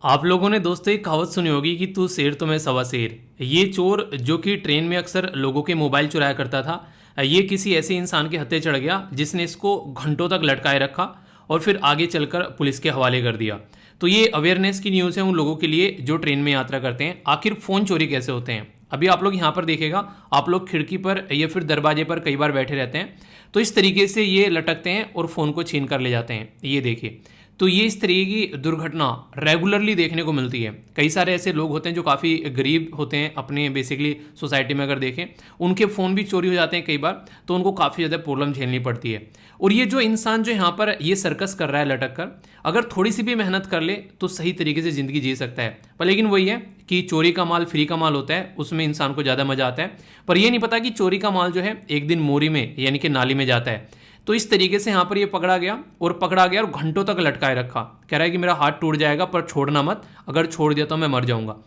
आप लोगों ने दोस्तों एक कहावत सुनी होगी कि तू शेर तो मैं सवा शेर। ये चोर जो कि ट्रेन में अक्सर लोगों के मोबाइल चुराया करता था, ये किसी ऐसे इंसान के हत्थे चढ़ गया जिसने इसको घंटों तक लटकाए रखा और फिर आगे चलकर पुलिस के हवाले कर दिया। तो ये अवेयरनेस की न्यूज़ है उन लोगों के लिए जो ट्रेन में यात्रा करते हैं। आखिर फ़ोन चोरी कैसे होते हैं? अभी आप लोग यहाँ पर देखेगा, आप लोग खिड़की पर या फिर दरवाजे पर कई बार बैठे रहते हैं, तो इस तरीके से ये लटकते हैं और फ़ोन को छीन कर ले जाते हैं। ये देखिए, तो ये इस तरीके की दुर्घटना रेगुलरली देखने को मिलती है। कई सारे ऐसे लोग होते हैं जो काफ़ी गरीब होते हैं अपने बेसिकली सोसाइटी में, अगर देखें उनके फ़ोन भी चोरी हो जाते हैं कई बार, तो उनको काफ़ी ज़्यादा प्रॉब्लम झेलनी पड़ती है। और ये जो इंसान जो यहाँ पर ये सर्कस कर रहा है लटक कर, अगर थोड़ी सी भी मेहनत कर ले तो सही तरीके से ज़िंदगी जी सकता है। पर लेकिन वही है कि चोरी का माल फ्री का माल होता है, उसमें इंसान को ज़्यादा मज़ा आता है। पर यह नहीं पता कि चोरी का माल जो है एक दिन मोरी में यानी कि नाली में जाता है। तो इस तरीके से यहाँ पर ये पकड़ा गया और घंटों तक लटकाए रखा। कह रहा है कि मेरा हाथ टूट जाएगा पर छोड़ना मत, अगर छोड़ दिया तो मैं मर जाऊंगा।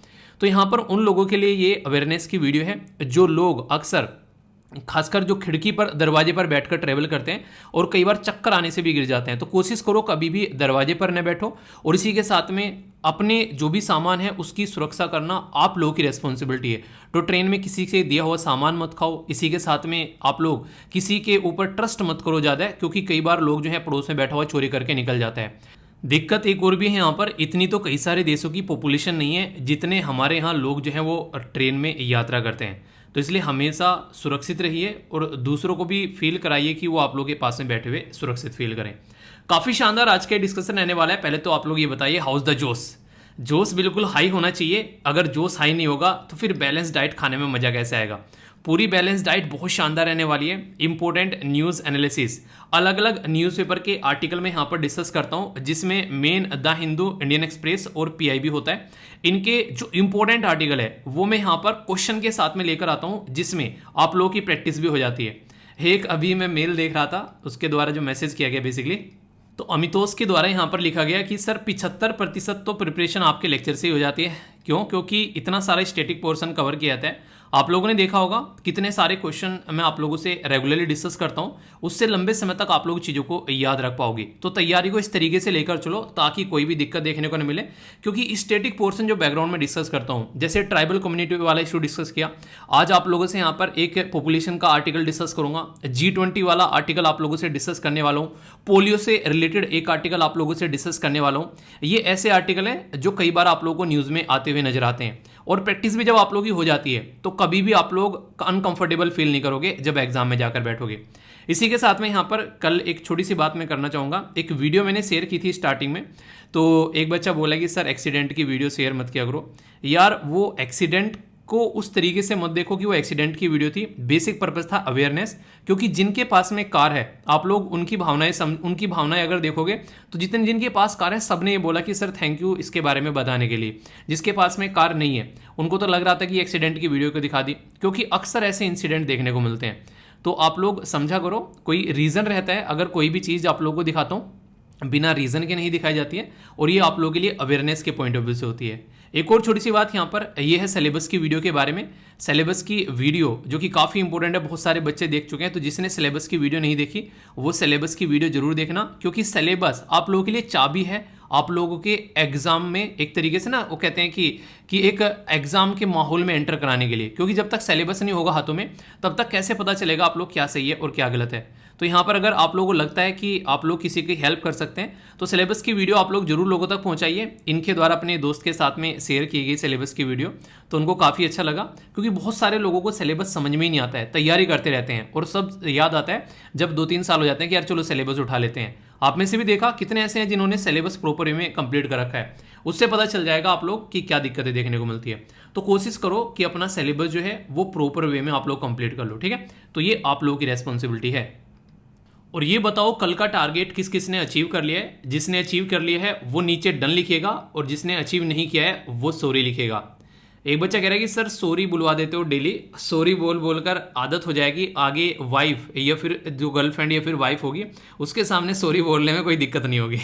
तो यहाँ पर उन लोगों के लिए ये अवेयरनेस की वीडियो है जो लोग अक्सर खासकर जो खिड़की पर दरवाजे पर बैठकर ट्रेवल करते हैं और कई बार चक्कर आने से भी गिर जाते हैं। तो कोशिश करो कभी भी दरवाजे पर न बैठो, और इसी के साथ में अपने जो भी सामान है उसकी सुरक्षा करना आप लोगों की रिस्पॉन्सिबिलिटी है। तो ट्रेन में किसी से दिया हुआ सामान मत खाओ, इसी के साथ में आप लोग किसी के ऊपर ट्रस्ट मत करो ज़्यादा, क्योंकि कई बार लोग जो है पड़ोस में बैठा हुआ चोरी करके निकल जाता है। दिक्कत एक और भी है यहाँ पर, इतनी तो कई सारे देशों की पॉपुलेशन नहीं है जितने हमारे यहाँ लोग जो हैं वो ट्रेन में यात्रा करते हैं। तो इसलिए हमेशा सुरक्षित रहिए और दूसरों को भी फील कराइए कि वो आप लोगों के पास में बैठे हुए सुरक्षित फील करें। काफ़ी शानदार आज का डिस्कशन रहने वाला है। पहले तो आप लोग ये बताइए, हाउस द जोश? जोश बिल्कुल हाई होना चाहिए। अगर जोश हाई नहीं होगा तो फिर बैलेंस डाइट खाने में मज़ा कैसे आएगा? पूरी बैलेंस डाइट बहुत शानदार रहने वाली है। इंपॉर्टेंट न्यूज़ एनालिसिस, अलग अलग न्यूज़पेपर के आर्टिकल में यहाँ पर डिस्कस करता हूँ, जिसमें main the Hindu, Indian express और पीआईबी होता है। इनके जो इंपॉर्टेंट आर्टिकल है वो मैं यहाँ पर क्वेश्चन के साथ में लेकर आता हूँ, जिसमें आप लोगों की प्रैक्टिस भी हो जाती है। एक अभी मैं मेल देख रहा था, उसके द्वारा जो मैसेज किया गया बेसिकली, तो अमितोष के द्वारा यहाँ पर लिखा गया कि सर 75% तो प्रिपरेशन आपके लेक्चर से ही हो जाती है। क्यों? क्योंकि इतना सारा स्टैटिक पोर्शन कवर किया जाता है। आप लोगों ने देखा होगा कितने सारे क्वेश्चन मैं आप लोगों से रेगुलरली डिस्कस करता हूँ, उससे लंबे समय तक आप लोग चीज़ों को याद रख पाओगे। तो तैयारी को इस तरीके से लेकर चलो ताकि कोई भी दिक्कत देखने को न मिले। क्योंकि स्टैटिक पोर्शन जो बैकग्राउंड में डिस्कस करता हूँ, जैसे ट्राइबल कम्युनिटी वाला इशू डिस्कस किया, आज आप लोगों से यहाँ पर एक पॉपुलेशन का आर्टिकल डिस्कस करूंगा। G20 वाला आर्टिकल आप लोगों से डिस्कस करने वाला हूँ। पोलियो से रिलेटेड एक आर्टिकल आप लोगों से डिस्कस करने वाला हूँ। ये ऐसे आर्टिकल हैं जो कई बार आप लोगों को न्यूज़ में आते हुए नजर आते हैं, और प्रैक्टिस भी जब आप लोगों की हो जाती है तो कभी भी आप लोग अनकंफर्टेबल फील नहीं करोगे जब एग्जाम में जाकर बैठोगे। इसी के साथ में यहाँ पर कल एक छोटी सी बात मैं करना चाहूँगा। एक वीडियो मैंने शेयर की थी स्टार्टिंग में, तो एक बच्चा बोला कि सर एक्सीडेंट की वीडियो शेयर मत किया करो। यार वो एक्सीडेंट को उस तरीके से मत देखो कि वो एक्सीडेंट की वीडियो थी। बेसिक पर्पस था अवेयरनेस, क्योंकि जिनके पास में कार है आप लोग उनकी भावनाएं अगर देखोगे तो जिनके पास कार है सबने ये बोला कि सर थैंक यू इसके बारे में बताने के लिए। जिसके पास में कार नहीं है उनको तो लग रहा था कि एक्सीडेंट की वीडियो को दिखा दी, क्योंकि अक्सर ऐसे इंसिडेंट देखने को मिलते हैं। तो आप लोग समझा करो, कोई रीज़न रहता है। अगर कोई भी चीज़ आप लोगों को दिखाता हूँ बिना रीज़न के नहीं दिखाई जाती है, और ये आप लोगों के लिए अवेयरनेस के पॉइंट ऑफ व्यू से होती है। एक और छोटी सी बात यहाँ पर ये है सिलेबस की वीडियो के बारे में। सिलेबस की वीडियो जो कि काफ़ी इंपॉर्टेंट है, बहुत सारे बच्चे देख चुके हैं, तो जिसने सिलेबस की वीडियो नहीं देखी वो सिलेबस की वीडियो जरूर देखना, क्योंकि सिलेबस आप लोगों के लिए चाबी है आप लोगों के एग्जाम में। एक तरीके से ना वो कहते हैं कि एक एग्जाम के माहौल में एंटर कराने के लिए, क्योंकि जब तक सिलेबस नहीं होगा हाथों में तब तक कैसे पता चलेगा आप लोग क्या सही है और क्या गलत है। तो यहाँ पर अगर आप लोगों को लगता है कि आप लोग किसी की हेल्प कर सकते हैं तो सिलेबस की वीडियो आप लोग जरूर लोगों तक पहुँचाइए। इनके द्वारा अपने दोस्त के साथ में शेयर की गई सिलेबस की वीडियो, तो उनको काफ़ी अच्छा लगा, क्योंकि बहुत सारे लोगों को सिलेबस समझ में ही नहीं आता है, तैयारी करते रहते हैं और सब याद आता है जब 2-3 साल हो जाते हैं कि यार चलो सिलेबस उठा लेते हैं। आप में से भी देखा कितने ऐसे हैं जिन्होंने सिलेबस प्रॉपर वे में कंप्लीट कर रखा है। उससे पता चल जाएगा आप लोग कि क्या दिक्कतें देखने को मिलती है। तो कोशिश करो कि अपना सिलेबस जो है वो प्रॉपर वे में आप लोग कंप्लीट कर लो, ठीक है? तो ये आप लोगों की रेस्पॉन्सिबिलिटी है। और ये बताओ कल का टारगेट किस किस ने अचीव कर लिया है? जिसने अचीव कर लिया है वो नीचे डन लिखेगा, और जिसने अचीव नहीं किया है वो सॉरी लिखेगा। एक बच्चा कह रहा है कि सर सॉरी बुलवा देते हो डेली, सॉरी बोल बोलकर आदत हो जाएगी, आगे वाइफ या फिर जो गर्लफ्रेंड या फिर वाइफ होगी उसके सामने सॉरी बोलने में कोई दिक्कत नहीं होगी।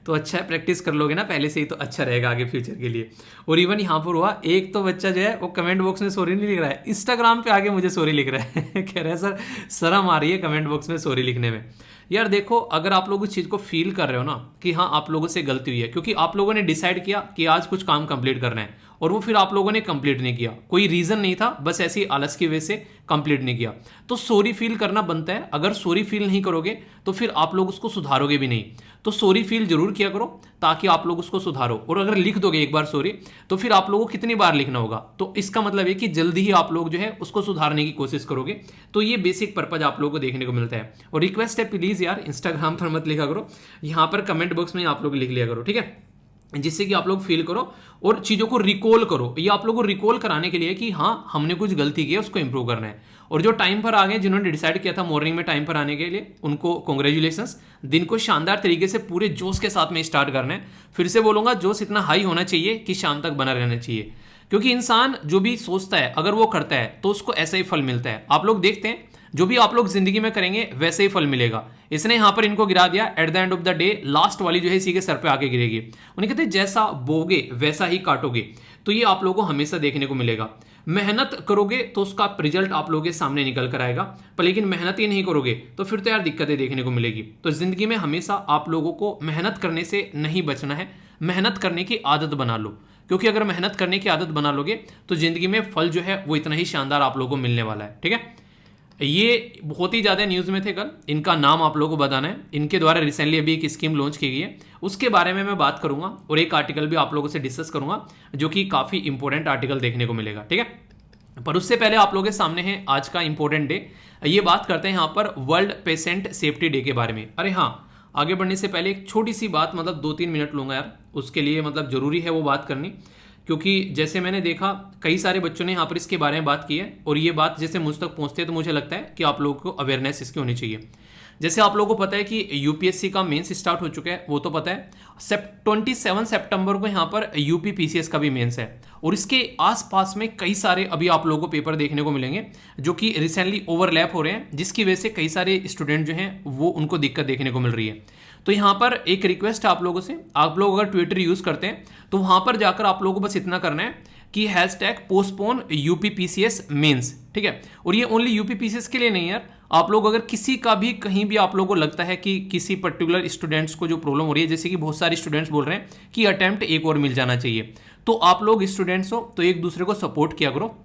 तो अच्छा है, प्रैक्टिस कर लोगे ना पहले से ही तो अच्छा रहेगा आगे फ्यूचर के लिए। और इवन यहाँ पर हुआ एक तो बच्चा जो है वो कमेंट बॉक्स में सॉरी नहीं लिख रहा है, इंस्टाग्राम पे आगे मुझे सॉरी लिख रहा है। कह रहा है सर शर्म आ रही है कमेंट बॉक्स में सॉरी लिखने में। यार देखो, अगर आप लोग उस चीज़ को फील कर रहे हो ना कि हाँ आप लोगों से गलती हुई है, क्योंकि आप लोगों ने डिसाइड किया कि आज कुछ काम कंप्लीट करना है और वो फिर आप लोगों ने कंप्लीट नहीं किया, कोई रीज़न नहीं था, बस ऐसी आलस की वजह से कंप्लीट नहीं किया, तो सॉरी फील करना बनता है। अगर सॉरी फील नहीं करोगे तो फिर आप लोग उसको सुधारोगे भी नहीं। तो सॉरी फील जरूर किया करो ताकि आप लोग उसको सुधारो। और अगर लिख दोगे एक बार सॉरी, तो फिर आप लोगों को कितनी बार लिखना होगा, तो इसका मतलब है कि जल्दी ही आप लोग जो है उसको सुधारने की कोशिश करोगे। तो ये बेसिक पर्पज आप लोगों को देखने को मिलता है। और रिक्वेस्ट है, प्लीज़ यार इंस्टाग्राम पर मत लिखा करो, यहाँ पर कमेंट बॉक्स में आप लोग लिख लिया करो, ठीक है, जिससे कि आप लोग फील करो और चीज़ों को रिकॉल करो। ये आप लोगों को रिकॉल कराने के लिए कि हाँ हमने कुछ गलती की है, उसको इंप्रूव करना है। और जो टाइम पर आ गए, जिन्होंने डिसाइड किया था मॉर्निंग में टाइम पर आने के लिए, उनको कॉन्ग्रेचुलेशंस। दिन को शानदार तरीके से पूरे जोश के साथ में स्टार्ट करना है। फिर से बोलूँगा, जोश इतना हाई होना चाहिए कि शाम तक बना रहना चाहिए, क्योंकि इंसान जो भी सोचता है अगर वो करता है तो उसको ऐसा ही फल मिलता है। आप लोग देखते हैं जो भी आप लोग जिंदगी में करेंगे वैसे ही फल मिलेगा। इसने यहां पर इनको गिरा दिया, at the end of the day last वाली जो है इसी के सर पे आके गिरेगी। उन्हें कहते हैं जैसा बोगे वैसा ही काटोगे। तो ये आप लोगों को हमेशा देखने को मिलेगा। मेहनत करोगे तो उसका रिजल्ट आप लोगों के सामने निकल कर आएगा, पर लेकिन मेहनत ही नहीं करोगे तो फिर तो यार दिक्कतें देखने को मिलेगी। तो जिंदगी में हमेशा आप लोगों को मेहनत करने से नहीं बचना है, मेहनत करने की आदत बना लो, क्योंकि अगर मेहनत करने की आदत बना लोगे तो जिंदगी में फल जो है वो इतना ही शानदार आप लोगों को मिलने वाला है, ठीक है। ये बहुत ही ज़्यादा न्यूज़ में थे कल, इनका नाम आप लोगों को बताना है। इनके द्वारा रिसेंटली अभी एक स्कीम लॉन्च की गई है, उसके बारे में मैं बात करूंगा और एक आर्टिकल भी आप लोगों से डिस्कस करूंगा जो कि काफ़ी इंपॉर्टेंट आर्टिकल देखने को मिलेगा, ठीक है। पर उससे पहले आप लोगों के सामने है आज का इंपॉर्टेंट डे। ये बात करते हैं यहाँ पर वर्ल्ड पेशेंट सेफ्टी डे के बारे में। अरे हाँ, आगे बढ़ने से पहले एक छोटी सी बात, मतलब 2-3 मिनट लूँगा यार, उसके लिए मतलब ज़रूरी है वो बात करनी, क्योंकि जैसे मैंने देखा कई सारे बच्चों ने यहाँ पर इसके बारे में बात की है और ये बात जैसे मुझ तक पहुँचती है तो मुझे लगता है कि आप लोगों को अवेयरनेस इसकी होनी चाहिए। जैसे आप लोगों को पता है कि यूपीएससी का मेंस स्टार्ट हो चुका है, वो तो पता है। 27 सितंबर को यहाँ पर यूपी पीसीएस का भी मेंस है और इसके आसपास में कई सारे अभी आप लोगों को पेपर देखने को मिलेंगे जो कि रिसेंटली ओवरलैप हो रहे हैं, जिसकी वजह से कई सारे स्टूडेंट जो हैं वो उनको दिक्कत देखने को मिल रही है। तो यहाँ पर एक रिक्वेस्ट है आप लोगों से, आप लोग अगर ट्विटर यूज़ करते हैं तो वहाँ पर जाकर आप लोगों को बस इतना करना है कि hashtag postpone UP PCS mains, ठीक है। और ये ओनली यूपी पीसीएस के लिए नहीं यार, आप लोग अगर किसी का भी कहीं भी आप लोगों को लगता है कि किसी पर्टिकुलर स्टूडेंट्स को जो प्रॉब्लम हो रही है, जैसे कि बहुत सारे स्टूडेंट्स बोल रहे हैं कि अटेम्प्ट एक और मिल जाना चाहिए, तो आप लोग स्टूडेंट्स हो तो एक दूसरे को सपोर्ट किया करो।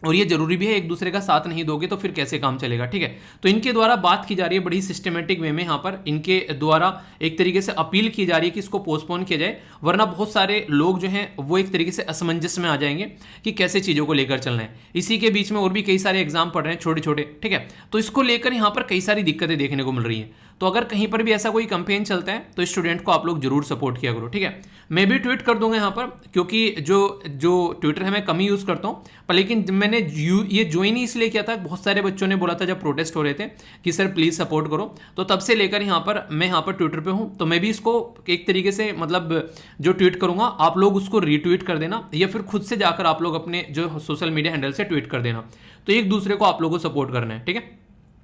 और ये जरूरी भी है, एक दूसरे का साथ नहीं दोगे तो फिर कैसे काम चलेगा, ठीक है। तो इनके द्वारा बात की जा रही है बड़ी सिस्टमेटिक वे में, यहाँ पर इनके द्वारा एक तरीके से अपील की जा रही है कि इसको पोस्टपोन किया जाए, वरना बहुत सारे लोग जो हैं वो एक तरीके से असमंजस में आ जाएंगे कि कैसे चीज़ों को लेकर चलना है। इसी के बीच में और भी कई सारे एग्जाम पढ़ रहे हैं छोटे छोटे, ठीक है। तो इसको लेकर यहाँ पर कई सारी दिक्कतें देखने को मिल रही हैं। तो अगर कहीं पर भी ऐसा कोई कैंपेन चलता है तो स्टूडेंट को आप लोग जरूर सपोर्ट किया करो, ठीक है। मैं भी ट्वीट कर दूंगा यहाँ पर, क्योंकि जो ट्विटर है मैं कम ही यूज़ करता हूँ, पर लेकिन मैंने ये ज्वाइन ही इसलिए किया था, बहुत सारे बच्चों ने बोला था जब प्रोटेस्ट हो रहे थे कि सर प्लीज़ सपोर्ट करो, तो तब से लेकर यहाँ पर मैं यहाँ पर ट्विटर पे हूँ। तो मैं भी इसको एक तरीके से मतलब जो ट्वीट करूँगा आप लोग उसको रीट्वीट कर देना, या फिर खुद से जाकर आप लोग अपने जो सोशल मीडिया हैंडल से ट्वीट कर देना। तो एक दूसरे को आप लोगों को सपोर्ट करना है, ठीक है।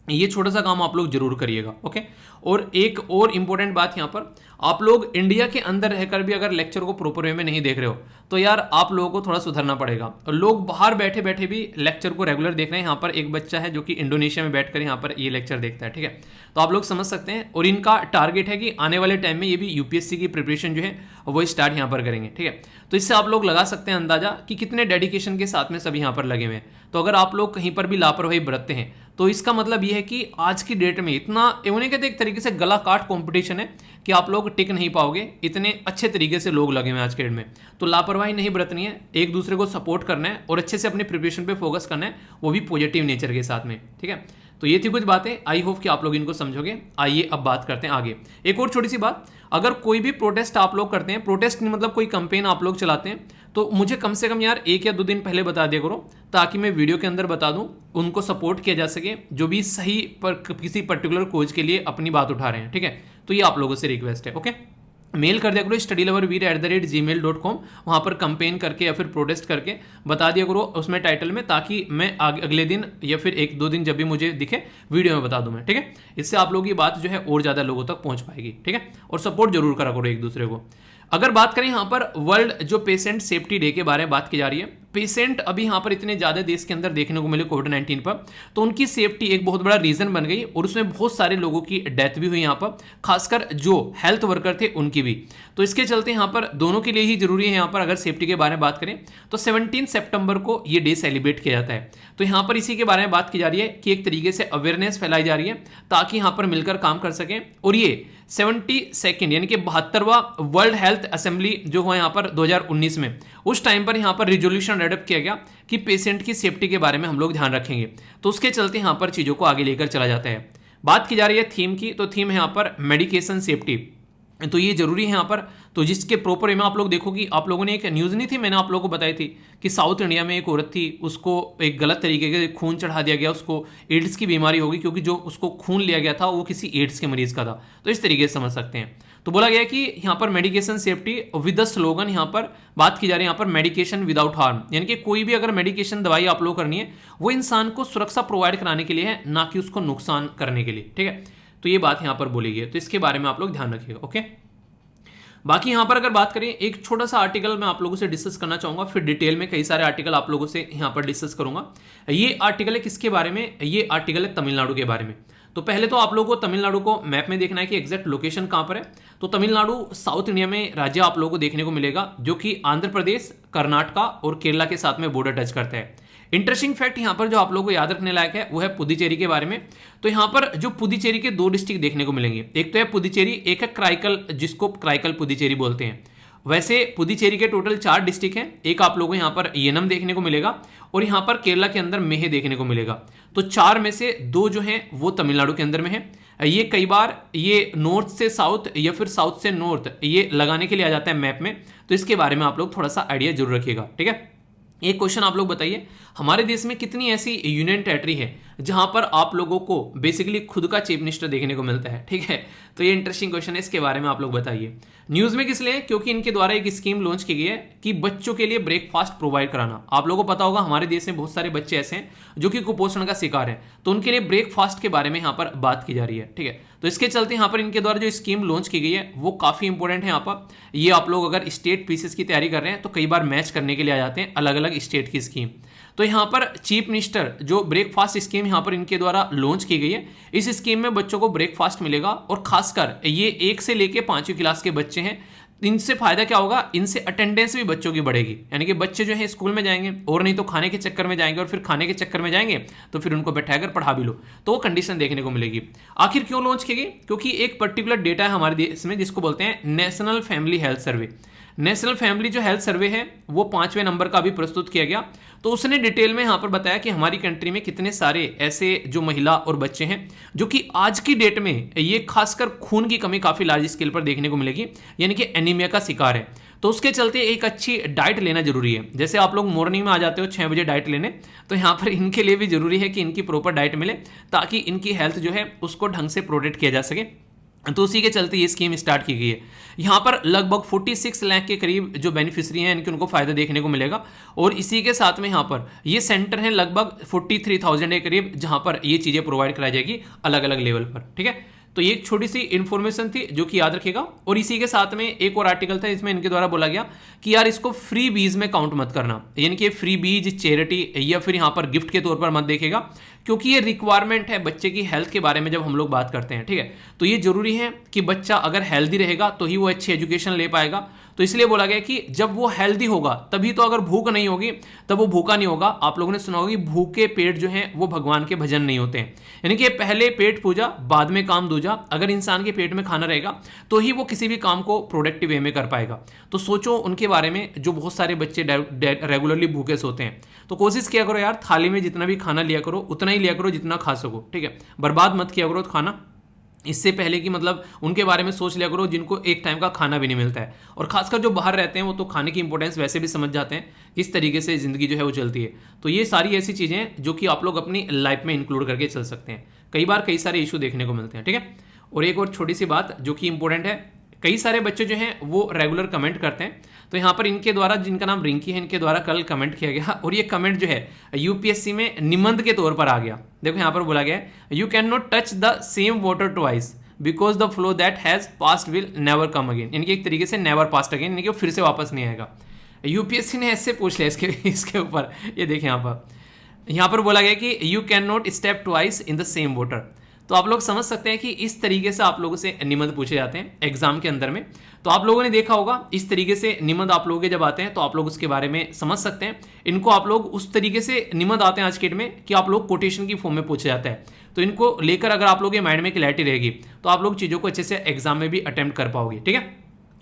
ये छोटा सा काम आप लोग जरूर करिएगा, ओके। और एक और इंपॉर्टेंट बात यहाँ पर, आप लोग इंडिया के अंदर रहकर भी अगर लेक्चर को प्रॉपर वे में नहीं देख रहे हो तो यार आप लोगों को थोड़ा सुधरना पड़ेगा। और लोग बाहर बैठे बैठे भी लेक्चर को रेगुलर देख रहे हैं। यहाँ पर एक बच्चा है जो कि इंडोनेशिया में बैठकर यहाँ पर ये लेक्चर देखता है, ठीक है। तो आप लोग समझ सकते हैं, और इनका टारगेट है कि आने वाले टाइम में ये भी यूपीएससी की प्रिपरेशन जो है वो स्टार्ट यहाँ पर करेंगे, ठीक है। तो इससे आप लोग लगा सकते हैं अंदाजा कि कितने डेडिकेशन के साथ में सब यहाँ पर लगे हुए हैं। तो अगर आप लोग कहीं पर भी लापरवाही बरतते हैं तो इसका मतलब ये है कि आज की डेट में इतना उन्हें कहते एक तरीके से गला काट कंपटीशन है कि आप लोग टिक नहीं पाओगे, इतने अच्छे तरीके से लोग लगे हुए हैं आज के डेट में। तो लापरवाही नहीं बरतनी है, एक दूसरे को सपोर्ट करना है और अच्छे से अपनी प्रिपरेशन पे फोकस करना है, वो भी पॉजिटिव नेचर के साथ में, ठीक है। तो ये थी कुछ बातें, आई होप कि आप लोग इनको समझोगे। आइए अब बात करते हैं आगे। एक और छोटी सी बात, अगर कोई भी प्रोटेस्ट आप लोग करते हैं, प्रोटेस्ट मतलब कोई कैंपेन आप लोग चलाते हैं, तो मुझे कम से कम यार 1 या 2 दिन पहले बता दिया करो, ताकि मैं वीडियो के अंदर बता दूं, उनको सपोर्ट किया जा सके जो भी सही पर किसी पर्टिकुलर कोच के लिए अपनी बात उठा रहे हैं, ठीक है। तो ये आप लोगों से रिक्वेस्ट है, ओके। मेल कर दिया करो studyloverveer@gmail.com, वहाँ पर कंपेन करके या फिर प्रोटेस्ट करके बता दिया करो उसमें टाइटल में, ताकि मैं अगले दिन या फिर 1-2 दिन जब भी मुझे दिखे वीडियो में बता दूं मैं, ठीक है। इससे आप लोगों की बात जो है और ज़्यादा लोगों तक पहुँच पाएगी, ठीक है। और सपोर्ट जरूर करा करो एक दूसरे को। अगर बात करें यहाँ पर वर्ल्ड जो पेशेंट सेफ्टी डे के बारे में बात की जा रही है, पेशेंट अभी यहाँ पर इतने ज़्यादा देश के अंदर देखने को मिले कोविड-19 पर, तो उनकी सेफ्टी एक बहुत बड़ा रीज़न बन गई और उसमें बहुत सारे लोगों की डेथ भी हुई यहाँ पर, खासकर जो हेल्थ वर्कर थे उनकी भी। तो इसके चलते यहाँ पर दोनों के लिए ही जरूरी है, यहाँ पर अगर सेफ्टी के बारे में बात करें तो 17 सितंबर को ये डे सेलिब्रेट किया जाता है। तो यहाँ पर इसी के बारे में बात की जा रही है कि एक तरीके से अवेयरनेस फैलाई जा रही है ताकि यहाँ पर मिलकर काम कर सकें। और ये 72nd यानी कि 72वां वर्ल्ड हेल्थ असेंबली जो हुआ यहाँ पर 2019 में, उस टाइम पर यहाँ पर रिजोल्यूशन एडॉप्ट किया गया कि पेशेंट की सेफ्टी के बारे में हम लोग ध्यान रखेंगे। तो उसके चलते यहाँ पर चीज़ों को आगे लेकर चला जाता है। बात की जा रही है थीम की, तो थीम है यहाँ पर मेडिकेशन सेफ्टी। तो ये जरूरी है यहाँ पर, तो जिसके प्रॉपर वे में आप लोग देखो कि आप लोगों ने एक न्यूज़ नहीं थी, मैंने आप लोगों को बताई थी कि साउथ इंडिया में एक औरत थी, उसको एक गलत तरीके के खून चढ़ा दिया गया, उसको एड्स की बीमारी होगी क्योंकि जो उसको खून लिया गया था वो किसी एड्स के मरीज का था। तो इस तरीके से समझ सकते हैं। तो बोला गया कि यहाँ पर medication safety with the slogan, यहाँ पर बात की जा रही है यहाँ पर मेडिकेशन विदाउट हार्म, यानी कि कोई भी अगर मेडिकेशन दवाई आप लोग करनी है वो इंसान को सुरक्षा प्रोवाइड कराने के लिए है, ना कि उसको नुकसान करने के लिए। ठीक है, तो ये बात यहाँ पर बोली गई है, तो इसके बारे में आप लोग ध्यान रखिएगा। ओके, बाकी यहाँ पर अगर बात करें, एक छोटा सा आर्टिकल मैं आप लोगों से डिस्कस करना चाहूँगा, फिर डिटेल में कई सारे आर्टिकल आप लोगों से यहाँ पर डिस्कस करूँगा। ये आर्टिकल है किसके बारे में? ये आर्टिकल है तमिलनाडु के बारे में। तो पहले तो आप लोगों को तमिलनाडु को मैप में देखना है कि एग्जैक्ट लोकेशन कहाँ पर है। तो तमिलनाडु साउथ इंडिया में राज्य आप लोगों को देखने को मिलेगा जो कि आंध्र प्रदेश, कर्नाटका और केरला के साथ में बॉर्डर टच करता है। इंटरेस्टिंग फैक्ट यहाँ पर जो आप लोगों को याद रखने लायक है वो है पुदुचेरी के बारे में। तो यहाँ पर जो पुदुचेरी के 2 डिस्ट्रिक्ट देखने को मिलेंगे, एक तो है पुदुचेरी, एक है क्राइकल, जिसको क्राइकल पुदुचेरी बोलते हैं। वैसे पुदुचेरी के टोटल 4 डिस्ट्रिक्ट हैं, एक आप लोगों को यहाँ पर येनम देखने को मिलेगा और यहाँ पर केरला के अंदर मेहे देखने को मिलेगा। तो 4 में से 2 जो हैं वो तमिलनाडु के अंदर में है। ये कई बार ये नॉर्थ से साउथ या फिर साउथ से नॉर्थ ये लगाने के लिए आ जाता है मैप में, तो इसके बारे में आप लोग थोड़ा सा आइडिया जरूर रखिएगा। ठीक है, एक क्वेश्चन आप लोग बताइए, हमारे देश में कितनी ऐसी यूनियन टेरिटरी है जहां पर आप लोगों को बेसिकली खुद का चीफ मिनिस्टर देखने को मिलता है? ठीक है, तो ये इंटरेस्टिंग क्वेश्चन है, इसके बारे में आप लोग बताइए। न्यूज़ में किस लिए? क्योंकि इनके द्वारा एक स्कीम लॉन्च की गई है कि बच्चों के लिए ब्रेकफास्ट प्रोवाइड कराना। आप लोगों को पता होगा हमारे देश में बहुत सारे बच्चे ऐसे हैं जो कि कुपोषण का शिकार है, तो उनके लिए ब्रेकफास्ट के बारे में यहाँ पर बात की जा रही है। ठीक है, तो इसके चलते यहाँ पर इनके द्वारा जो स्कीम लॉन्च की गई है वो काफ़ी इंपॉर्टेंट है। यहाँ पर ये आप लोग अगर स्टेट पीसीएस की तैयारी कर रहे हैं तो कई बार मैच करने के लिए आ जाते हैं अलग अलग स्टेट की स्कीम। तो यहाँ पर चीफ मिनिस्टर जो ब्रेकफास्ट स्कीम यहाँ पर इनके द्वारा लॉन्च की गई है, इस स्कीम में बच्चों को ब्रेकफास्ट मिलेगा और खासकर ये 1 से लेके 5वीं क्लास के बच्चे हैं। इनसे फायदा क्या होगा? इनसे अटेंडेंस भी बच्चों की बढ़ेगी, यानी कि बच्चे जो है स्कूल में जाएंगे और नहीं तो खाने के चक्कर में जाएंगे, और फिर खाने के चक्कर में जाएंगे तो फिर उनको बैठाकर पढ़ा भी लो, तो वो कंडीशन देखने को मिलेगी। आखिर क्यों लॉन्च की गई? क्योंकि एक पर्टिकुलर डेटा है हमारे देश में जिसको बोलते हैं national family health survey. National family जो हेल्थ सर्वे है वो 5वें नंबर का भी प्रस्तुत किया गया। तो उसने डिटेल में यहाँ पर बताया कि हमारी कंट्री में कितने सारे ऐसे जो महिला और बच्चे हैं जो कि आज की डेट में ये खासकर खून की कमी काफ़ी लार्ज स्केल पर देखने को मिलेगी, यानी कि एनीमिया का शिकार है। तो उसके चलते एक अच्छी डाइट लेना जरूरी है। जैसे आप लोग मॉर्निंग में आ जाते हो 6 बजे डाइट लेने, तो यहाँ पर इनके लिए भी जरूरी है कि इनकी प्रॉपर डाइट मिले ताकि इनकी हेल्थ जो है उसको ढंग से प्रोटेक्ट किया जा सके। तो उसी के चलते ये स्कीम स्टार्ट की गई है। यहाँ पर लगभग 46 लाख के करीब जो बेनिफिशरी हैं इनके उनको फायदा देखने को मिलेगा, और इसी के साथ में यहाँ पर ये सेंटर है लगभग 43,000 के करीब जहाँ पर ये चीज़ें प्रोवाइड कराई जाएगी अलग अलग लेवल पर। ठीक है, तो ये एक छोटी सी इन्फॉर्मेशन थी जो कि याद रखेगा। और इसी के साथ में एक और आर्टिकल था, इसमें इनके द्वारा बोला गया कि यार इसको फ्री बीज में काउंट मत करना, यानी कि फ्री बीज चैरिटी या फिर यहाँ पर गिफ्ट के तौर पर मत देखेगा, क्योंकि ये रिक्वायरमेंट है बच्चे की हेल्थ के बारे में जब हम लोग बात करते हैं। ठीक है, तो ये जरूरी है कि बच्चा अगर हेल्दी रहेगा तो ही वो अच्छी एजुकेशन ले पाएगा। तो इसलिए बोला गया कि जब वो हेल्दी होगा तभी तो, अगर भूख नहीं होगी तब वो भूखा नहीं होगा। आप लोगों ने सुना होगा कि भूखे पेट जो हैं वो भगवान के भजन नहीं होते हैं, यानी कि पहले पेट पूजा बाद में काम दूजा। अगर इंसान के पेट में खाना रहेगा तो ही वो किसी भी काम को प्रोडक्टिव वे में कर पाएगा। तो सोचो उनके बारे में जो बहुत सारे बच्चे रेगुलरली भूखे सोते हैं। तो कोशिश किया करो यार, थाली में जितना भी खाना लिया करो उतना ही लिया करो जितना खा सको। ठीक है, बर्बाद मत किया करो खाना, इससे पहले कि मतलब उनके बारे में सोच लिया करो जिनको एक टाइम का खाना भी नहीं मिलता है। और खासकर जो बाहर रहते हैं वो तो खाने की इंपॉर्टेंस वैसे भी समझ जाते हैं किस तरीके से ज़िंदगी जो है वो चलती है। तो ये सारी ऐसी चीज़ें हैं जो कि आप लोग अपनी लाइफ में इंक्लूड करके चल सकते हैं। कई बार कई सारे इशू देखने को मिलते हैं। ठीक है, और एक और छोटी सी बात जो कि इंपॉर्टेंट है, कई सारे बच्चे जो हैं वो रेगुलर कमेंट करते हैं। तो यहाँ पर इनके द्वारा, जिनका नाम रिंकी है, इनके द्वारा कल कमेंट किया गया और ये कमेंट जो है यूपीएससी में निबंध के तौर पर आ गया। देखो यहाँ पर बोला गया है, you can not touch the same water twice because the flow that has past will never come again, यानी कि एक तरीके से नेवर पास्ट अगेन, यानी कि फिर से वापस नहीं आएगा। यूपीएससी ने ऐसे पूछ लिया इसके इसके ऊपर, ये देखें यहाँ पर बोला गया कि you can not step twice in the same water. तो आप लोग समझ सकते हैं कि इस तरीके से आप लोगों से निबंध पूछे जाते हैं एग्जाम के अंदर में। तो आप लोगों ने देखा होगा इस तरीके से निबंध आप लोगों के जब आते हैं तो आप लोग उसके बारे में समझ सकते हैं। इनको आप लोग उस तरीके से निबंध आते हैं आज के डेट में कि आप लोग कोटेशन की फॉर्म में पूछे जाता है। तो इनको लेकर अगर आप लोग के माइंड में क्लैरिटी रहेगी तो आप लोग चीज़ों को अच्छे से एग्जाम में भी अटेम्प्ट कर पाओगे। ठीक है,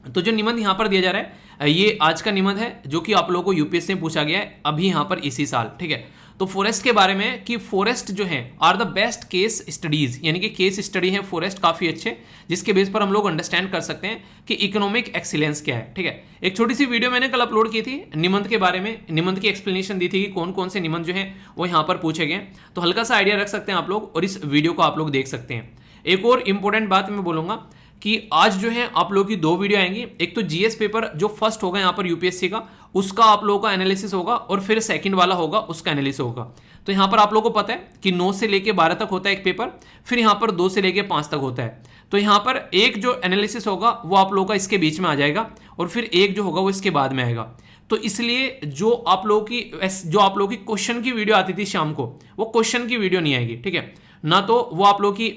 तो जो निबंध यहाँ पर दिया जा रहा है ये आज का निबंध है जो कि आप लोगों को यूपीएससी में पूछा गया है अभी यहाँ पर इसी साल। ठीक है, तो फॉरेस्ट के बारे में कि फॉरेस्ट जो है are the best case studies, यानी कि केस स्टडी है फॉरेस्ट काफी अच्छे, जिसके बेस पर हम लोग अंडरस्टैंड कर सकते हैं कि इकोनॉमिक एक्सीलेंस क्या है। ठीक है, एक छोटी सी वीडियो मैंने कल अपलोड की थी निबंध के बारे में, निबंध की एक्सप्लेनेशन दी थी कि कौन कौन से निबंध जो है वो यहाँ पर पूछे गए, तो हल्का सा आइडिया रख सकते हैं आप लोग और इस वीडियो को आप लोग देख सकते हैं। एक और इंपॉर्टेंट बात मैं बोलूंगा कि आज जो है आप लोगों की 2 वीडियो आएंगी, एक तो जीएस पेपर जो फर्स्ट होगा यहाँ पर यूपीएससी का उसका आप लोगों का एनालिसिस होगा और फिर सेकंड वाला होगा उसका एनालिसिस होगा। तो यहाँ पर आप लोगों को पता है कि 9 से लेके 12 तक होता है एक पेपर, फिर यहाँ पर 2 से लेके 5 तक होता है। तो यहाँ पर एक जो एनालिसिस होगा वो आप लोगों का इसके बीच में आ जाएगा और फिर एक जो होगा वो इसके बाद में आएगा। तो इसलिए जो आप लोगों की क्वेश्चन की वीडियो आती थी शाम को, वो क्वेश्चन की वीडियो नहीं आएगी। ठीक है, ना तो वो आप लोगों की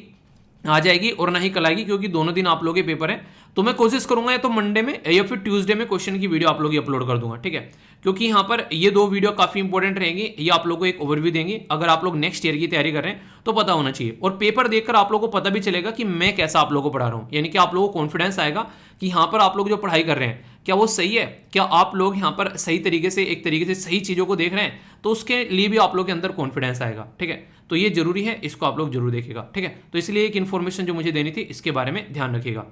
आ जाएगी और ना ही कल आएगी, क्योंकि दोनों दिन आप लोगों के पेपर हैं। तो मैं कोशिश करूंगा या तो मंडे में या फिर ट्यूसडे में क्वेश्चन की वीडियो आप लोग अपलोड कर दूंगा। ठीक है, क्योंकि यहाँ पर ये 2 वीडियो काफी इंपॉर्टेंट रहेंगी, ये आप लोगों को एक ओवरव्यू देंगे। अगर आप लोग नेक्स्ट ईयर की तैयारी कर रहे हैं तो पता होना चाहिए, और पेपर देखकर आप लोगों को पता भी चलेगा कि मैं कैसा आप लोगों को पढ़ा रहा हूँ, यानी कि आप लोगों को कॉन्फिडेंस आएगा कि यहाँ पर आप लोग जो पढ़ाई कर रहे हैं क्या वो सही है, क्या आप लोग यहाँ पर सही तरीके से एक तरीके से सही चीज़ों को देख रहे हैं, तो उसके लिए भी आप लोग के अंदर कॉन्फिडेंस आएगा। ठीक है, तो ये जरूरी है, इसको आप लोग जरूर देखिएगा। ठीक है, तो इसलिए एक इन्फॉर्मेशन जो मुझे देनी थी इसके बारे में ध्यान रखिएगा।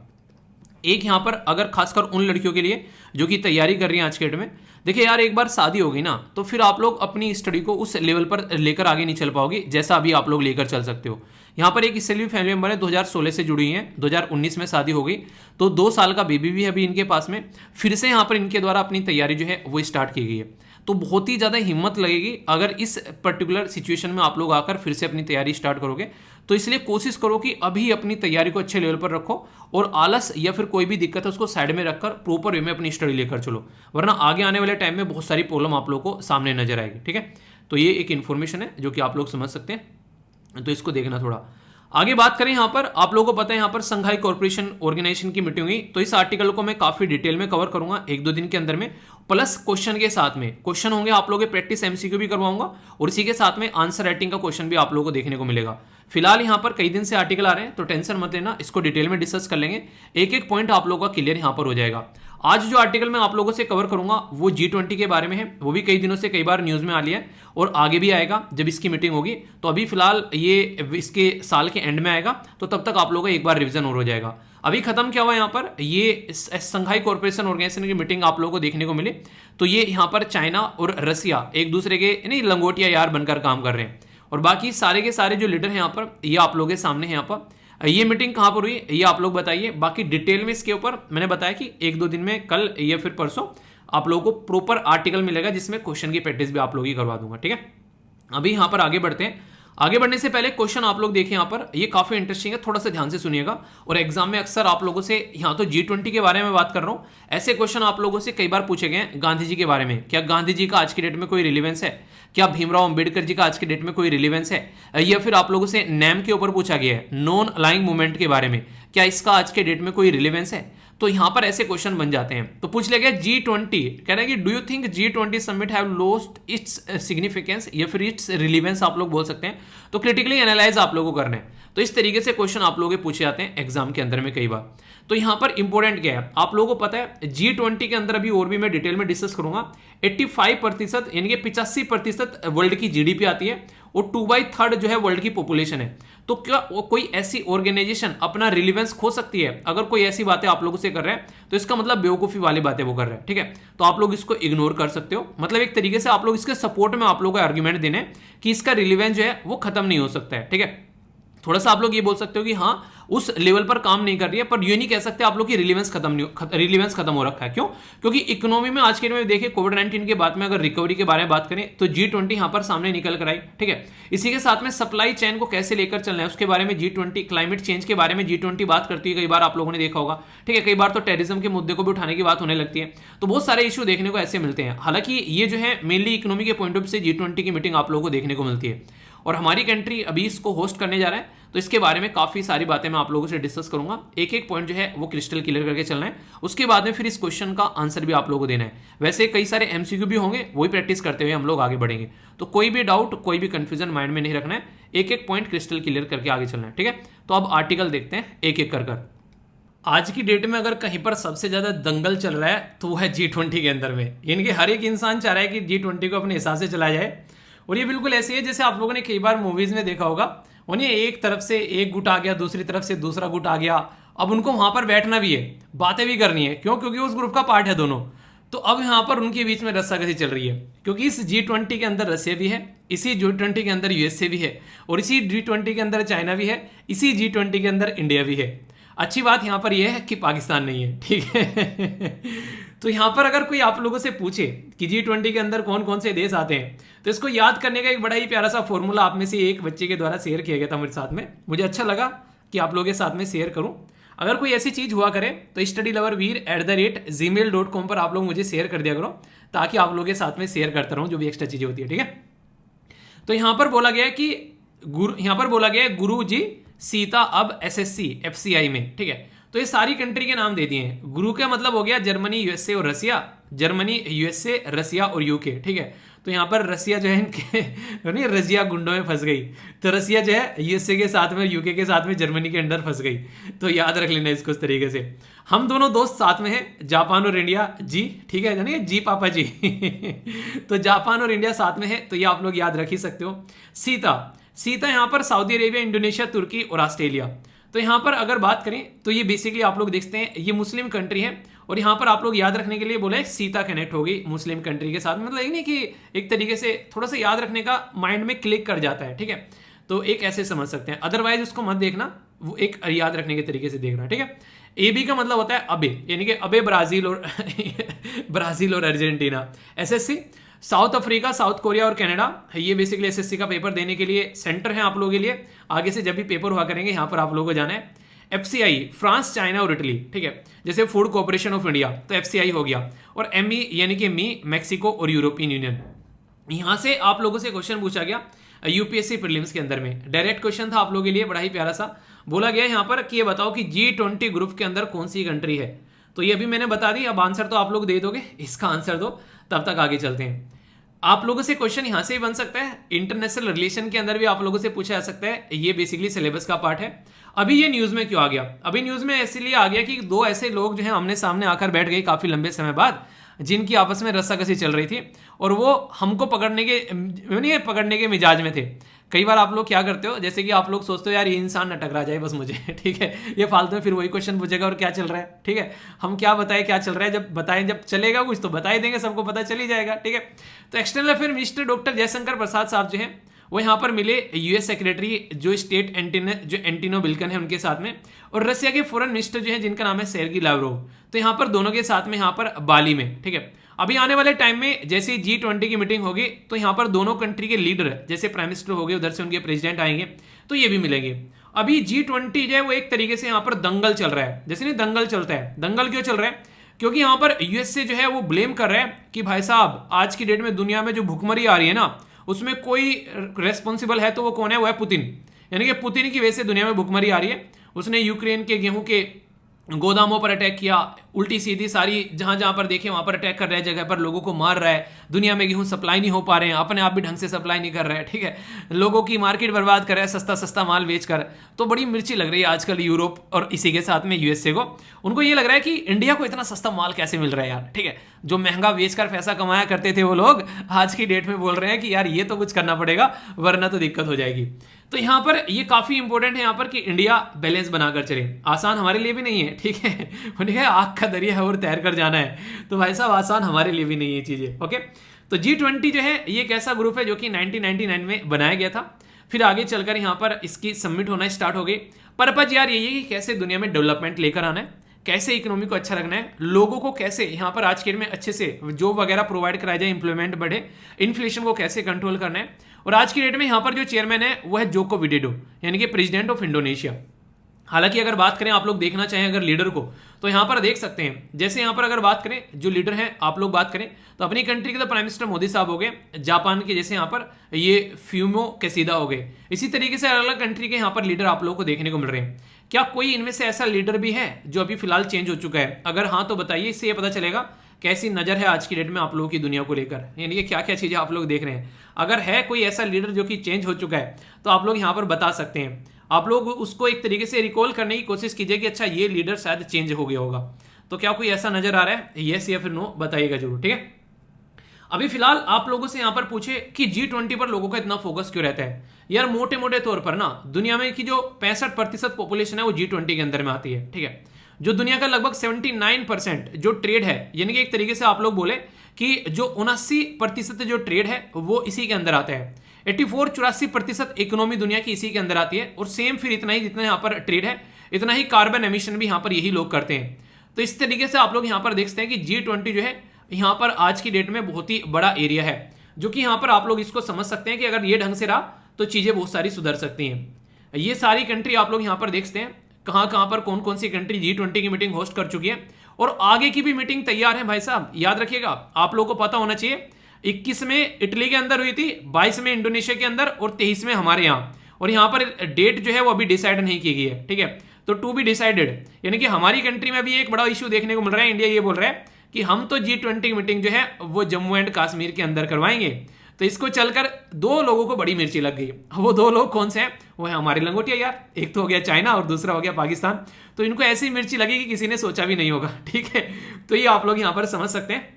एक यहाँ पर अगर खासकर उन लड़कियों के लिए जो कि तैयारी कर रही हैं आज के डेट में, देखिए यार एक बार शादी हो गई ना तो फिर आप लोग अपनी स्टडी को उस लेवल पर लेकर आगे नहीं चल पाओगे जैसा अभी आप लोग लेकर चल सकते हो। यहाँ पर एक इससे भी फैमिली मेंबर है 2016 से जुड़ी हुई हैं, 2019 में शादी हो गई, तो 2 साल का बेबी भी है अभी इनके पास में, फिर से यहाँ पर इनके द्वारा अपनी तैयारी जो है वो स्टार्ट की गई है। तो बहुत ही ज़्यादा हिम्मत लगेगी अगर इस पर्टिकुलर सिचुएशन में आप लोग आकर फिर से अपनी तैयारी स्टार्ट करोगे। तो इसलिए कोशिश करो कि अभी अपनी तैयारी को अच्छे लेवल पर रखो और आलस या फिर कोई भी दिक्कत है उसको साइड में रखकर प्रॉपर वे में अपनी स्टडी लेकर चलो, वरना आगे आने वाले टाइम में बहुत सारी प्रॉब्लम आप लोग को सामने नजर आएगी। ठीक है, तो ये एक इन्फॉर्मेशन है जो कि आप लोग समझ सकते हैं, तो इसको देखना थोड़ा। आगे बात करें यहाँ पर आप लोगों को पता है यहाँ पर संघाई कॉर्पोरेशन ऑर्गेनाइजेशन की मीटिंग हुई, तो इस आर्टिकल को मैं काफी डिटेल में कवर करूंगा 1-2 दिन के अंदर में, प्लस क्वेश्चन के साथ में क्वेश्चन होंगे आप लोगों के प्रैक्टिस एमसीक्यू भी करवाऊंगा और इसी के साथ में आंसर राइटिंग का क्वेश्चन भी आप लोगों को देखने को मिलेगा। फिलहाल यहाँ पर कई दिन से आर्टिकल आ रहे हैं तो टेंशन मत लेना, इसको डिटेल में डिस्कस कर लेंगे, एक एक पॉइंट आप लोगों का क्लियर यहाँ पर हो जाएगा। आज जो आर्टिकल मैं आप लोगों से कवर करूंगा वो G20 के बारे में है, वो भी कई दिनों से कई बार न्यूज में आ लिया है और आगे भी आएगा जब इसकी मीटिंग होगी। तो अभी फिलहाल ये इसके साल के एंड में आएगा, तो तब तक आप लोगों का एक बार रिवीजन और हो जाएगा। अभी खत्म क्या हुआ यहाँ पर, ये संघाई कॉर्पोरेशन ऑर्गेनाइजेशन की मीटिंग आप लोगों को देखने को मिली, तो ये यहाँ पर चाइना और रसिया एक दूसरे के नहीं लंगोटिया यार बनकर काम कर रहे हैं, और बाकी सारे के सारे जो लीडर हैं यहाँ पर ये आप लोगों के सामने हैं। यहाँ पर ये मीटिंग कहाँ पर हुई ये आप लोग बताइए, बाकी डिटेल में इसके ऊपर मैंने बताया कि 1-2 दिन में कल या फिर परसों आप लोगों को प्रॉपर आर्टिकल मिलेगा जिसमें क्वेश्चन की प्रैक्टिस भी आप लोग ही करवा दूंगा। ठीक है, अभी यहाँ पर आगे बढ़ते हैं। आगे बढ़ने से पहले क्वेश्चन आप लोग देखें यहाँ पर, ये काफी इंटरेस्टिंग है, थोड़ा सा ध्यान से सुनिएगा। और एग्जाम में अक्सर आप लोगों से यहाँ तो G20 के बारे में बात कर रहा हूँ, ऐसे क्वेश्चन आप लोगों से कई बार पूछे गए हैं गांधी जी के बारे में, क्या गांधी जी का आज की डेट में कोई रिलेवेंस है, क्या भीमराव अंबेडकर जी का आज के डेट में कोई रिलेवेंस है, या फिर आप लोगों से नैम के ऊपर पूछा गया है नॉन अलाइंग मूवमेंट के बारे में, क्या इसका आज के डेट में कोई रिलेवेंस है। तो यहां पर ऐसे क्वेश्चन बन जाते हैं। तो पूछ लिया गया G20, कह रहा है कि do you think G20 summit have lost its significance या फिर इट्स रिलेवेंस आप लोग बोल सकते हैं। तो क्रिटिकली एनालाइज आप लोगों को करना है, तो इस तरीके से क्वेश्चन आप लोगों के पूछे जाते हैं एग्जाम के अंदर में कई बार। तो यहां पर इंपॉर्टेंट क्या है आप लोगों को पता है, G20 के अंदर अभी और भी मैं डिटेल में डिस्कस करूंगा, 85% यानी कि 85% वर्ल्ड की जीडीपी आती है और 2/3 जो है वर्ल्ड की पॉपुलेशन है। तो क्या कोई ऐसी ऑर्गेनाइजेशन अपना रिलेवेंस खो सकती है अगर कोई ऐसी बातें आप लोगों से कर रहे हैं, तो इसका मतलब बेवकूफी वाली बातें वो कर रहे हैं। ठीक है, तो आप लोग इसको इग्नोर कर सकते हो, मतलब एक तरीके से आप लोग इसके सपोर्ट में आप लोगों को आर्ग्यूमेंट देने कि इसका रिलेवेंस जो है वो खत्म नहीं हो सकता है। ठीक है, थोड़ा सा आप लोग ये बोल सकते हो कि हाँ उस लेवल पर काम नहीं कर रही है। पर ये नहीं कह सकते आप लोग की रिलीवेंस खत्म हो रखा है। क्यों? क्योंकि इकोनॉमी में आज के डेट में देखिए कोविड-19 के बाद में अगर रिकवरी के बारे में बात करें तो G20 यहां पर सामने निकल कर आई, ठीक है। इसी के साथ में सप्लाई चेन को कैसे लेकर चलना है उसके बारे में G20, क्लाइमेट चेंज के बारे में G20 बात करती है, कई बार आप लोगों ने देखा होगा, ठीक है। कई बार तो टेररिज्म के मुद्दे को भी उठाने की बात होने लगती है। तो बहुत सारे इशू देखने को ऐसे मिलते हैं। हालांकि ये जो है मेनली इकोनॉमी के पॉइंट ऑफ व्यू से G20 की मीटिंग आप लोगों को देखने को मिलती है और हमारी कंट्री अभी इसको होस्ट करने जा रहा है, तो इसके बारे में काफी सारी बातें मैं आप लोगों से डिस्कस करूंगा। एक एक पॉइंट जो है वो क्रिस्टल क्लियर करके चलना है, उसके बाद में फिर इस क्वेश्चन का आंसर भी आप लोगों को देना है। वैसे कई सारे एमसीक्यू भी होंगे, वही प्रैक्टिस करते हुए हम लोग आगे बढ़ेंगे। तो कोई भी डाउट, कोई भी कंफ्यूजन माइंड में नहीं रखना है, एक एक पॉइंट क्रिस्टल क्लियर करके आगे चलना है, ठीक है। तो अब आर्टिकल देखते हैं एक एक कर। आज की डेट में अगर कहीं पर सबसे ज्यादा दंगल चल रहा है तो वो है G20 के अंदर में। इनके हर एक इंसान चाह रहा है कि G20 को अपने हिसाब से चलाया जाए और ये बिल्कुल ऐसे है जैसे आप लोगों ने कई बार मूवीज में देखा होगा, उन्हें एक तरफ से एक गुट आ गया, दूसरी तरफ से दूसरा गुट आ गया, अब उनको वहां पर बैठना भी है, बातें भी करनी है। क्यों? क्योंकि उस ग्रुप का पार्ट है दोनों। तो अब यहाँ पर उनके बीच में रस्साकसी चल रही है, क्योंकि इस G20 के अंदर रशिया भी है, इसी G20 के अंदर यूएसए भी है और इसी G20 के अंदर चाइना भी है, इसी G20 के अंदर इंडिया भी है। अच्छी बात यहाँ पर यह है कि पाकिस्तान नहीं है, ठीक है। तो यहाँ पर अगर कोई आप लोगों से पूछे कि G20 के अंदर कौन कौन से देश आते हैं, तो इसको याद करने का एक बड़ा ही प्यारा सा फॉर्मूला आप में से एक बच्चे के द्वारा शेयर किया गया था मेरे साथ में। मुझे अच्छा लगा कि आप लोगों के साथ में शेयर करूं। अगर कोई ऐसी चीज हुआ करे तो studyloverveer@gmail.com पर आप लोग मुझे शेयर कर दिया करो, ताकि आप लोगों के साथ में शेयर करता रहूं जो भी एक्स्ट्रा चीजें होती है, ठीक है। तो यहाँ पर बोला गया है कि गुरु जी सीता अब SSC FCI में, ठीक है। तो ये सारी कंट्री के नाम दे दिए हैं। गुरु का मतलब हो गया जर्मनी, यूएसए और रसिया, जर्मनी, यूएसए, रसिया और यूके, ठीक है। तो यहाँ पर रसिया जो है इनके नहीं रजिया गुंडों में फंस गई, तो रसिया जो है यूएसए के साथ में, यूके के साथ में जर्मनी के अंडर फंस गई। तो याद रख लेना इसको इस तरीके से। हम दोनों दोस्त साथ में हैं, जापान और इंडिया जी, ठीक है, जानिए जी पापा जी। तो जापान और इंडिया साथ में है, तो ये आप लोग याद रख ही सकते हो। सीता यहाँ पर सऊदी अरेबिया, इंडोनेशिया, तुर्की और ऑस्ट्रेलिया। तो यहाँ पर अगर बात करें तो ये बेसिकली आप लोग देखते हैं ये मुस्लिम कंट्री है, और यहाँ पर आप लोग याद रखने के लिए बोले सीता कनेक्ट होगी मुस्लिम कंट्री के साथ। मतलब ये नहीं कि एक तरीके से थोड़ा सा याद रखने का माइंड में क्लिक कर जाता है, ठीक है। तो एक ऐसे समझ सकते हैं, अदरवाइज उसको मत देखना, वो एक याद रखने के तरीके से देखना, ठीक है। AB का मतलब होता है अबे, यानी कि अबे ब्राजील और Argentina. SSC south Africa, south Korea और कनाडा, ये बेसिकली SSC का पेपर देने के लिए सेंटर है आप लोगों के लिए। आगे से जब भी पेपर हुआ करेंगे यहाँ पर आप लोगों को जाना है। FCI फ्रांस, चाइना और इटली, ठीक है। जैसे फूड कॉर्पोरेशन ऑफ इंडिया तो FCI हो गया, और ME यानी कि मैक्सिको और यूरोपियन यूनियन। यहाँ से आप लोगों से क्वेश्चन पूछा गया UPSC प्रीलिम्स के अंदर में, डायरेक्ट क्वेश्चन था आप लोगों के लिए, बड़ा ही प्यारा सा। बोला गया यहाँ पर कि ये बताओ कि G20 ग्रुप के अंदर कौन सी कंट्री है। तो ये अभी मैंने बता दी, अब आंसर तो आप लोग दे दोगे, इसका आंसर दो, तब तक आगे चलते हैं। आप लोगों से क्वेश्चन यहां से ही बन सकता है, इंटरनेशनल रिलेशन के अंदर भी आप लोगों से पूछा जा सकता है, ये बेसिकली सिलेबस का पार्ट है। अभी ये न्यूज में क्यों आ गया? अभी न्यूज में इसलिए आ गया कि दो ऐसे लोग जो हैं आमने सामने आकर बैठ गए काफी लंबे समय बाद, जिनकी आपस में रस्साकसी चल रही थी, और वो हमको पकड़ने के मिजाज में थे। कई बार आप लोग क्या करते हो, जैसे कि आप लोग सोचते हो यार ये इंसान न टकरा जाए बस मुझे, ठीक है, ये फालतू में फिर वही क्वेश्चन पूछेगा और क्या चल रहा है, ठीक है, हम क्या बताएं क्या चल रहा है, जब चलेगा कुछ तो बता ही देंगे, सबको पता चल ही जाएगा, ठीक है। तो external affair minister doctor Jaishankar Prasad साहब जो हैं वो यहाँ पर मिले US सेक्रेटरी जो एंटिनो बिल्कन है उनके साथ में, और रशिया के फॉरेन मिनिस्टर जो है जिनका नाम है सेर्गी लावरोव। तो यहाँ पर दोनों के साथ में यहाँ पर बाली में, ठीक है। अभी आने वाले टाइम में जैसे G20 की मीटिंग होगी तो यहाँ पर दोनों कंट्री के लीडर जैसे प्राइम मिनिस्टर हो गए, उधर से उनके प्रेसिडेंट आएंगे, तो ये भी मिलेंगे। अभी G20 जो है वो एक तरीके से यहाँ पर दंगल चल रहा है, जैसे नहीं दंगल चलता है, दंगल क्यों चल रहा है? क्योंकि यहाँ पर USA जो है वो ब्लेम कर रहा है कि भाई साहब आज की डेट में दुनिया में जो भुखमरी आ रही है ना, उसमें कोई रेस्पॉन्सिबल है तो वो कौन है? वो है पुतिन। यानी कि पुतिन की वजह से दुनिया में भुखमरी आ रही है। उसने यूक्रेन के गेहूं के गोदामों पर अटैक किया, उल्टी सीधी सारी जहां जहां पर देखे वहां पर अटैक कर रहा है, जगह पर लोगों को मार रहा है, दुनिया में गेहूं सप्लाई नहीं हो पा रहे हैं, अपने आप भी ढंग से सप्लाई नहीं कर रहा है, ठीक है, लोगों की मार्केट बर्बाद कर रहा है सस्ता सस्ता माल बेचकर। तो बड़ी मिर्ची लग रही है आजकल यूरोप और इसी के साथ में USA को। उनको ये लग रहा है कि इंडिया को इतना सस्ता माल कैसे मिल रहा है यार, ठीक है, जो महंगा बेचकर पैसा कमाया करते थे वो लोग आज की डेट में बोल रहे हैं कि यार ये तो कुछ करना पड़ेगा वरना तो दिक्कत हो जाएगी। तो यहाँ पर ये काफी इंपॉर्टेंट है यहाँ पर कि इंडिया बैलेंस बनाकर चले। आसान हमारे लिए भी नहीं है, ठीक है, उन्हें आग का दरिया है और तैर कर जाना है, तो भाई साहब आसान हमारे लिए भी नहीं है चीजें, ओके। तो G20 जो है ये एक ऐसा ग्रुप है जो कि 1999 में बनाया गया था। फिर आगे चलकर यहाँ पर इसकी सबमिट होना स्टार्ट हो गई। पर्पज यार यही है कि कैसे दुनिया में डेवलपमेंट लेकर आना है, कैसे इकोनॉमी को अच्छा रखना है, लोगों को कैसे यहाँ पर आज के डेट में अच्छे से जॉब वगैरह प्रोवाइड कराया जाए, इंप्लॉयमेंट बढ़े, इन्फ्लेशन को कैसे कंट्रोल करना है। और आज की डेट में यहाँ पर जो चेयरमैन है वो है जोको विडोडो, यानी कि प्रेसिडेंट ऑफ इंडोनेशिया। हालांकि अगर बात करें, आप लोग देखना चाहें अगर लीडर को, तो यहाँ पर देख सकते हैं, जैसे यहाँ पर अगर बात करें जो लीडर हैं, आप लोग बात करें तो अपनी कंट्री के तो प्राइम मिनिस्टर मोदी साहब हो गए, जापान के जैसे यहाँ पर ये फ्यूमो कैसिडा हो गए। इसी तरीके से अलग अलग कंट्री के यहाँ पर लीडर आप लोगों को देखने को मिल रहे हैं। क्या कोई इनमें से ऐसा लीडर भी है जो अभी फिलहाल चेंज हो चुका है? अगर हाँ तो बताइए, इससे ये पता चलेगा कैसी नजर है आज की डेट में आप लोगों की दुनिया को लेकर, यानी कि क्या क्या चीजें आप लोग देख रहे हैं। अगर है कोई ऐसा लीडर जो कि चेंज हो चुका है तो आप लोग यहाँ पर बता सकते हैं। आप लोग उसको एक तरीके से रिकॉल करने की कोशिश कीजिए कि अच्छा ये लीडर शायद चेंज हो गया होगा। तो क्या कोई ऐसा नजर आ रहा है? यस या फिर नो बताइएगा जरूर, ठीक है। अभी फिलहाल आप लोगों से यहां पर पूछे कि G20 पर लोगों का इतना फोकस क्यों रहता है? यार मोटे मोटे तौर पर ना दुनिया में की जो 65% पॉपुलेशन है वो G20 के अंदर में आती है, ठीक है। जो दुनिया का लगभग 79% जो ट्रेड है, यानी कि एक तरीके से आप लोग बोले कि जो 79% जो ट्रेड है वो इसी के अंदर आता है। 84-84% इकोनॉमी दुनिया की इसी के अंदर आती है। और सेम फिर इतना ही जितना यहाँ पर ट्रेड है, इतना ही कार्बन एमिशन भी यहाँ पर यही लोग करते हैं। तो इस तरीके से आप लोग यहाँ पर देखते हैं कि G20 जो है यहाँ पर आज की डेट में बहुत ही बड़ा एरिया है, जो कि यहाँ पर आप लोग इसको समझ सकते हैं कि अगर ये ढंग से रहा तो चीजें बहुत सारी सुधर सकती हैं। ये सारी कंट्री आप लोग यहाँ पर देखते हैं कहाँ कहाँ पर कौन कौन सी कंट्री G20 की मीटिंग होस्ट कर चुकी है, और आगे की भी मीटिंग तैयार है। भाई साहब याद रखिएगा, आप लोगों को पता होना चाहिए 21 में इटली के अंदर हुई थी, 22 में इंडोनेशिया के अंदर और 23 में हमारे यहाँ। और यहाँ पर डेट जो है वो अभी डिसाइड नहीं की गई है, ठीक है। तो टू बी डिसाइडेड, यानी कि हमारी कंट्री में भी एक बड़ा इश्यू देखने को मिल रहा है। इंडिया ये बोल रहा है कि हम तो G20 मीटिंग जो है वो जम्मू एंड कश्मीर के अंदर करवाएंगे। तो इसको चलकर दो लोगों को बड़ी मिर्ची लग गई। वो दो लोग कौन से हैं? वो है हमारे लंगोटिया यार, एक तो हो गया चाइना और दूसरा हो गया पाकिस्तान। तो इनको ऐसी मिर्ची लगी कि किसी ने सोचा भी नहीं होगा, ठीक है। तो ये आप लोग यहाँ पर समझ सकते हैं।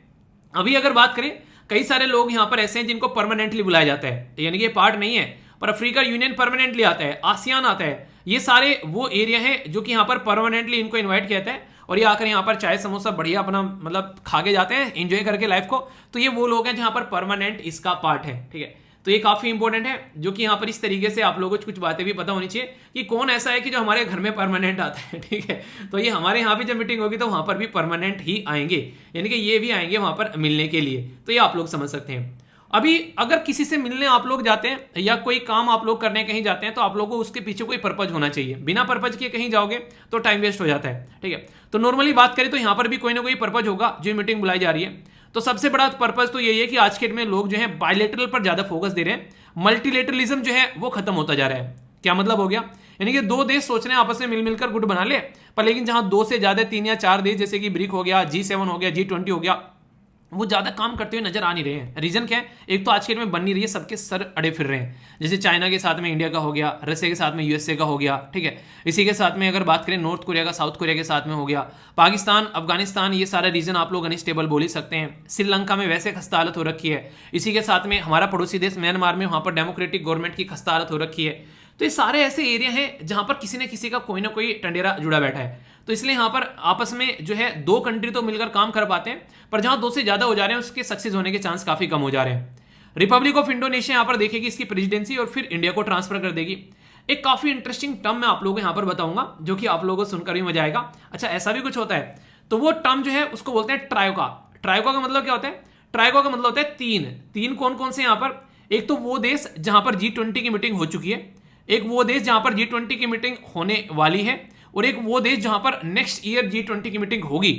अभी अगर बात करें, कई सारे लोग यहाँ पर ऐसे हैं जिनको परमानेंटली बुलाया जाता है, यानी कि पार्ट नहीं है, पर अफ्रीका यूनियन परमानेंटली आता है, आसियान आता है। ये सारे वो एरिया हैं जो कि यहाँ पर परमानेंटली इनको इन्वाइट किया जाता है, और ये आकर यहाँ पर चाय समोसा बढ़िया अपना मतलब खा के जाते हैं, एंजॉय करके लाइफ को। तो ये वो लोग हैं जहाँ पर परमानेंट इसका पार्ट है, ठीक है। तो ये काफी इंपॉर्टेंट है, जो कि यहाँ पर इस तरीके से आप लोगों को कुछ बातें भी पता होनी चाहिए कि कौन ऐसा है कि जो हमारे घर में परमानेंट आता है, ठीक है। तो ये हमारे यहाँ भी जब मीटिंग होगी तो वहां पर भी परमानेंट ही आएंगे, यानी कि ये भी आएंगे वहां पर मिलने के लिए। तो ये आप लोग समझ सकते हैं। अभी अगर किसी से मिलने आप लोग जाते हैं या कोई काम आप लोग करने कहीं जाते हैं, तो आप लोगों को उसके पीछे कोई पर्पज होना चाहिए। बिना पर्पज के कहीं जाओगे तो टाइम वेस्ट हो जाता है, ठीक है। तो नॉर्मली बात करें तो यहाँ पर भी कोई ना कोई पर्पज होगा जो मीटिंग बुलाई जा रही है। तो सबसे बड़ा पर्पज तो यही है कि आज के डेट में लोग जो है बायलेटरल पर ज्यादा फोकस दे रहे हैं, मल्टीलेटरलिज्म जो है वो खत्म होता जा रहा है। क्या मतलब हो गया? यानी कि दो देश सोच रहे हैं आपस में मिल मिलकर गुट बना ले, पर लेकिन जहां 2 से ज्यादा 3 या 4 देश जैसे कि ब्रिक हो गया, G7 हो गया, G20 हो गया, वो ज्यादा काम करते हुए नजर आ नहीं रहे हैं। रीजन क्या है? एक तो आज के डेट में बन नहीं रही है, सबके सर अड़े फिर रहे हैं। जैसे चाइना के साथ में इंडिया का हो गया, रशिया के साथ में यूएसए का हो गया, ठीक है। इसी के साथ में अगर बात करें नॉर्थ कोरिया का साउथ कोरिया के साथ में हो गया, पाकिस्तान, अफगानिस्तान, ये सारा रीजन आप लोग अनस्टेबल बोल ही सकते हैं। श्रीलंका में वैसे खस्ता हालत हो रखी है। इसी के साथ में हमारा पड़ोसी देश म्यांमार में, वहां पर डेमोक्रेटिक गवर्नमेंट की खस्ता हालत हो रखी है। तो ये सारे ऐसे एरिया हैं जहां पर किसी न किसी का कोई ना कोई टंडेरा जुड़ा बैठा है। तो इसलिए यहाँ पर आपस में जो है 2 कंट्री तो मिलकर काम कर पाते हैं, पर जहां 2 से ज्यादा हो जा रहे हैं उसके सक्सेस होने के चांस काफी कम हो जा रहे हैं। रिपब्लिक ऑफ इंडोनेशिया यहाँ पर देखेगी इसकी प्रेसिडेंसी और फिर इंडिया को ट्रांसफर कर देगी। एक काफी इंटरेस्टिंग टर्म मैं आप लोगों को यहाँ पर बताऊंगा, जो कि आप लोगों को सुनकर भी मजा आएगा। अच्छा, ऐसा भी कुछ होता है। तो वो टर्म जो है उसको बोलते हैं ट्रायोका। ट्रायोका का मतलब क्या होता है? ट्रायोका का मतलब होता है 3 कौन कौन से यहाँ पर? एक तो वो देश जहां पर G20 की मीटिंग हो चुकी है, एक वो देश जहां पर G20 की मीटिंग होने वाली है, और एक वो देश जहां पर नेक्स्ट ईयर G20 की मीटिंग होगी।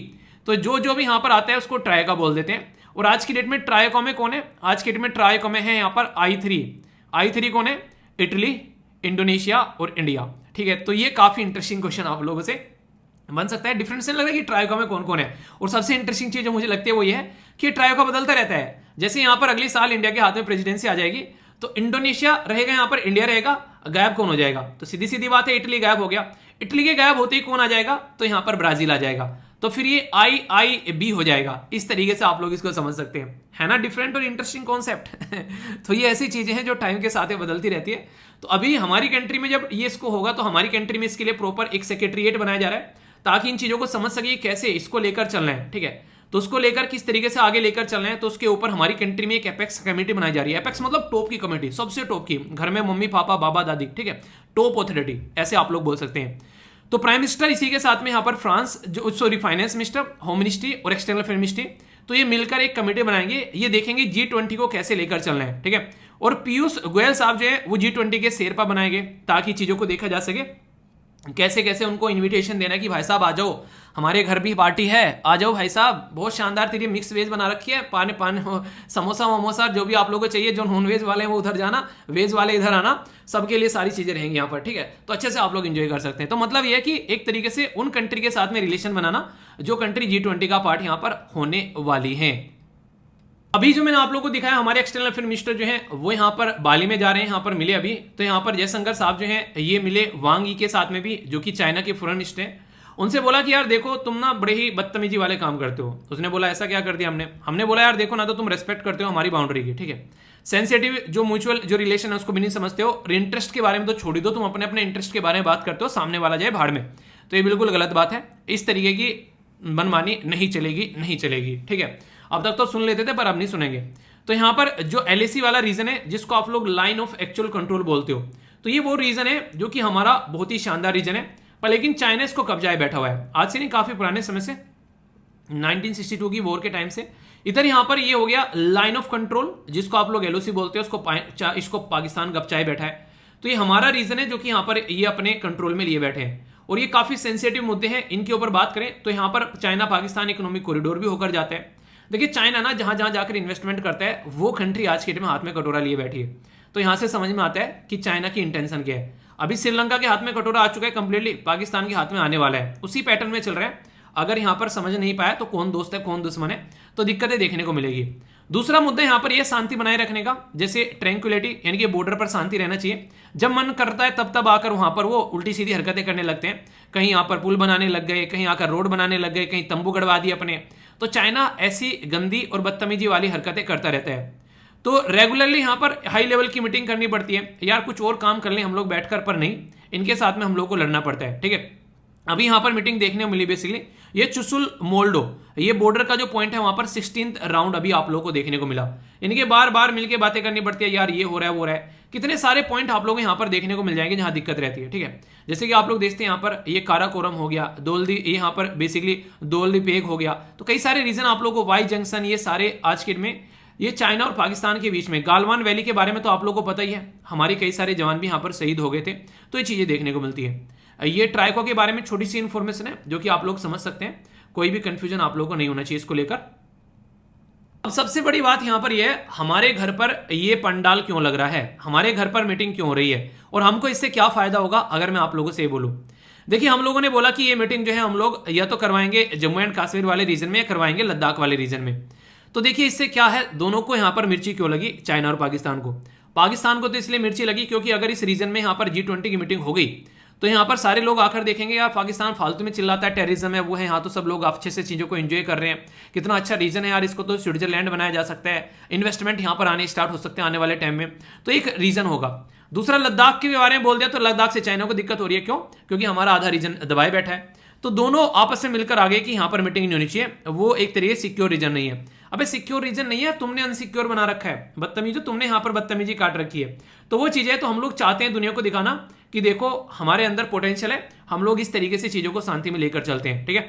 तो जो जो भी यहां पर आता है उसको ट्रायोका बोल देते हैं। और आज की डेट में ट्रायोका में कौन है? आज की डेट में ट्रायोका में है यहां पर I3 कौन है? इटली, इंडोनेशिया और इंडिया, ठीक है। तो ये काफी इंटरेस्टिंग क्वेश्चन आप लोगों से बन सकता है। डिफरेंस नहीं लग रहा है कि ट्रायोका में कौन कौन है। और सबसे इंटरेस्टिंग चीज जो मुझे लगती है वो ये है कि ट्रायोका बदलता रहता है। जैसे यहां पर अगले साल इंडिया के हाथ में प्रेसिडेंसी आ जाएगी, तो इंडोनेशिया रहेगा, यहां पर इंडिया रहेगा, गायब कौन हो जाएगा? तो सीधी सीधी बात है, इटली गायब हो गया। इटली के गायब होते ही कौन आ जाएगा? तो यहां पर ब्राजील आ जाएगा। तो फिर ये IIB हो जाएगा। इस तरीके से आप लोग इसको समझ सकते हैं, है ना? डिफरेंट और इंटरेस्टिंग कॉन्सेप्ट। तो ये ऐसी चीजें हैं जो टाइम के साथ बदलती रहती है। तो अभी हमारी कंट्री में जब ये इसको होगा, तो हमारी कंट्री में इसके लिए प्रॉपर एक सेक्रेटरिएट बनाया जा रहा है, ताकि इन चीजों को समझ सके कैसे इसको लेकर चलना है, ठीक है। तो उसको लेकर किस तरीके से आगे लेकर चल रहे हैं, तो उसके ऊपर हमारी कंट्री में एक एपेक्स कमेटी बनाई जा रही है। एपेक्स मतलब टॉप की कमेटी, सबसे टॉप की, घर में मम्मी पापा बाबा दादी, ठीक है, टॉप ऑथोरिटी ऐसे आप लोग बोल सकते हैं। तो प्राइम मिनिस्टर, इसी के साथ में यहाँ पर फ्रांस जो sorry finance minister, home ministry और एक्सटर्नल अफेयर मिनिस्ट्री, तो ये मिलकर एक कमेटी बनाएंगे, ये देखेंगे G20 को कैसे लेकर चलना है, ठीक है। और पीयूष गोयल साहब जो है वो G20 के शेरपा बनाएंगे ताकि चीजों को देखा जा सके कैसे कैसे उनको इनविटेशन देना है कि भाई साहब आ जाओ, हमारे घर भी पार्टी है, आ जाओ भाई साहब, बहुत शानदार तेरी मिक्स वेज बना रखी है, पाने पाने समोसा वमोसा जो भी आप लोगों को चाहिए, जो नॉन वेज वाले हैं वो उधर जाना, वेज वाले इधर आना, सबके लिए सारी चीजें रहेंगी यहाँ पर, ठीक है। तो अच्छे से आप लोग एंजॉय कर सकते हैं। तो मतलब ये है कि एक तरीके से उन कंट्री के साथ में रिलेशन बनाना जो कंट्री G20 का पार्ट यहाँ पर होने वाली है। अभी जो मैंने आप लोगों को दिखाया, हमारे एक्सटर्नल अफेयर मिनिस्टर जो हैं वो यहाँ पर बाली में जा रहे हैं, यहाँ पर मिले अभी। तो यहाँ पर जयशंकर साहब जो हैं ये मिले वांग यी के साथ में भी, जो कि चाइना के फॉरेन मिनिस्टर हैं। उनसे बोला कि यार देखो तुम ना बड़े ही बदतमीजी वाले काम करते हो। उसने बोला ऐसा क्या कर दिया हमने बोला यार देखो ना, तो तुम रेस्पेक्ट करते हो हमारी बाउंड्री की, ठीक है, सेंसिटिव जो म्यूचुअल जो रिलेशन है उसको भी नहीं समझते हो, और इंटरेस्ट के बारे में तो छोड़ दो, तुम अपने अपने इंटरेस्ट के बारे में बात करते हो, सामने वाला जाए भाड़ में। तो ये बिल्कुल गलत बात है, इस तरीके की मनमानी नहीं चलेगी, ठीक है। अब तक तो सुन लेते थे पर अब नहीं सुनेंगे। तो यहाँ पर जो LAC वाला रीजन है जिसको आप लोग लाइन ऑफ एक्चुअल कंट्रोल बोलते हो, तो ये वो रीजन है जो कि हमारा बहुत ही शानदार रीजन है, पर लेकिन चाइना इसको कब्जाए बैठा हुआ है, आज से नहीं काफी पुराने समय से, 1962 की वॉर के टाइम से। इधर यहाँ पर ये हो गया लाइन ऑफ कंट्रोल जिसको आप लोग LOC बोलते हो, इसको पाकिस्तान कब्जाए बैठा है। तो ये हमारा रीजन है जो कि यहाँ पर ये अपने कंट्रोल में लिए बैठे हैं, और ये काफी सेंसिटिव मुद्दे हैं। इनके ऊपर बात करें तो यहाँ पर चाइना पाकिस्तान इकोनॉमिक कॉरिडोर भी होकर जाता है। देखिए चाइना ना जहां जहां जाकर इन्वेस्टमेंट करता है वो कंट्री आज के डेट में हाथ में कटोरा लिए बैठी है। तो यहां से समझ में आता है कि चाइना की इंटेंशन क्या है। अभी श्रीलंका के हाथ में कटोरा आ चुका है कंप्लीटली, पाकिस्तान के हाथ में आने वाला है, उसी पैटर्न में चल रहा है। अगर यहां पर समझ नहीं पाया तो कौन दोस्त है कौन दुश्मन है, तो दिक्कतें देखने को मिलेगी। दूसरा मुद्दा यहां पर यह शांति बनाए रखने का, जैसे ट्रैंक्विलिटी, यानी कि बॉर्डर पर शांति रहना चाहिए। जब मन करता है तब तब आकर वहां पर वो उल्टी सीधी हरकतें करने लगते हैं, कहीं यहां पर पुल बनाने लग गए, कहीं आकर रोड बनाने लग गए, कहीं तंबू गड़वा दिए अपने। तो चाइना ऐसी गंदी और बदतमीजी वाली हरकतें करता रहता है। तो रेगुलरली यहाँ पर हाई लेवल की मीटिंग करनी पड़ती है, यार कुछ और काम कर लें हम लोग बैठकर, पर नहीं, इनके साथ में हम लोग को लड़ना पड़ता है, ठीक है। अभी यहाँ पर मीटिंग देखने को मिली बेसिकली, ये चुसुल मोल्डो, ये बॉर्डर का जो पॉइंट है वहां पर 16th राउंड अभी आप लोगों को देखने को मिला। इनके बार बार मिलकर बातें करनी पड़ती है, यार ये हो रहा है वो रहा है, कितने सारे पॉइंट आप लोग यहाँ पर देखने को मिल जाएंगे जहां दिक्कत रहती है, ठीक है। जैसे कि आप लोग देखते हैं यहाँ पर ये काराकोरम हो गया, दोलदी, यहाँ पर बेसिकली दोलदी पेग हो गया। तो कई सारे रीजन आप लोग को, वाई जंक्शन, ये सारे आज के में ये चाइना और पाकिस्तान के बीच में। गालवान वैली के बारे में तो आप लोगों को पता ही है, हमारे कई सारे जवान भी यहाँ पर शहीद हो गए थे। तो ये चीजें देखने को मिलती है। ये ट्राइको के बारे में छोटी सी इंफॉर्मेशन है जो कि आप लोग समझ सकते हैं, कोई भी कंफ्यूजन आप लोगों को नहीं होना चाहिए इसको लेकर। अब सबसे बड़ी बात यहां पर यह है, हमारे घर पर ये पंडाल क्यों लग रहा है, हमारे घर पर मीटिंग क्यों हो रही है, और हमको इससे क्या फायदा होगा। अगर मैं आप लोगों से ये बोलूं, देखिए हम लोगों ने बोला कि ये मीटिंग जो है हम लोग या तो करवाएंगे जम्मू एंड कश्मीर वाले रीजन में या करवाएंगे लद्दाख वाले रीजन में। तो देखिए इससे क्या है, दोनों को यहां पर मिर्ची क्यों लगी, चाइना और पाकिस्तान को। पाकिस्तान को तो इसलिए मिर्ची लगी क्योंकि अगर इस रीजन में यहां पर G20 की मीटिंग हो गई तो यहाँ पर सारे लोग आकर देखेंगे यार पाकिस्तान फालतू में चिल्लाता है, टेररिज्म है, वो है, यहाँ तो सब लोग अच्छे से चीज़ों को एंजॉय कर रहे हैं, कितना अच्छा रीजन है यार, इसको तो स्विट्जरलैंड बनाया जा सकता है, इन्वेस्टमेंट यहाँ पर आने स्टार्ट हो सकते हैं आने वाले टाइम में। तो एक रीजन होगा। दूसरा, लद्दाख के बारे में बोल दिया तो लद्दाख से चाइना को दिक्कत हो रही है, क्यों, क्योंकि हमारा आधा रीजन दबाए बैठा है। तो दोनों आपस में मिलकर आ गए कि यहाँ पर मीटिंग नहीं होनी चाहिए, वो एक तरीके सिक्योर रीजन नहीं है। अबे सिक्योर रीजन नहीं है, तुमने अनसिक्योर बना रखा है, बदतमीजी, तुमने यहाँ पर बदतमीजी काट रखी है। तो वो चीजें तो हम लोग चाहते हैं दुनिया को दिखाना कि देखो हमारे अंदर पोटेंशियल है, हम लोग इस तरीके से चीजों को शांति में लेकर चलते हैं, ठीक है।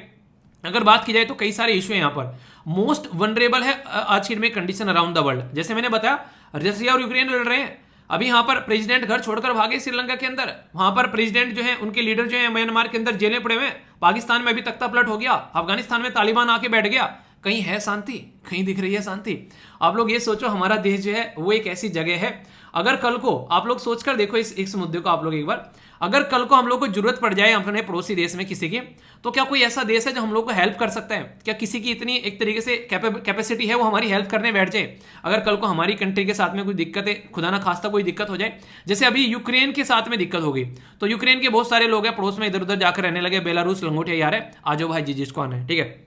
अगर बात की जाए तो कई सारे इशू है यहाँ पर, मोस्ट वनरेबल है आज की कंडीशन अराउंड द वर्ल्ड। जैसे मैंने बताया रशिया और यूक्रेन लड़ रहे हैं, अभी यहाँ पर प्रेसिडेंट घर छोड़कर भागे श्रीलंका के अंदर, वहां पर प्रेसिडेंट जो है उनके लीडर जो है म्यांमार के अंदर जेलें पड़े हुए हैं, पाकिस्तान में अभी तख्ता पलट हो गया, अफगानिस्तान में तालिबान आके बैठ गया, कहीं है शांति, कहीं दिख रही है शांति। आप लोग ये सोचो हमारा देश जो है वो एक ऐसी जगह है, अगर कल को आप लोग सोचकर देखो इस मुद्दे को आप लोग एक बार, अगर कल को हम लोग को जरूरत पड़ जाए अपने पड़ोसी देश में किसी की, तो क्या कोई ऐसा देश है जो हम लोग को हेल्प कर सकता है? क्या किसी की इतनी एक तरीके से कैपेसिटी है वो हमारी हेल्प करने बैठ जाए अगर कल को हमारी कंट्री के साथ में कोई दिक्कत है, खुदा ना खास्ता कोई दिक्कत हो जाए। जैसे अभी यूक्रेन के साथ में दिक्कत हो गई, तो यूक्रेन के बहुत सारे लोग हैं पड़ोस में इधर उधर जाकर रहने लगे, बेलारूस लंगोटिया यार है, आ जाओ भाई जी जिसको आना है, ठीक है।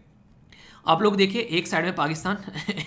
आप लोग देखिए एक साइड में पाकिस्तान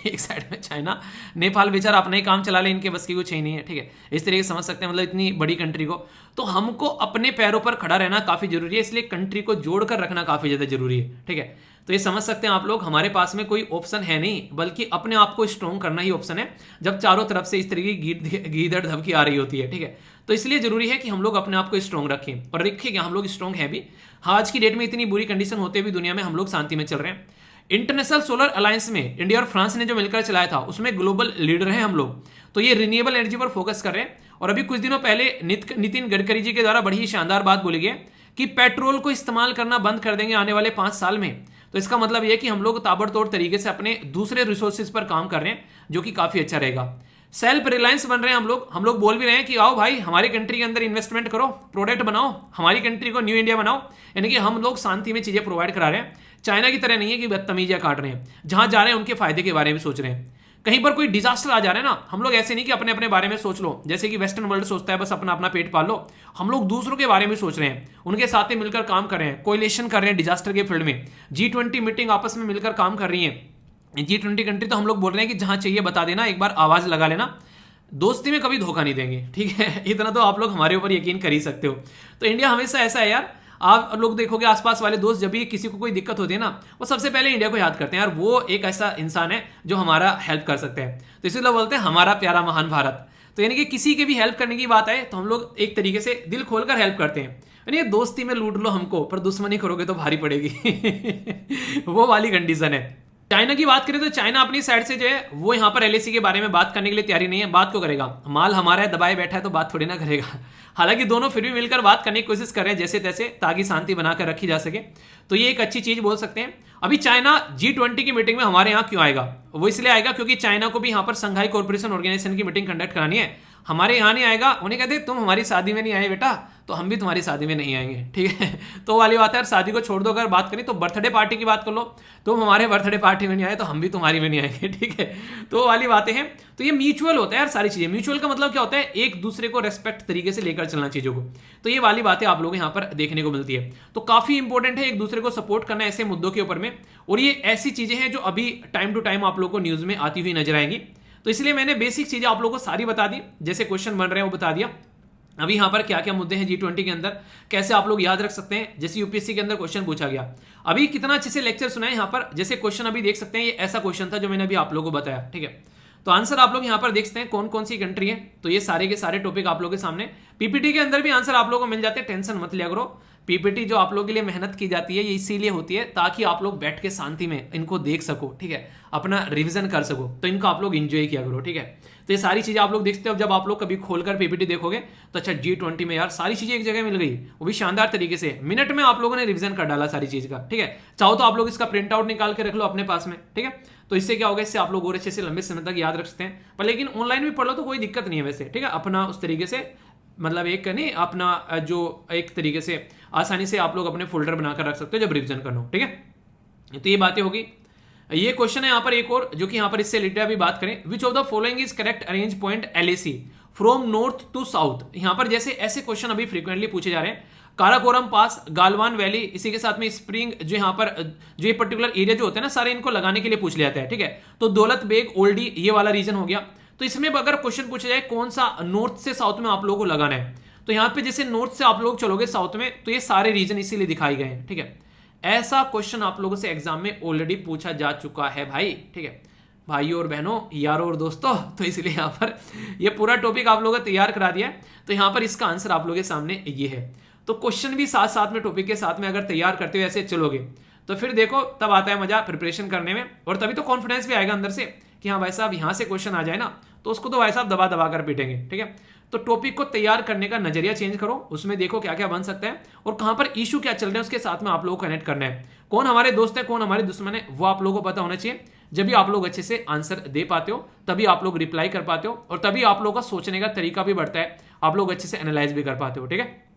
एक साइड में चाइना, नेपाल बेचारा अपना ही काम चला ले, इनके बस की कुछ ही नहीं है, ठीक है। इस तरीके से समझ सकते हैं, मतलब इतनी बड़ी कंट्री को, तो हमको अपने पैरों पर खड़ा रहना काफी जरूरी है, इसलिए कंट्री को जोड़कर रखना काफी ज्यादा जरूरी है, ठीक है। तो ये समझ सकते हैं आप लोग, हमारे पास में कोई ऑप्शन है नहीं, बल्कि अपने आप को स्ट्रॉन्ग करना ही ऑप्शन है, जब चारों तरफ से इस तरीके की गीदड़ धमकी आ रही होती है। ठीक है, तो इसलिए जरूरी है कि हम लोग अपने आप को स्ट्रॉन्ग रखें, और रखेंगे हम लोग स्ट्रॉन्ग है भी। हाँ, आज की डेट में इतनी बुरी कंडीशन होते हुए दुनिया में हम लोग शांति में चल रहे हैं। इंटरनेशनल सोलर अलायंस में इंडिया और फ्रांस ने जो मिलकर चलाया था, उसमें ग्लोबल लीडर हैं हम लोग। तो ये रिन्यूएबल एनर्जी पर फोकस कर रहे हैं। और अभी कुछ दिनों पहले नितिन गडकरी जी के द्वारा बड़ी ही शानदार बात बोली गई कि पेट्रोल को इस्तेमाल करना बंद कर देंगे आने वाले 5 साल में। तो इसका मतलब यह कि हम लोग ताबड़तोड़ तरीके से अपने दूसरे रिसोर्सेज पर काम कर रहे हैं, जो कि काफी अच्छा रहेगा। सेल्फ रिलायंस बन रहे हैं हम लोग बोल भी रहे हैं कि आओ भाई हमारी कंट्री के अंदर इन्वेस्टमेंट करो, प्रोडक्ट बनाओ, हमारी कंट्री को न्यू इंडिया बनाओ। यानी कि हम लोग शांति में चीजें प्रोवाइड करा रहे हैं। चाइना की तरह नहीं है कि बदतमीजियां काट रहे हैं, जहां जा रहे हैं उनके फायदे के बारे में सोच रहे हैं। कहीं पर कोई डिजास्टर आ जा रहा है ना, हम लोग ऐसे नहीं कि अपने अपने बारे में सोच लो, जैसे कि वेस्टर्न वर्ल्ड सोचता है बस अपना अपना पेट पाल लो। हम लोग दूसरों के बारे में सोच रहे हैं, उनके साथ में मिलकर काम कर रहे हैं, कोलिशन कर रहे हैं डिजास्टर के फील्ड में। G20 मीटिंग आपस में मिलकर काम कर रही है। G20 कंट्री तो हम लोग बोल रहे हैं कि जहां चाहिए बता देना, एक बार आवाज लगा लेना, दोस्ती में कभी धोखा नहीं देंगे। ठीक है, इतना तो आप लोग हमारे ऊपर यकीन कर ही सकते हो। तो इंडिया हमेशा ऐसा है यार, आप लोग देखोगे आसपास वाले दोस्त जब भी किसी को कोई दिक्कत होती है ना, वो सबसे पहले इंडिया को याद करते हैं यार, वो एक ऐसा इंसान है जो हमारा हेल्प कर सकते हैं। तो इसीलिए बोलते हैं हमारा प्यारा महान भारत। तो यानी कि किसी के भी हेल्प करने की बात आए तो हम लोग एक तरीके से दिल खोलकर हेल्प करते हैं। यानी दोस्ती में लूट लो हमको, पर दुश्मनी करोगे तो भारी पड़ेगी। वो वाली कंडीशन है। चाइना की बात करें तो चाइना अपनी साइड से जो है वो यहाँ पर एलएसी के बारे में बात करने के लिए तैयारी नहीं है। बात क्यों करेगा, माल हमारा है, दबाए बैठा है, तो बात थोड़ी ना करेगा। हालांकि दोनों फिर भी मिलकर बात करने की कोशिश कर रहे हैं जैसे तैसे, ताकि शांति बनाकर रखी जा सके। तो ये एक अच्छी चीज बोल सकते हैं। अभी चाइना G20 की मीटिंग में हमारे यहाँ क्यों आएगा, वो इसलिए आएगा क्योंकि चाइना को भी यहाँ पर संघाई कॉर्पोरेशन ऑर्गेनाइजेशन की मीटिंग कंडक्ट करानी है। हमारे यहाँ नहीं आएगा, उन्हें कहते तुम हमारी शादी में नहीं आए बेटा, तो हम भी तुम्हारी शादी में नहीं आएंगे। ठीक है, तो वाली बात है यार, शादी को छोड़ दो। अगर बात करें तो बर्थडे पार्टी की बात कर लो, तुम हमारे बर्थडे पार्टी में नहीं आए तो हम भी तुम्हारी में नहीं आएंगे। ठीक है, तो वाली बातें हैं। तो ये म्यूचुअल होता है यार, सारी चीजें म्यूचुअल का मतलब क्या होता है, एक दूसरे को रेस्पेक्ट तरीके से लेकर चलना चीजों को। तो ये वाली बातें आप लोग यहाँ पर देखने को मिलती है। तो काफी इंपॉर्टेंट है एक दूसरे को सपोर्ट करना ऐसे मुद्दों के ऊपर में। और ये ऐसी चीजें हैं जो अभी टाइम टू टाइम आप लोग को न्यूज में आती हुई नजर आएंगी। तो इसलिए मैंने बेसिक चीजें आप लोगों को सारी बता दी, जैसे क्वेश्चन बन रहे हैं वो बता दिया। अभी यहाँ पर क्या क्या मुद्दे हैं G20 के अंदर, कैसे आप लोग याद रख सकते हैं, जैसे यूपीएससी के अंदर क्वेश्चन पूछा गया। अभी कितना अच्छे से लेक्चर सुना है यहाँ पर, जैसे क्वेश्चन अभी देख सकते हैं, ये ऐसा क्वेश्चन था जो मैंने अभी आप लोगों को बताया। ठीक है, तो आंसर आप लोग यहाँ पर देख सकते हैं कौन कौन सी कंट्री है। तो ये सारे के सारे टॉपिक आप लोगों के सामने, पीपीटी के अंदर भी आंसर आप लोगों को मिल जाते हैं, टेंशन मत लिया करो। पीपीटी जो आप लोगों के लिए मेहनत की जाती है ये इसीलिए होती है ताकि आप लोग बैठ के शांति में इनको देख सको। ठीक है, अपना रिवीजन कर सको, तो इनको आप लोग एंजॉय किया करो। ठीक है, तो ये सारी चीजें आप लोग देखते हो। जब आप लोग कभी खोलकर पीपीटी देखोगे तो अच्छा G20 में यार सारी चीजें एक जगह मिल गई, वो भी शानदार तरीके से, मिनट में आप लोगों ने रिवीजन कर डाला सारी चीज का। ठीक है, चाहो तो आप लोग इसका प्रिंट आउट निकाल के रख लो अपने पास में। ठीक है, तो इससे क्या होगा, इससे आप लोग और अच्छे से लंबे समय तक याद रख सकते हैं। पर लेकिन ऑनलाइन भी पढ़ लो तो कोई दिक्कत नहीं है वैसे। ठीक है, अपना उस तरीके से मतलब एक नहीं, अपना जो एक तरीके से आसानी से आप लोग अपने फोल्डर बनाकर रख सकते हो जब रिवीजन करना हो। ठीक है, तो ये बातें होगी। ये क्वेश्चन है यहाँ पर एक और, जो कि यहाँ पर इससे रिलेटेड अभी बात करें, which of the following is correct arrange point LAC from north to south. यहाँ पर जैसे ऐसे क्वेश्चन अभी फ्रीक्वेंटली पूछे जा रहे हैं। काराकोरम पास, गालवान वैली, इसी के साथ में स्प्रिंग, जो यहाँ पर जो ये पर्टिकुलर एरिया जो होते हैं ना सारे, इनको लगाने के लिए पूछ लिया जाता है। ठीक है, तो दौलत बेग, ओल्डी, ये वाला रीजन हो गया। तो इसमें अगर क्वेश्चन पूछा जाए कौन सा नॉर्थ से साउथ में आप लोगों को लगाना है, तो यहाँ पे जैसे नॉर्थ से आप लोग चलोगे साउथ में, तो ये सारे रीजन इसीलिए दिखाए गए हैं। ठीक है, ऐसा क्वेश्चन आप लोगों से एग्जाम में ऑलरेडी पूछा जा चुका है भाई। ठीक है, भाइयों और बहनों, यारों और दोस्तों, तो इसलिए यहाँ पर ये पूरा टॉपिक आप लोगों को तैयार करा दिया है। तो यहाँ पर इसका आंसर आप लोगों के सामने ये है। तो क्वेश्चन भी साथ साथ में टॉपिक के साथ में अगर तैयार करते हुए ऐसे चलोगे तो फिर देखो तब आता है मजा प्रिपरेशन करने में, और तभी तो कॉन्फिडेंस भी आएगा अंदर से कि हाँ भाई साहब यहाँ से क्वेश्चन आ जाए ना तो उसको तो भाई साहब दबा दबा कर पीटेंगे। ठीक है, तो टॉपिक को तैयार करने का नजरिया चेंज करो, उसमें देखो क्या क्या बन सकता है और कहां पर इशू क्या चल रहे हैं, उसके साथ में आप लोगों को कनेक्ट करना है। कौन हमारे दोस्त है, कौन हमारे दुश्मन है, वो आप लोगों को पता होना चाहिए। जब भी आप लोग अच्छे से आंसर दे पाते हो तभी आप लोग रिप्लाई कर पाते हो, और तभी आप लोगों का सोचने का तरीका भी बढ़ता है, आप लोग अच्छे से एनालाइज भी कर पाते हो। ठीक है,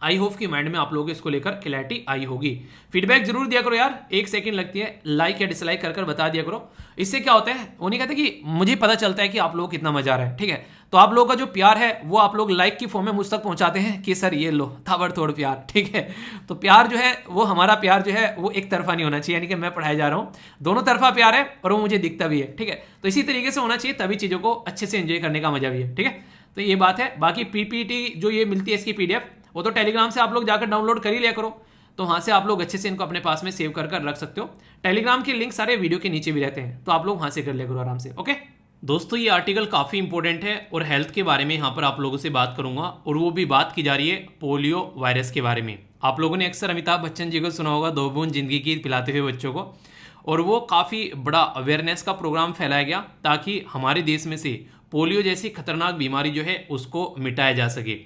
आई होप कि माइंड में आप लोगों को इसको लेकर क्लैरिटी आई होगी। फीडबैक जरूर दिया करो यार, 1 सेकंड लगती है, लाइक या डिसलाइक कर बता दिया करो। इससे क्या होता है, वो नहीं कहते कि मुझे पता चलता है कि आप लोगों को कितना मजा आ रहा है। ठीक है, तो आप लोगों का जो प्यार है वो आप लोग लाइक की फॉर्म में मुझ तक पहुंचाते हैं कि सर ये लो ताबड़तोड़ प्यार। ठीक है, तो प्यार जो है वो, हमारा प्यार जो है वो एक तरफा नहीं होना चाहिए, यानी कि मैं पढ़ाया जा रहा हूँ, दोनों तरफा प्यार है और वो मुझे दिखता भी है। ठीक है, तो इसी तरीके से होना चाहिए, तभी चीजों को अच्छे से एंजॉय करने का मजा भी है। ठीक है, तो ये बात है। बाकी पीपीटी जो ये मिलती है इसकी PDF, वो तो टेलीग्राम से आप लोग जाकर डाउनलोड कर ही लिया करो। तो वहाँ से आप लोग अच्छे से इनको अपने पास में सेव कर कर रख सकते हो। टेलीग्राम के लिंक सारे वीडियो के नीचे भी रहते हैं, तो आप लोग वहाँ से कर ले करो आराम से। ओके दोस्तों, ये आर्टिकल काफ़ी इंपॉर्टेंट है और हेल्थ के बारे में यहाँ पर आप लोगों से बात करूंगा, और वो भी बात की जा रही है पोलियो वायरस के बारे में। आप लोगों ने अक्सर अमिताभ बच्चन जी को सुना होगा, 2 बूंद जिंदगी की पिलाते हुए बच्चों को, और वो काफ़ी बड़ा अवेयरनेस का प्रोग्राम फैलाया गया ताकि हमारे देश में से पोलियो जैसी खतरनाक बीमारी जो है उसको मिटाया जा सके।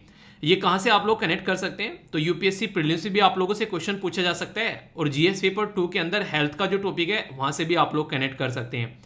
ये कहाँ से आप लोग कनेक्ट कर सकते हैं, तो यूपीएससी प्रीलिम्स से भी आप लोगों से क्वेश्चन पूछा जा सकता है, और जीएस पेपर 2 के अंदर हेल्थ का जो टॉपिक है वहाँ से भी आप लोग कनेक्ट कर सकते हैं।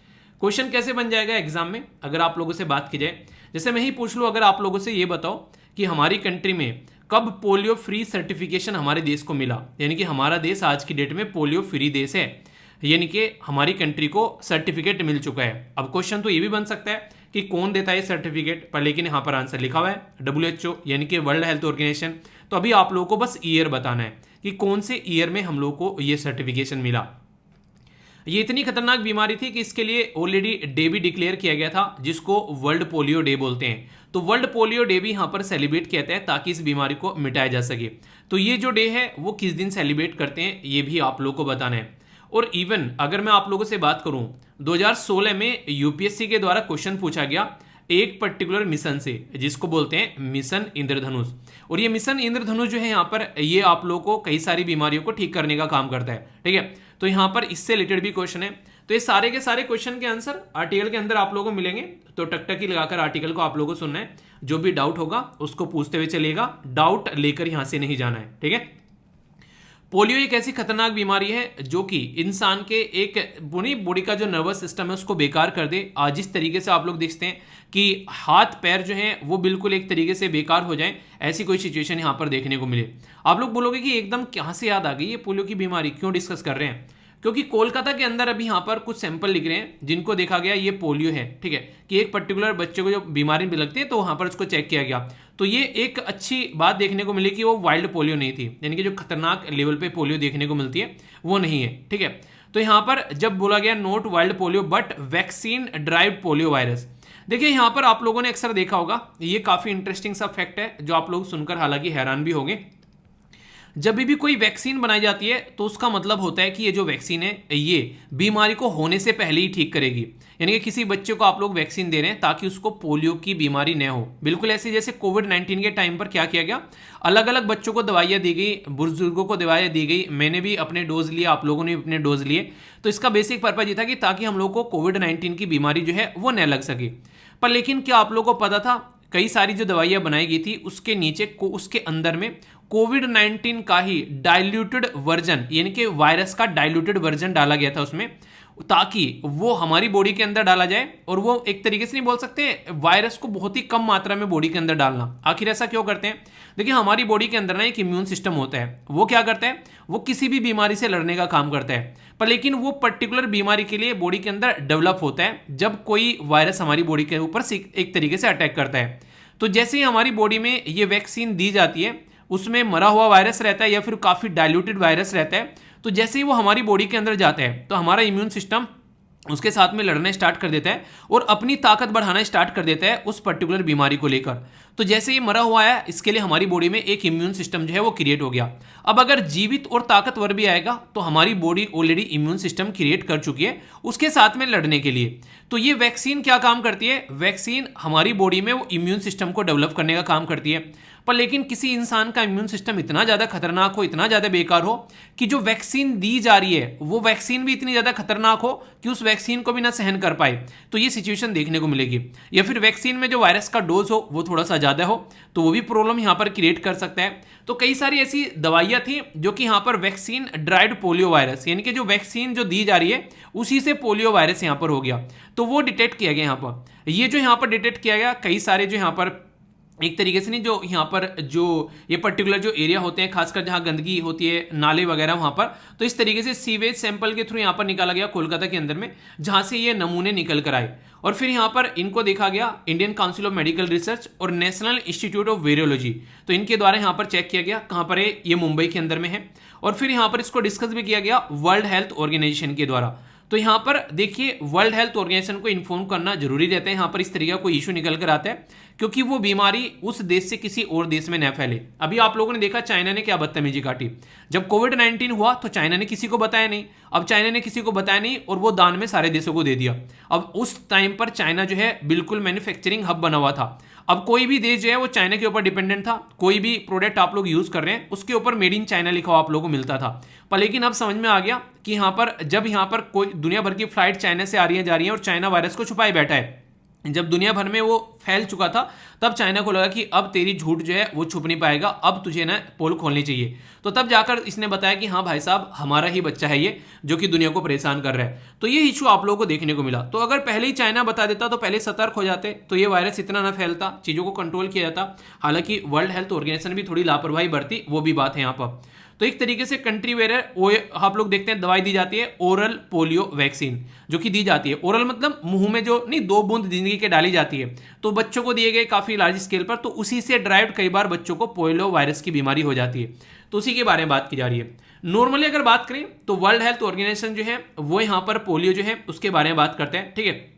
क्वेश्चन कैसे बन जाएगा एग्जाम में, अगर आप लोगों से बात की जाए, जैसे मैं ही पूछ लूँ अगर आप लोगों से ये बताओ कि हमारी कंट्री में कब पोलियो फ्री सर्टिफिकेशन हमारे देश को मिला, यानी कि हमारा देश आज की डेट में पोलियो फ्री देश है, यानी कि हमारी कंट्री को सर्टिफिकेट मिल चुका है। अब क्वेश्चन तो ये भी बन सकता है कि कौन देता है सर्टिफिकेट, पर लेकिन यहाँ पर आंसर लिखा हुआ है WHO यानी कि वर्ल्ड हेल्थ ऑर्गेनाइजेशन। तो अभी आप लोगों को बस ईयर बताना है कि कौन से ईयर में हम लोग को ये सर्टिफिकेशन मिला। ये इतनी खतरनाक बीमारी थी कि इसके लिए ऑलरेडी डे भी डिक्लेयर किया गया था, जिसको वर्ल्ड पोलियो डे बोलते हैं। तो वर्ल्ड पोलियो डे भी यहाँ पर सेलिब्रेट किया जाता है ताकि इस बीमारी को मिटाया जा सके। तो ये जो डे है वो किस दिन सेलिब्रेट करते हैं ये भी आप लोगों को बताना है। और इवन अगर मैं आप लोगों से बात करूं, 2016 में यूपीएससी के द्वारा क्वेश्चन पूछा गया एक पर्टिकुलर मिशन से, जिसको बोलते हैं मिशन इंद्रधनुष। और ये मिशन इंद्रधनुष जो है यहाँ पर, ये आप लोगों को कई सारी बीमारियों को ठीक करने का काम करता है, ठीक है। तो यहाँ पर इससे रिलेटेड भी क्वेश्चन है। तो ये सारे के सारे क्वेश्चन के आंसर आर्टिकल के अंदर आप लोगों को मिलेंगे। तो टकटकी लगाकर आर्टिकल को आप लोगों को सुनना है, जो भी डाउट होगा उसको पूछते हुए चलेगा, डाउट लेकर यहां से नहीं जाना है, ठीक है। पोलियो एक ऐसी खतरनाक बीमारी है जो कि इंसान के एक पूरी बॉडी का जो नर्वस सिस्टम है उसको बेकार कर दे। आज जिस तरीके से आप लोग देखते हैं कि हाथ पैर जो हैं वो बिल्कुल एक तरीके से बेकार हो जाएं, ऐसी कोई सिचुएशन यहाँ पर देखने को मिले। आप लोग बोलोगे कि एकदम कहाँ से याद आ गई ये पोलियो की बीमारी, क्यों डिस्कस कर रहे हैं? क्योंकि कोलकाता के अंदर अभी यहाँ पर कुछ सैंपल लिख रहे हैं जिनको देखा गया ये पोलियो है, ठीक है, कि एक पर्टिकुलर बच्चे को जो बीमारी भी लगती है तो वहाँ पर उसको चेक किया गया। तो ये एक अच्छी बात देखने को मिली कि वो वाइल्ड पोलियो नहीं थी, यानी कि जो खतरनाक लेवल पे पोलियो देखने को मिलती है वो नहीं है, ठीक है। तो यहाँ पर जब बोला गया not wild polio but vaccine derived polio virus, देखिए यहाँ पर आप लोगों ने अक्सर देखा होगा, ये काफ़ी इंटरेस्टिंग सा फैक्ट है जो आप लोग सुनकर हालांकि हैरान भी होंगे। जब भी कोई वैक्सीन बनाई जाती है तो उसका मतलब होता है कि ये जो वैक्सीन है ये बीमारी को होने से पहले ही ठीक करेगी, यानी कि किसी बच्चे को आप लोग वैक्सीन दे रहे हैं ताकि उसको पोलियो की बीमारी न हो। बिल्कुल ऐसे जैसे कोविड-19 के टाइम पर क्या किया गया, अलग अलग बच्चों को दवाइयाँ दी गई, बुजुर्गों को दवाइयाँ दी गई, मैंने भी अपने डोज लिए, आप लोगों ने भी अपने डोज लिए। तो इसका बेसिक पर्पज ये था कि ताकि हम लोग को कोविड-19 की बीमारी जो है वो न लग सके। पर लेकिन क्या आप लोगों को पता था, कई सारी जो दवाइयाँ बनाई गई थी उसके नीचे उसके अंदर में कोविड-19 का ही डाइल्यूटेड वर्जन, यानी कि वायरस का डाइल्यूटेड वर्जन डाला गया था उसमें, ताकि वो हमारी बॉडी के अंदर डाला जाए। और वो एक तरीके से नहीं बोल सकते, वायरस को बहुत ही कम मात्रा में बॉडी के अंदर डालना। आखिर ऐसा क्यों करते हैं? देखिए हमारी बॉडी के अंदर ना एक इम्यून सिस्टम होता है, वो क्या करता है, वो किसी भी बीमारी से लड़ने का काम करता है। पर लेकिन वो पर्टिकुलर बीमारी के लिए बॉडी के अंदर डेवलप होता है जब कोई वायरस हमारी बॉडी के ऊपर एक तरीके से अटैक करता है। तो जैसे ही हमारी बॉडी में ये वैक्सीन दी जाती है, उसमें मरा हुआ वायरस रहता है या फिर काफ़ी डाइल्यूटेड वायरस रहता है, तो जैसे ही वो हमारी बॉडी के अंदर जाता है तो हमारा इम्यून सिस्टम उसके साथ में लड़ना स्टार्ट कर देता है और अपनी ताकत बढ़ाना स्टार्ट कर देता है उस पर्टिकुलर बीमारी को लेकर। तो जैसे ये मरा हुआ है, इसके लिए हमारी बॉडी में एक इम्यून सिस्टम जो है वो क्रिएट हो गया। अब अगर जीवित और ताकतवर भी आएगा तो हमारी body already immune system create कर चुकी है उसके साथ में लड़ने के लिए। तो ये वैक्सीन क्या काम करती है, वैक्सीन हमारी बॉडी में वो इम्यून सिस्टम को डेवलप करने का काम करती है। पर लेकिन किसी इंसान का इम्यून सिस्टम इतना ज़्यादा खतरनाक हो, इतना ज़्यादा बेकार हो कि जो वैक्सीन दी जा रही है वो वैक्सीन भी इतनी ज़्यादा खतरनाक हो कि उस वैक्सीन को भी ना सहन कर पाए, तो ये सिचुएशन देखने को मिलेगी। या फिर वैक्सीन में जो वायरस का डोज हो वो थोड़ा सा ज़्यादा हो तो वो भी प्रॉब्लम यहाँ पर क्रिएट कर सकता है। तो कई सारी ऐसी दवाइयाँ थी जो कि यहाँ पर वैक्सीन ड्राइड पोलियो वायरस, यानी कि जो वैक्सीन जो दी जा रही है उसी से पोलियो वायरस यहाँ पर हो गया, तो वो डिटेक्ट किया गया यहाँ पर। ये जो यहाँ पर डिटेक्ट किया गया, कई सारे जो यहाँ पर एक तरीके से नहीं, जो यहाँ पर जो ये पर्टिकुलर जो एरिया होते हैं खासकर जहाँ गंदगी होती है, नाले वगैरह वहाँ पर, तो इस तरीके से सीवेज सैंपल के थ्रू यहाँ पर निकाला गया कोलकाता के अंदर में, जहाँ से ये नमूने निकल कर आए। और फिर यहाँ पर इनको देखा गया Indian council of medical research और नेशनल इंस्टीट्यूट ऑफ वायरोलॉजी, तो इनके द्वारा यहाँ पर चेक किया गया। कहाँ पर है? ये मुंबई के अंदर में है। और फिर यहाँ पर इसको डिस्कस भी किया गया वर्ल्ड हेल्थ ऑर्गेनाइजेशन के द्वारा। तो यहाँ पर देखिए वर्ल्ड हेल्थ ऑर्गेनाइजेशन को इन्फॉर्म करना जरूरी रहता है यहाँ पर इस तरीके का कोई इशू निकल कर आता है, क्योंकि वो बीमारी उस देश से किसी और देश में न फैले। अभी आप लोगों ने देखा चाइना ने क्या बदतमीजी काटी, जब कोविड-19 हुआ तो चाइना ने किसी को बताया नहीं, अब चाइना ने किसी को बताया नहीं और वो दान में सारे देशों को दे दिया। अब उस टाइम पर चाइना जो है बिल्कुल मैन्युफैक्चरिंग हब बना हुआ था। अब कोई भी देश जो है वो चाइना के ऊपर डिपेंडेंट था, कोई भी प्रोडक्ट आप लोग यूज कर रहे हैं उसके ऊपर मेड इन चाइना लिखा हुआ आप लोगों को मिलता था। पर लेकिन अब समझ में आ गया कि यहाँ पर जब यहाँ पर कोई दुनिया भर की फ्लाइट चाइना से आ रही है जा रही है और चाइना वायरस को छुपाए बैठा है, जब दुनिया भर में वो फैल चुका था तब चाइना को लगा कि अब तेरी झूठ जो है वो छुप नहीं पाएगा, अब तुझे ना पोल खोलनी चाहिए। तो तब जाकर इसने बताया कि हाँ भाई साहब हमारा ही बच्चा है ये जो कि दुनिया को परेशान कर रहा है। तो ये इशू आप लोगों को देखने को मिला। तो अगर पहले ही चाइना बता देता तो पहले सतर्क हो जाते तो ये वायरस इतना ना फैलता, चीज़ों को कंट्रोल किया जाता। हालांकि वर्ल्ड हेल्थ ऑर्गेनाइजेशन भी थोड़ी लापरवाही बरती, वो भी बात है यहाँ पर। तो एक तरीके से कंट्री वेयर आप लोग देखते हैं दवाई दी जाती है ओरल पोलियो वैक्सीन जो कि दी जाती है। ओरल मतलब मुंह में जो नहीं 2 बूंद जिंदगी के डाली जाती है, तो बच्चों को दिए गए काफी लार्ज स्केल पर, तो उसी से ड्राइव्ड कई बार बच्चों को पोलियो वायरस की बीमारी हो जाती है। तो उसी के बारे में बात की जा रही है। नॉर्मली अगर बात करें तो वर्ल्ड हेल्थ ऑर्गेनाइजेशन जो है वो यहाँ पर पोलियो जो है उसके बारे में बात करते हैं, ठीक है,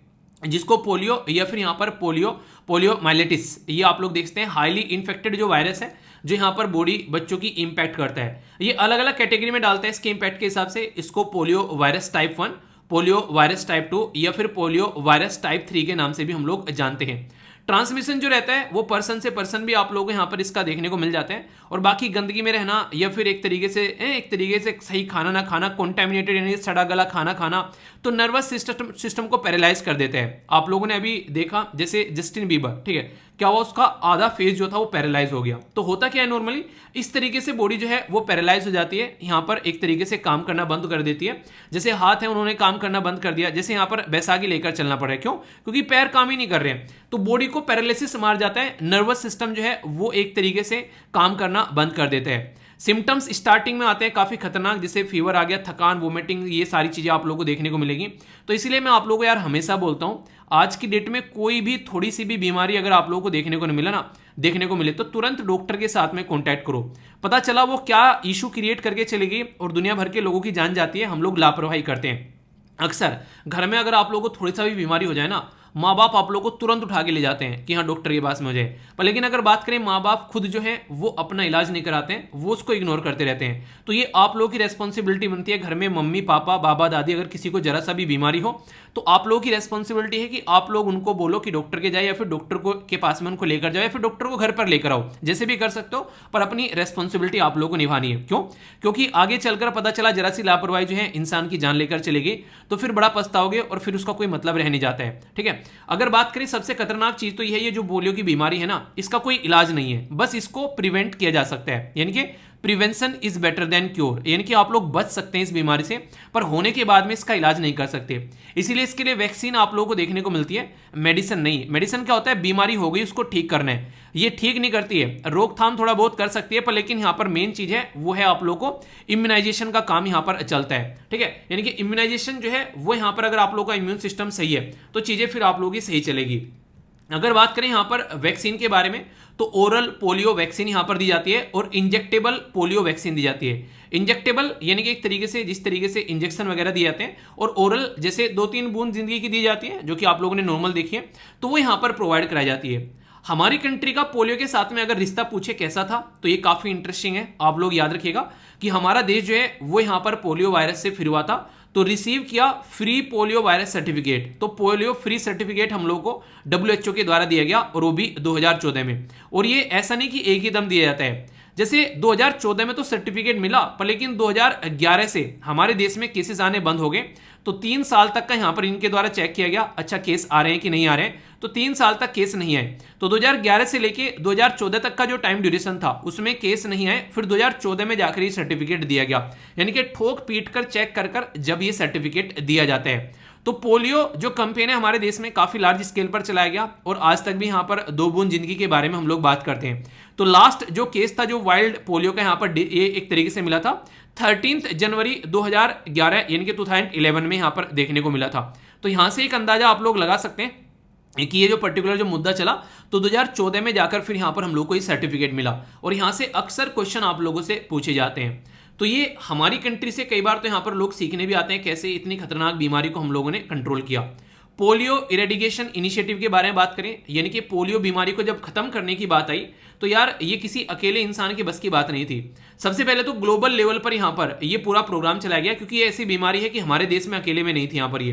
जिसको पोलियो या फिर यहाँ पर पोलियो माइलेटिस, ये आप लोग देखते हैं हाईली इन्फेक्टेड जो वायरस है जो यहाँ पर बॉडी बच्चों की इंपैक्ट करता है। ये अलग अलग कैटेगरी में डालता है इसके इंपैक्ट के हिसाब से। इसको polio virus type 1, polio virus type 2 या फिर पोलियो वायरस टाइप 3 के नाम से भी हम लोग जानते हैं। ट्रांसमिशन जो रहता है वो पर्सन से पर्सन भी आप लोगों को यहाँ पर इसका देखने को मिल जाता है। और बाकी गंदगी में रहना या फिर एक तरीके से सही खाना ना खाना, कॉन्टेमिनेटेड यानी सड़ा गला खाना खाना, तो नर्वस सिस्टम को पैरालाइज कर देते हैं। आप लोगों ने अभी देखा जैसे जस्टिन बीबर, ठीक है, क्या हुआ उसका आधा फेस जो था वो पैरालाइज हो गया। तो होता क्या है नॉर्मली इस तरीके से बॉडी जो है वो पैरालाइज हो जाती है, यहाँ पर एक तरीके से काम करना बंद कर देती है। जैसे हाथ है उन्होंने काम करना बंद कर दिया, जैसे यहाँ पर बैसाखी लेकर चलना पड़ रहा है, क्यों? क्योंकि पैर काम ही नहीं कर रहे हैं, तो बॉडी को पैरालिसिस मार जाता है। नर्वस सिस्टम जो है वो एक तरीके से काम करना बंद कर देता है। सिम्टम्स स्टार्टिंग में आते हैं काफी खतरनाक, जैसे फीवर आ गया, थकान, वोमिटिंग, ये सारी चीजें आप लोगों को देखने को मिलेगी। तो इसीलिए मैं आप लोगों को यार हमेशा बोलता हूं आज की डेट में कोई भी थोड़ी सी भी बीमारी अगर आप लोगों को देखने को नहीं मिला ना, देखने को मिले तो तुरंत डॉक्टर के साथ में कांटेक्ट करो। पता चला वो क्या इशू क्रिएट करके चली गई और दुनिया भर के लोगों की जान जाती है। हम लोग लापरवाही करते हैं। अक्सर घर में अगर आप लोगों को थोड़ी सा भी बीमारी हो जाए ना, माँ बाप आप लोगों को तुरंत उठा के ले जाते हैं कि हाँ डॉक्टर के पास में हो जाए। पर लेकिन अगर बात करें माँ बाप खुद जो है वो अपना इलाज नहीं कराते हैं, वो उसको इग्नोर करते रहते हैं। तो ये आप लोगों की रेस्पॉन्सिबिलिटी बनती है। घर में मम्मी पापा बाबा दादी अगर किसी को जरा सा भी बीमारी हो तो आप लोगों की रेस्पॉन्सिबिलिटी है कि आप लोग उनको बोलो कि डॉक्टर के जाए या फिर डॉक्टर को के पास में उनको लेकर जाओ या फिर डॉक्टर को घर पर लेकर आओ, जैसे भी कर सकते हो, पर अपनी रेस्पॉन्सिबिलिटी आप लोगों को निभानी है। क्यों? क्योंकि आगे चलकर पता चला जरा सी लापरवाही जो है इंसान की जान लेकर चलेगी तो फिर बड़ा पछताओगे और फिर उसका कोई मतलब रह नहीं जाता है। ठीक है, अगर बात करें सबसे खतरनाक चीज तो यह है, ये जो पोलियो की बीमारी है ना, इसका कोई इलाज नहीं है, बस इसको प्रिवेंट किया जा सकता है। यानी कि prevention is better than cure, यानी कि आप लोग बच सकते हैं इस बीमारी से, पर होने के बाद में इसका इलाज नहीं कर सकते। इसीलिए इसके लिए वैक्सीन आप लोगों को देखने को मिलती है, मेडिसिन नहीं। मेडिसिन क्या होता है? बीमारी हो गई उसको ठीक करना है, ये ठीक नहीं करती है, रोकथाम थोड़ा बहुत कर सकती है, पर लेकिन यहाँ पर मेन चीज है वो है आप लोगों को इम्यूनाइजेशन का काम यहाँ पर चलता है। ठीक है, यानी कि इम्यूनाइजेशन जो है वो यहाँ पर अगर आप लोगों का इम्यून सिस्टम सही है तो चीजें फिर आप लोगों की सही चलेगी। अगर बात करें यहाँ पर वैक्सीन के बारे में तो ओरल पोलियो वैक्सीन यहाँ पर दी जाती है और इंजेक्टेबल पोलियो वैक्सीन दी जाती है। इंजेक्टेबल यानी कि एक तरीके से जिस तरीके से इंजेक्शन वगैरह दिए जाते हैं, और ओरल जैसे 2-3 बूंद जिंदगी की दी जाती है जो कि आप लोगों ने नॉर्मल देखी है, तो वो यहाँ पर प्रोवाइड कराई जाती है। हमारी कंट्री का पोलियो के साथ में अगर रिश्ता पूछे कैसा था तो ये काफी इंटरेस्टिंग है। आप लोग याद रखिएगा कि हमारा देश जो है वो यहाँ पर पोलियो वायरस से फिर हुआ था, तो रिसीव किया फ्री पोलियो वायरस सर्टिफिकेट। तो पोलियो फ्री सर्टिफिकेट हम लोग को WHO के द्वारा दिया गया और वो भी 2014 में। और ये ऐसा नहीं कि एक ही दम दिया जाता है, जैसे 2014 में तो सर्टिफिकेट मिला, पर लेकिन 2011 से हमारे देश में केसेस आने बंद हो गए, तो 3 साल तक का यहाँ पर इनके द्वारा चेक किया गया, अच्छा केस आ रहे हैं कि नहीं आ रहे हैं, तो 3 साल तक केस नहीं आए। तो 2011 से लेके 2014 तक का जो टाइम ड्यूरेशन था उसमें केस नहीं आए, फिर 2014 में जाकर ये सर्टिफिकेट दिया गया, यानी कि ठोक पीट कर चेक कर कर जब ये सर्टिफिकेट दिया जाता है। तो पोलियो जो कैंपेन है हमारे देश में काफी लार्ज स्केल पर चलाया गया और आज तक भी यहाँ पर 2 बूंद जिंदगी के बारे में हम लोग बात करते हैं। तो लास्ट जो केस था जो वाइल्ड पोलियो का यहाँ पर ये एक तरीके से मिला था 13 जनवरी 2011 यानी कि 2011 में यहाँ पर देखने को मिला था। तो यहाँ से एक अंदाजा आप लोग लगा सकते हैं कि ये जो पर्टिकुलर जो मुद्दा चला तो 2014 में जाकर फिर यहाँ पर हम लोग को ये सर्टिफिकेट मिला, और यहाँ से अक्सर क्वेश्चन आप लोगों से पूछे जाते हैं। तो ये हमारी कंट्री से कई बार तो यहाँ पर लोग सीखने भी आते हैं कैसे इतनी खतरनाक बीमारी को हम लोगों ने कंट्रोल किया। पोलियो इरेडिकेशन इनिशिएटिव के बारे में बात करें, यानी कि पोलियो बीमारी को जब खत्म करने की बात आई तो यार ये किसी अकेले इंसान के बस की बात नहीं थी। सबसे पहले तो ग्लोबल लेवल पर यहाँ पर ये पूरा प्रोग्राम चलाया गया, क्योंकि ये ऐसी बीमारी है कि हमारे देश में अकेले में नहीं थी यहाँ पर ये।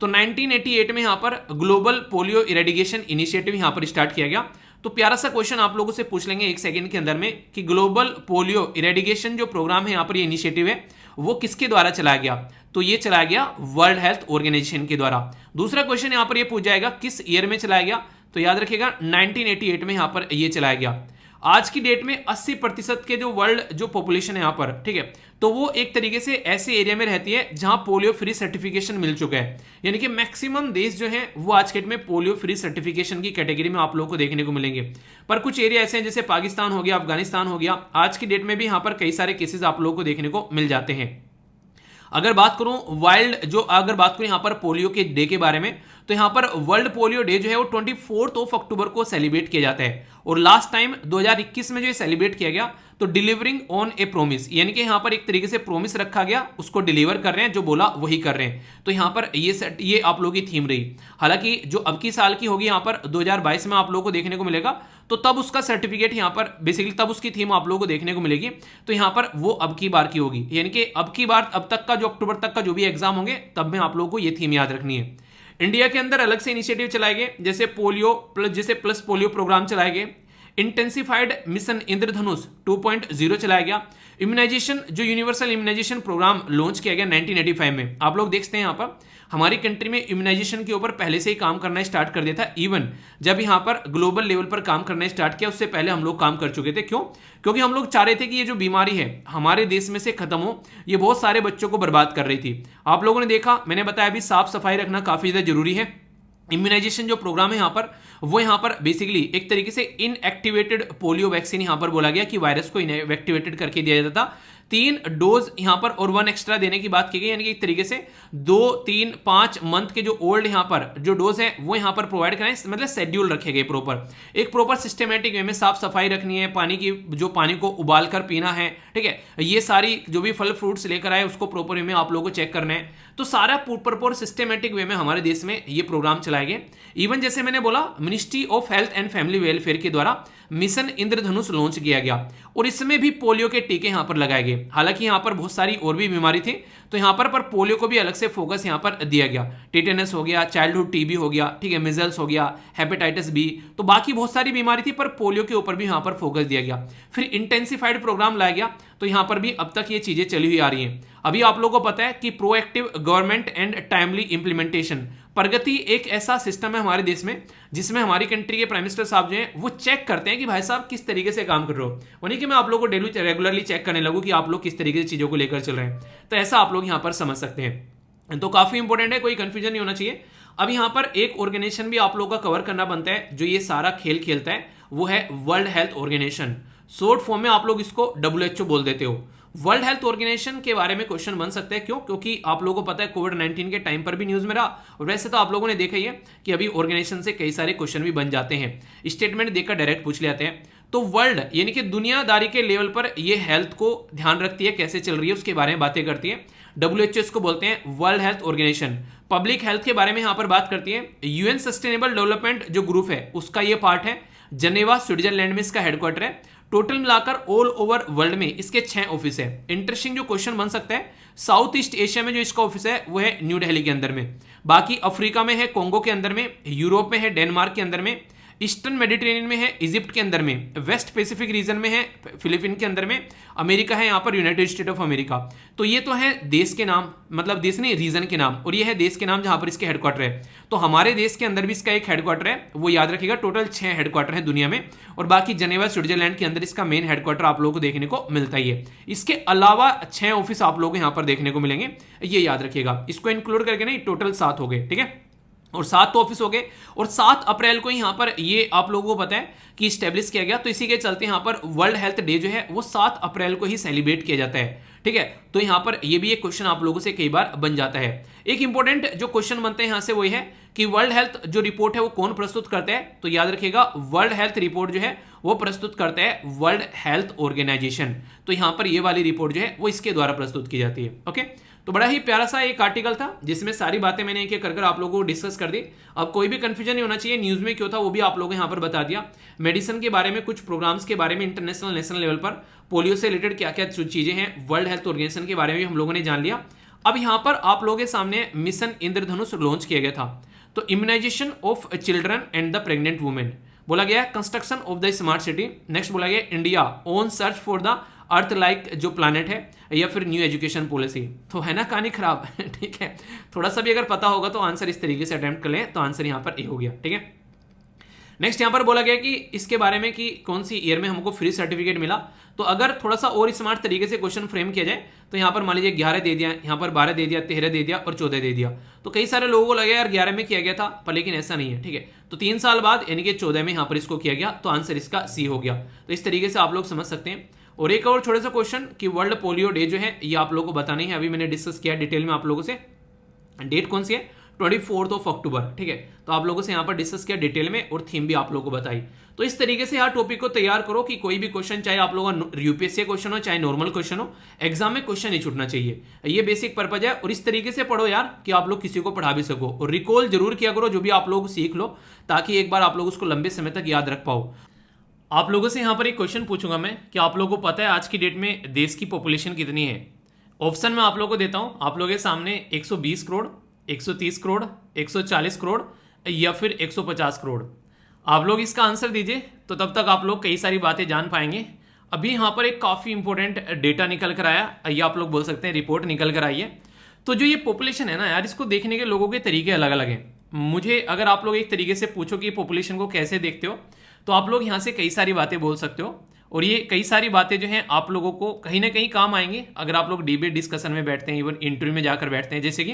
तो 1988 में यहाँ पर ग्लोबल पोलियो इरेडिकेशन इनिशिएटिव यहाँ पर स्टार्ट किया गया। तो प्यारा सा क्वेश्चन आप लोगों से पूछ लेंगे एक सेकंड के अंदर में कि ग्लोबल पोलियो इरेडिकेशन जो प्रोग्राम है यहाँ पर ये इनिशिएटिव है वो किसके द्वारा चलाया गया? तो ये चलाया गया वर्ल्ड हेल्थ ऑर्गेनाइजेशन के द्वारा। दूसरा क्वेश्चन यहाँ पर ये पूछ जाएगा किस ईयर में चलाया गया? तो याद रखिएगा 1988 में यहाँ पर ये चलाया गया। आज की डेट में 80% के जो वर्ल्ड जो पॉपुलेशन है यहाँ पर, ठीक है, तो वो एक तरीके से ऐसे एरिया में रहती है जहां पोलियो फ्री सर्टिफिकेशन मिल चुका है। यानी कि मैक्सिमम देश जो है वो आज के डेट में पोलियो फ्री सर्टिफिकेशन की कैटेगरी में आप लोगों को देखने को मिलेंगे। पर कुछ एरिया ऐसे हैं जैसे पाकिस्तान हो गया, अफगानिस्तान हो गया, आज की डेट में भी यहाँ पर कई सारे केसेस आप लोगों को देखने को मिल जाते हैं। अगर बात करूं अगर बात करूं यहाँ पर पोलियो के डे के बारे में, तो यहाँ पर वर्ल्ड पोलियो डे जो है वो 24 अक्टूबर को सेलिब्रेट किया जाता है। और लास्ट टाइम 2021 में जो सेलिब्रेट किया गया तो डिलीवरिंग ऑन ए प्रोमिस, यानी कि यहाँ पर एक तरीके से प्रोमिस रखा गया, उसको डिलीवर कर रहे हैं, जो बोला वही कर रहे हैं। तो यहाँ पर ये आप लोगों की थीम रही। हालांकि जो अब की साल की होगी यहाँ पर 2022 में आप लोगों को देखने को मिलेगा, तो तब उसका सर्टिफिकेट यहाँ पर बेसिकली तब उसकी थीम आप लोगों को देखने को मिलेगी। तो यहाँ पर वो अब की बार की होगी, यानी कि अब की बार अब तक का जो अक्टूबर तक का जो भी एग्जाम होंगे तब में आप लोगों को ये थीम याद रखनी है। इंडिया के अंदर अलग से इनिशिएटिव चलाए गए, जैसे प्लस पोलियो प्रोग्राम चलाए गए। इंटेंसिफाइड मिशन इंद्रधनुष 2.0 चलाया गया। इम्यूनाइजेशन जो यूनिवर्सल इम्यूनाइजेशन प्रोग्राम लॉन्च किया गया 1985 में। आप लोग देखते हैं यहाँ पर हमारी कंट्री में इम्यूनाइजेशन के ऊपर पहले से ही काम करना स्टार्ट कर दिया था। इवन जब यहाँ पर ग्लोबल लेवल पर काम करना स्टार्ट किया उससे पहले हम लोग काम कर चुके थे। क्यों? क्योंकि हम लोग चाह रहे थे कि ये जो बीमारी है हमारे देश में से खत्म हो, ये बहुत सारे बच्चों को बर्बाद कर रही थी। आप लोगों ने देखा, मैंने बताया अभी साफ सफाई रखना काफी ज्यादा जरूरी है। इम्यूनाइजेशन जो प्रोग्राम है यहाँ पर वो यहाँ पर बेसिकली एक तरीके से इनएक्टिवेटेड पोलियो वैक्सीन यहाँ पर बोला गया कि वायरस को इनएक्टिवेटेड करके दिया जाता था। 3 डोज यहाँ पर और 1 एक्स्ट्रा देने की बात की गई, यानी कि एक तरीके से 2, 3, 5 मंथ के जो ओल्ड यहाँ पर जो डोज है वो यहाँ पर प्रोवाइड कराएं, मतलब शेड्यूल रखे गए प्रॉपर, एक प्रॉपर सिस्टमेटिक वे में साफ सफाई रखनी है, पानी को उबाल कर पीना है, ठीक है, ये सारी जो भी फल फ्रूट्स लेकर आए उसको प्रॉपर वे में आप लोगों को चेक करना है। तो सारा प्रॉपर सिस्टमेटिक वे में हमारे देश में ये प्रोग्राम चलाए गए। इवन जैसे मैंने बोला ministry of health and family welfare के द्वारा मिशन इंद्रधनुष लॉन्च किया गया और इसमें भी पोलियो के टीके यहाँ पर लगाए गए। हालांकि यहाँ पर बहुत सारी और भी बीमारी थी, तो यहाँ पर पोलियो को भी अलग से फोकस यहाँ पर दिया गया। टेटेनस हो गया, चाइल्डहुड टीबी हो गया, ठीक है, मिजल्स हो गया, हेपेटाइटिस बी, तो बाकी बहुत सारी बीमारी थी पर पोलियो के ऊपर भी यहाँ पर फोकस दिया गया। फिर इंटेंसिफाइड प्रोग्राम लाया गया, तो यहाँ पर भी अब तक ये चीजें चली हुई आ रही हैं। अभी आप लोगों को पता है कि proactive government and timely implementation Pragati एक ऐसा सिस्टम है हमारे देश में जिसमें हमारी कंट्री के प्राइम मिनिस्टर साहब जो हैं वो चेक करते हैं कि भाई साहब किस तरीके से काम कर रहे हो, वहीं कि मैं आप लोगों को रेगुलरली चेक करने लगूं कि आप लोग किस तरीके से चीजों को लेकर चल रहे हैं। तो ऐसा आप लोग यहाँ पर समझ सकते हैं। तो काफी इंपॉर्टेंट है, कोई कंफ्यूजन नहीं होना चाहिए। अब यहाँ पर एक ऑर्गेनाइजेशन भी आप लोगों का कवर करना बनता है जो ये सारा खेल खेलता है, वो है world health organisation. Short form में आप लोग इसको WHO बोल देते हो। वर्ल्ड हेल्थ ऑर्गेनाइजेशन के बारे में क्वेश्चन बन सकता है, क्यों? क्योंकि आप लोगों को पता है कोविड-19 के टाइम पर भी न्यूज में रहा, और वैसे तो आप लोगों ने देखा ही है कि अभी ऑर्गेनाइजेशन से कई सारे क्वेश्चन भी बन जाते हैं, स्टेटमेंट देकर डायरेक्ट पूछ लेते हैं। तो वर्ल्ड यानी कि दुनियादारी के लेवल पर ये हेल्थ को ध्यान रखती है, कैसे चल रही है उसके बारे में बातें करती है। WHO इसको बोलते हैं world health organisation. Public health के बारे में यहाँ पर बात करती है। यूएन सस्टेनेबल डेवलपमेंट जो ग्रुप है उसका ये पार्ट है। जनेवा स्विट्जरलैंड में इसका हेडक्वार्टर है। टोटल मिलाकर ऑल ओवर वर्ल्ड में इसके 6 ऑफिस है। इंटरेस्टिंग जो क्वेश्चन बन सकता है, साउथ ईस्ट एशिया में जो इसका ऑफिस है वो है न्यू दिल्ली के अंदर में, बाकी अफ्रीका में है कोंगो के अंदर में, यूरोप में है डेनमार्क के अंदर में, ईस्टर्न मेडिटेरेनियन में है इजिप्ट के अंदर में, वेस्ट पैसिफिक रीजन में है फिलीपीन के अंदर में, अमेरिका है यहाँ पर यूनाइटेड स्टेट ऑफ अमेरिका। तो ये तो है देश के नाम, मतलब देश नहीं रीजन के नाम, और ये है देश के नाम जहां पर इसके हेडक्वार्टर है। तो हमारे देश के अंदर भी इसका एक हेडक्वार्टर है, वो याद रखिएगा। टोटल 6 हेडक्वार्टर है दुनिया में, और बाकी जनेवा स्विट्जरलैंड के अंदर इसका मेन हेडक्वार्टर आप लोगों को देखने को मिलता ही है। इसके अलावा 6 ऑफिस आप लोगों को यहाँ पर देखने को मिलेंगे, ये याद रखिएगा। इसको इंक्लूड करके नहीं टोटल 7 हो गए, ठीक है, और 7 तो ऑफिस हो गए। और 7 अप्रैल को यहाँ पर ये आप लोगों को पता है कि स्टेब्लिश किया गया, तो इसी के चलते यहाँ पर वर्ल्ड हेल्थ डे जो है वो 7 अप्रैल को ही सेलिब्रेट किया जाता है। ठीक है। तो यहां पर ये भी एक क्वेश्चन आप लोगों से कई बार बन जाता है। एक इंपॉर्टेंट जो क्वेश्चन बनते हैं यहां से वही है कि वर्ल्ड हेल्थ जो रिपोर्ट है वो कौन प्रस्तुत करता है, तो याद रखिएगा वर्ल्ड हेल्थ रिपोर्ट जो है वो प्रस्तुत करता है वर्ल्ड हेल्थ ऑर्गेनाइजेशन। तो यहां पर ये वाली रिपोर्ट जो है वो इसके द्वारा प्रस्तुत की जाती है। ओके, तो बड़ा ही प्यारा सा एक आर्टिकल था जिसमें सारी बातें मैंने एक एक कर आप लोगों को डिस्कस कर दी। अब कोई भी कंफ्यूजन नहीं होना चाहिए, न्यूज में क्यों था वो भी आप लोगों को यहां पर बता दिया। मेडिसिन के बारे में, कुछ प्रोग्राम्स के बारे में इंटरनेशनल नेशनल लेवल पर, पोलियो से रिलेटेड क्या क्या चीजें हैं, वर्ल्ड हेल्थ ऑर्गेनाइजेशन के बारे में भी हम लोगों ने जान लिया। अब यहां पर आप लोगों के सामने मिशन इंद्रधनुष लॉन्च किया गया था। तो immunisation of children and the pregnant women बोला गया, construction of the smart city, next बोला गया India on search for the earth like जो प्लानट है, या फिर न्यू एजुकेशन पॉलिसी। तो है ना कहानी खराब ठीक है, थोड़ा सा भी अगर पता होगा तो आंसर इस तरीके से अटेम्प्ट कर लें, तो आंसर यहां पर ए हो गया। ठीक है, नेक्स्ट यहां पर बोला गया कि इसके बारे में कि कौन सी ईयर में हमको फ्री सर्टिफिकेट मिला। तो अगर थोड़ा सा और स्मार्ट तरीके से क्वेश्चन फ्रेम किया जाए तो यहां पर मान लीजिए 11 दे दिया, यहां पर 12 दे दिया, 13 दे दिया और 14 दे दिया। तो कई सारे लोगों को लगे यार 11 में किया गया था, पर लेकिन ऐसा नहीं है। ठीक है, तो 3 साल बाद यानी कि 14 में यहां पर इसको किया गया, तो आंसर इसका सी हो गया। तो इस तरीके से आप लोग समझ सकते हैं। और एक और छोटा सा क्वेश्चन कि वर्ल्ड पोलियो डे जो है ये आप लोगों को बतानी है, अभी मैंने डिस्कस किया डिटेल में आप लोगों से। डेट कौन सी है? 24 अक्टूबर। ठीक है, तो आप लोगों से यहां पर डिस्कस किया डिटेल में और थीम भी आप लोगों को बताई। तो इस तरीके से यार टॉपिक को तैयार करो कि कोई भी क्वेश्चन, चाहे आप लोगों का यूपीएससी क्वेश्चन हो चाहे नॉर्मल क्वेश्चन हो, एग्जाम में क्वेश्चन नहीं छूटना चाहिए। ये बेसिक पर्पज है। और इस तरीके से पढ़ो यार कि आप लोग किसी को पढ़ा भी सको, और रिकॉल जरूर किया करो जो भी आप लोग सीख लो, ताकि एक बार आप लोग उसको लंबे समय तक याद रख पाओ। आप लोगों से यहां पर एक क्वेश्चन पूछूंगा मैं कि आप लोगों को पता है आज की डेट में देश की पॉपुलेशन कितनी है? ऑप्शन मैं आप लोगों को देता हूं, आप लोगों के सामने 120 करोड़, 130 करोड़, 140 करोड़ या फिर 150 करोड़। आप लोग इसका आंसर दीजिए, तो तब तक आप लोग कई सारी बातें जान पाएंगे। अभी यहाँ पर एक काफ़ी इंपॉर्टेंट डेटा निकल कर आया, ये आप लोग बोल सकते हैं रिपोर्ट निकल कर आई है। तो जो ये पॉपुलेशन है ना यार, इसको देखने के लोगों के तरीके अलग अलग हैं। मुझे अगर आप लोग एक तरीके से पूछो कि पॉपुलेशन को कैसे देखते हो, तो आप लोग यहाँ से कई सारी बातें बोल सकते हो। और ये कई सारी बातें जो हैं आप लोगों को कहीं ना कहीं काम आएंगी अगर आप लोग डिबेट डिस्कशन में बैठते हैं, इवन इंटरव्यू में जाकर बैठते हैं। जैसे कि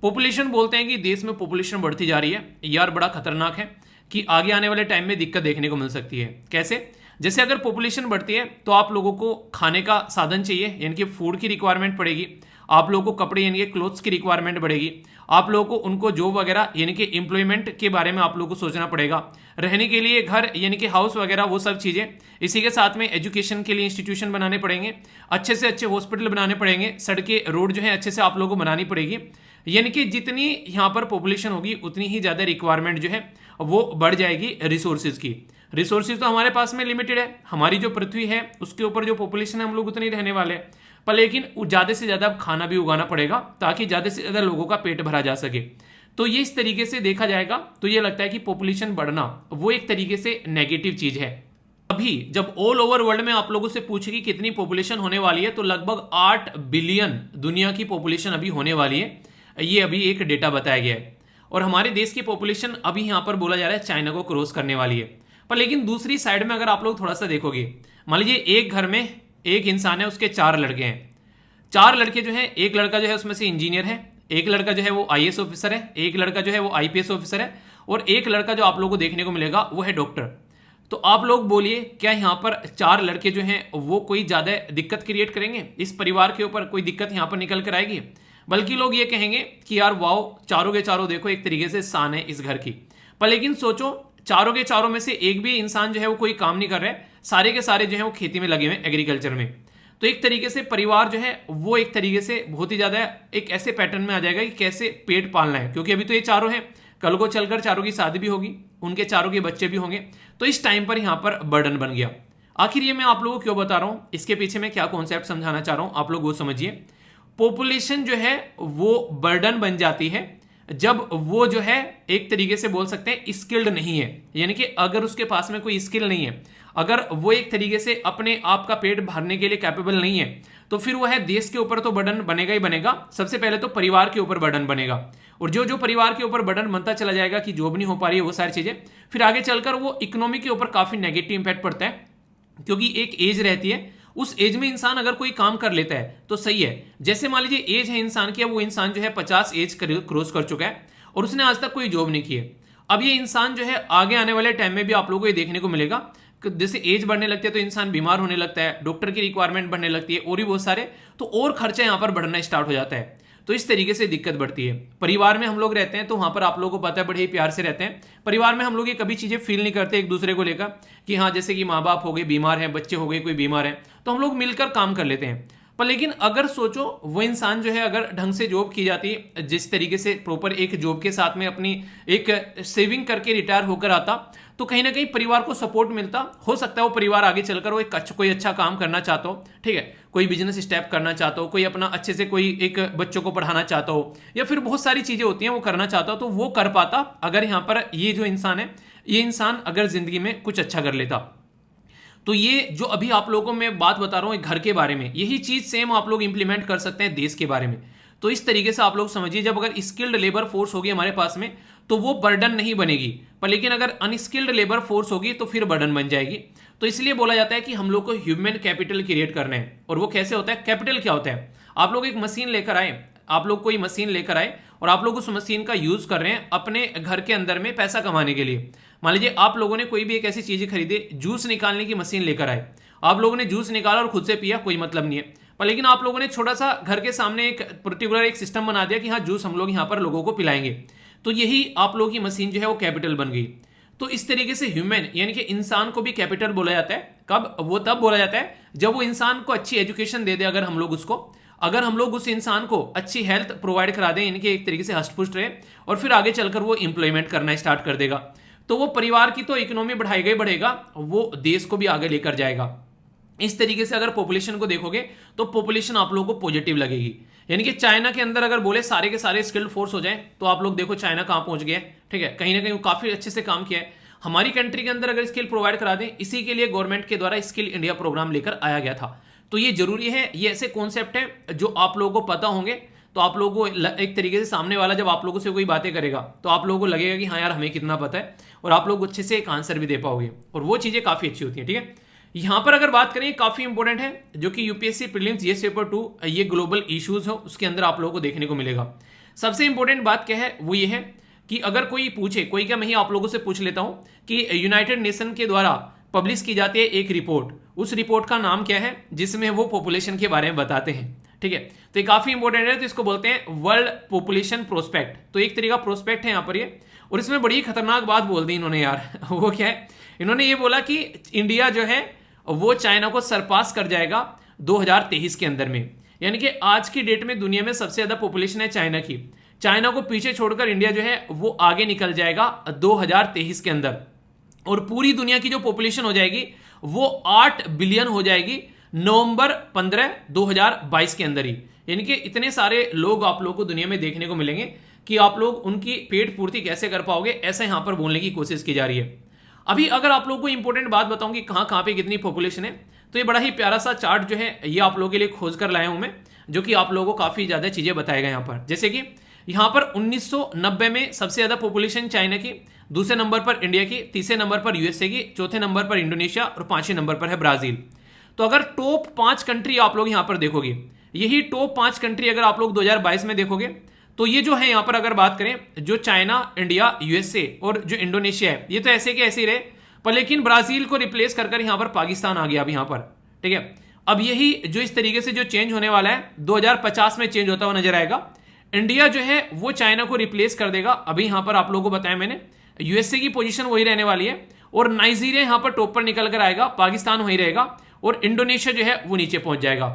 पॉपुलेशन बोलते हैं कि देश में पॉपुलेशन बढ़ती जा रही है, यार बड़ा खतरनाक है कि आगे आने वाले टाइम में दिक्कत देखने को मिल सकती है। कैसे? जैसे अगर पॉपुलेशन बढ़ती है तो आप लोगों को खाने का साधन चाहिए, यानी कि फूड की रिक्वायरमेंट पड़ेगी। आप लोगों को कपड़े यानी कि क्लोथ्स की रिक्वायरमेंट बढ़ेगी। आप लोगों को उनको जॉब वगैरह यानी कि एम्प्लॉयमेंट के बारे में आप लोगों को सोचना पड़ेगा। रहने के लिए घर यानी कि हाउस वगैरह वो सब चीज़ें। इसी के साथ में एजुकेशन के लिए इंस्टीट्यूशन बनाने पड़ेंगे, अच्छे से अच्छे हॉस्पिटल बनाने पड़ेंगे, सड़कें रोड जो है अच्छे से आप लोगों को बनानी पड़ेगी। यानी कि जितनी यहाँ पर पॉपुलेशन होगी उतनी ही ज़्यादा रिक्वायरमेंट जो है वो बढ़ जाएगी रिसोर्सेज की। रिसोर्सेज तो हमारे पास में लिमिटेड है, हमारी जो पृथ्वी है उसके ऊपर जो पॉपुलेशन है हम लोग उतनी रहने वाले हैं, पर लेकिन ज़्यादा से ज़्यादा खाना भी उगाना पड़ेगा ताकि ज़्यादा से ज़्यादा लोगों का पेट भरा जा सके। तो ये इस तरीके से देखा जाएगा तो ये लगता है कि पॉपुलेशन बढ़ना वो एक तरीके से नेगेटिव चीज़ है। अभी जब ऑल ओवर वर्ल्ड में आप लोगों से पूछे कि कितनी पॉपुलेशन होने वाली है, तो लगभग 8 बिलियन दुनिया की पॉपुलेशन अभी होने वाली है। ये अभी एक डेटा बताया गया है। और हमारे देश की पॉपुलेशन अभी यहाँ पर बोला जा रहा है चाइना को क्रॉस करने वाली है। पर लेकिन दूसरी साइड में अगर आप लोग थोड़ा सा देखोगे, मान लीजिए एक घर में एक इंसान है, उसके 4 लड़के हैं। 4 लड़के जो है, एक लड़का जो है उसमें से इंजीनियर है, एक लड़का जो है वो आईएएस ऑफिसर है, एक लड़का जो है वो आईपीएस ऑफिसर है, और एक लड़का जो आप लोगों को देखने को मिलेगा वो है डॉक्टर। तो आप लोग बोलिए क्या यहाँ पर 4 लड़के जो हैं वो कोई ज़्यादा दिक्कत क्रिएट करेंगे? इस परिवार के ऊपर कोई दिक्कत यहाँ पर निकल कर आएगी? बल्कि लोग ये कहेंगे कि यार वाओ, चारों के चारों देखो एक तरीके से शान है इस घर की। पर लेकिन सोचो, चारों के चारों में से एक भी इंसान जो है वो कोई काम नहीं कर रहा है, सारे के सारे जो है वो खेती में लगे हुए हैं, एग्रीकल्चर में। तो एक तरीके से परिवार जो है वो एक तरीके से बहुत ही ज़्यादा एक ऐसे पैटर्न में आ जाएगा कि कैसे पेट पालना है, क्योंकि अभी तो ये चारों हैं, कल को चलकर चारों की शादी भी होगी, उनके चारों के बच्चे भी होंगे। तो इस टाइम पर यहाँ पर बर्डन बन गया। आखिर ये मैं आप लोगों को क्यों बता रहा हूँ, इसके पीछे मैं क्या कॉन्सेप्ट समझाना चाह रहा हूँ, आप लोग वो समझिए। पॉपुलेशन जो है वो बर्डन बन जाती है जब वो जो है एक तरीके से बोल सकते हैं स्किल्ड नहीं है, यानी कि अगर उसके पास में कोई स्किल नहीं है, अगर वो एक तरीके से अपने आप का पेट भरने के लिए कैपेबल नहीं है, तो फिर वो है देश के ऊपर तो बर्डन बनेगा ही बनेगा। सबसे पहले तो परिवार के ऊपर बर्डन बनेगा, और जो जो परिवार के ऊपर बर्डन बनता चला जाएगा कि जॉब नहीं हो पा रही है, वो सारी चीजें फिर आगे चलकर वो इकोनॉमी के ऊपर काफी नेगेटिव इंपैक्ट पड़ता है। क्योंकि एक एज रहती है, उस एज में इंसान अगर कोई काम कर लेता है तो सही है। जैसे मान लीजिए एज है इंसान की, अब वो इंसान जो है 50 एज क्रॉस कर चुका है और उसने आज तक कोई जॉब नहीं की है। अब ये इंसान जो है आगे आने वाले टाइम में भी आप लोगों को ये देखने को मिलेगा जैसे एज बढ़ने लगती है तो इंसान बीमार होने लगता है, डॉक्टर की रिक्वायरमेंट बढ़ने लगती है और भी बहुत सारे, तो और खर्चा यहाँ पर बढ़ना स्टार्ट हो जाता है। तो इस तरीके से दिक्कत बढ़ती है। परिवार में हम लोग रहते हैं तो वहाँ पर आप लोगों को पता है बड़े ही प्यार से रहते हैं। परिवार में हम लोग ये कभी चीज़ें फील नहीं करते एक दूसरे को लेकर कि हाँ जैसे कि माँ बाप हो गए बीमार हैं, बच्चे हो गए कोई बीमार है, तो हम लोग मिलकर काम कर लेते हैं। पर लेकिन अगर सोचो वो इंसान जो है अगर ढंग से जॉब की जाती, जिस तरीके से प्रॉपर एक जॉब के साथ में अपनी एक सेविंग करके रिटायर होकर आता, तो कहीं ना कहीं परिवार को सपोर्ट मिलता। हो सकता है वो परिवार आगे चलकर वो कोई अच्छा काम करना चाहता हो, ठीक है, कोई बिजनेस स्टेप करना चाहता हो, कोई अपना अच्छे से कोई एक बच्चों को पढ़ाना चाहता हो, या फिर बहुत सारी चीज़ें होती हैं वो करना चाहता हो, तो वो कर पाता अगर यहाँ पर ये जो इंसान है, ये इंसान अगर जिंदगी में कुछ अच्छा कर लेता। तो ये जो अभी आप लोगों को मैं बात बता रहा हूँ घर के बारे में, यही चीज़ सेम आप लोग इंप्लीमेंट कर सकते हैं देश के बारे में। तो इस तरीके से आप लोग समझिए, जब अगर स्किल्ड लेबर फोर्स होगी हमारे पास में तो वो बर्डन नहीं बनेगी, पर लेकिन अगर अनस्किल्ड लेबर फोर्स होगी तो फिर बर्डन बन जाएगी। तो इसलिए बोला जाता है कि हम लोग को ह्यूमन कैपिटल क्रिएट करना है। और वो कैसे होता है, कैपिटल क्या होता है, आप लोग एक मशीन लेकर आए, आप लोग कोई मशीन लेकर आए और आप लोग उस मशीन का यूज कर रहे हैं अपने घर के अंदर में पैसा कमाने के लिए। मान लीजिए आप लोगों ने कोई भी एक ऐसी चीज खरीदे, जूस निकालने की मशीन लेकर आए, आप लोगों ने जूस निकाला और खुद से पिया, कोई मतलब नहीं है, पर लेकिन आप लोगों ने छोटा सा घर के सामने एक पर्टिकुलर एक सिस्टम बना दिया कि हाँ जूस हम लोग यहाँ पर लोगों को पिलाएंगे, तो यही आप लोगों की मशीन जो है वो कैपिटल बन गई। तो इस तरीके से ह्यूमन यानी कि इंसान को भी कैपिटल बोला जाता है। कब, वो तब बोला जाता है जब वो इंसान को अच्छी एजुकेशन दे दे, अगर हम लोग उसको, अगर हम लोग उस इंसान को अच्छी हेल्थ प्रोवाइड करा दें, इनके एक तरीके से हष्ट-पुष्ट रहे, और फिर आगे चलकर वो इंप्लॉयमेंट करना स्टार्ट कर देगा, तो वो परिवार की तो इकोनॉमी बढ़ाएगा ही बढ़ेगा, वो देश को भी आगे लेकर जाएगा। इस तरीके से अगर पॉपुलेशन को देखोगे तो पॉपुलेशन आप लोगों को पॉजिटिव लगेगी। यानी कि चाइना के अंदर अगर बोले सारे के सारे स्किल्ड फोर्स हो जाए, तो आप लोग देखो चाइना कहाँ पहुंच गया है, ठीक है, कहीं ना कहीं वो काफी अच्छे से काम किया है। हमारी कंट्री के अंदर अगर स्किल प्रोवाइड करा दें, इसी के लिए गवर्नमेंट के द्वारा स्किल इंडिया प्रोग्राम लेकर आया गया था। तो ये जरूरी है, ये ऐसे कॉन्सेप्ट है जो आप लोगों को पता होंगे, तो आप लोगों को एक तरीके से सामने वाला जब आप लोगों से कोई बातें करेगा तो आप लोगों को लगेगा कि हाँ यार हमें कितना पता है, और आप लोग अच्छे से एक आंसर भी दे पाओगे, और वो चीजें काफी अच्छी होती है। ठीक है, यहां पर अगर बात करें काफी इंपॉर्टेंट है, जो कि यूपीएससी प्रीलिम्स जीएस पेपर 2 ये ग्लोबल इश्यूज हो उसके अंदर आप लोगों को देखने को मिलेगा। सबसे इंपॉर्टेंट बात क्या है, वो ये है कि अगर कोई पूछे, कोई क्या, मैं ही आप लोगों से पूछ लेता हूं कि यूनाइटेड नेशन के द्वारा पब्लिश की जाती है एक रिपोर्ट, उस रिपोर्ट का नाम क्या है जिसमें वो पॉपुलेशन के बारे में बताते हैं। ठीक है, तो ये काफी इंपॉर्टेंट है, तो इसको बोलते हैं वर्ल्ड पॉपुलेशन प्रोस्पेक्ट। तो एक तरीका प्रोस्पेक्ट है यहाँ पर ये, और इसमें बड़ी खतरनाक बात बोल दी इन्होंने यार वो क्या है, इन्होंने ये बोला कि इंडिया जो है वो चाइना को सरपास कर जाएगा 2023 के अंदर में। यानी कि आज की डेट में दुनिया में सबसे ज्यादा पॉपुलेशन है चाइना की, चाइना को पीछे छोड़कर इंडिया जो है वो आगे निकल जाएगा 2023 के अंदर, और पूरी दुनिया की जो पॉपुलेशन हो जाएगी वो 8 बिलियन हो जाएगी नवंबर 15 2022 के अंदर ही। यानी कि इतने सारे लोग आप लोगों को दुनिया में देखने को मिलेंगे कि आप लोग उनकी पेट पूर्ति कैसे कर पाओगे, ऐसा यहां पर बोलने की कोशिश की जा रही है। अभी अगर आप लोगों को इंपॉर्टेंट बात बताऊं कि कहां कहां पे कितनी पॉपुलेशन है, तो ये बड़ा ही प्यारा सा चार्ट जो है ये आप लोगों के लिए खोज कर लाया हूं मैं, जो कि आप लोगों को काफी ज्यादा चीजें बताएगा यहां पर। जैसे कि यहां पर 1990 में सबसे ज्यादा पॉपुलेशन चाइना की, दूसरे नंबर पर इंडिया की, तीसरे नंबर पर यूएसए की, चौथे नंबर पर इंडोनेशिया, और पांचवें नंबर पर है ब्राजील। तो अगर टॉप 5 कंट्री आप लोग यहां पर देखोगे, यही टॉप 5 कंट्री अगर आप लोग 2022 में देखोगे, तो ये जो है यहां पर अगर बात करें, जो चाइना, इंडिया, यूएसए और जो इंडोनेशिया है, ये तो ऐसे के ऐसे ही रहे, पर लेकिन ब्राजील को रिप्लेस कर यहां पर पाकिस्तान आ गया अब यहां पर। ठीक है, अब यही जो इस तरीके से जो चेंज होने वाला है 2050 में चेंज होता हुआ नजर आएगा। इंडिया जो है वो चाइना को रिप्लेस कर देगा। अभी यहां पर आप लोगों को बताया मैंने, यूएसए की पोजीशन वही रहने वाली है, और नाइजीरिया यहां पर टॉप पर निकल कर आएगा, पाकिस्तान वही रहेगा, और इंडोनेशिया जो है वो नीचे पहुंच जाएगा।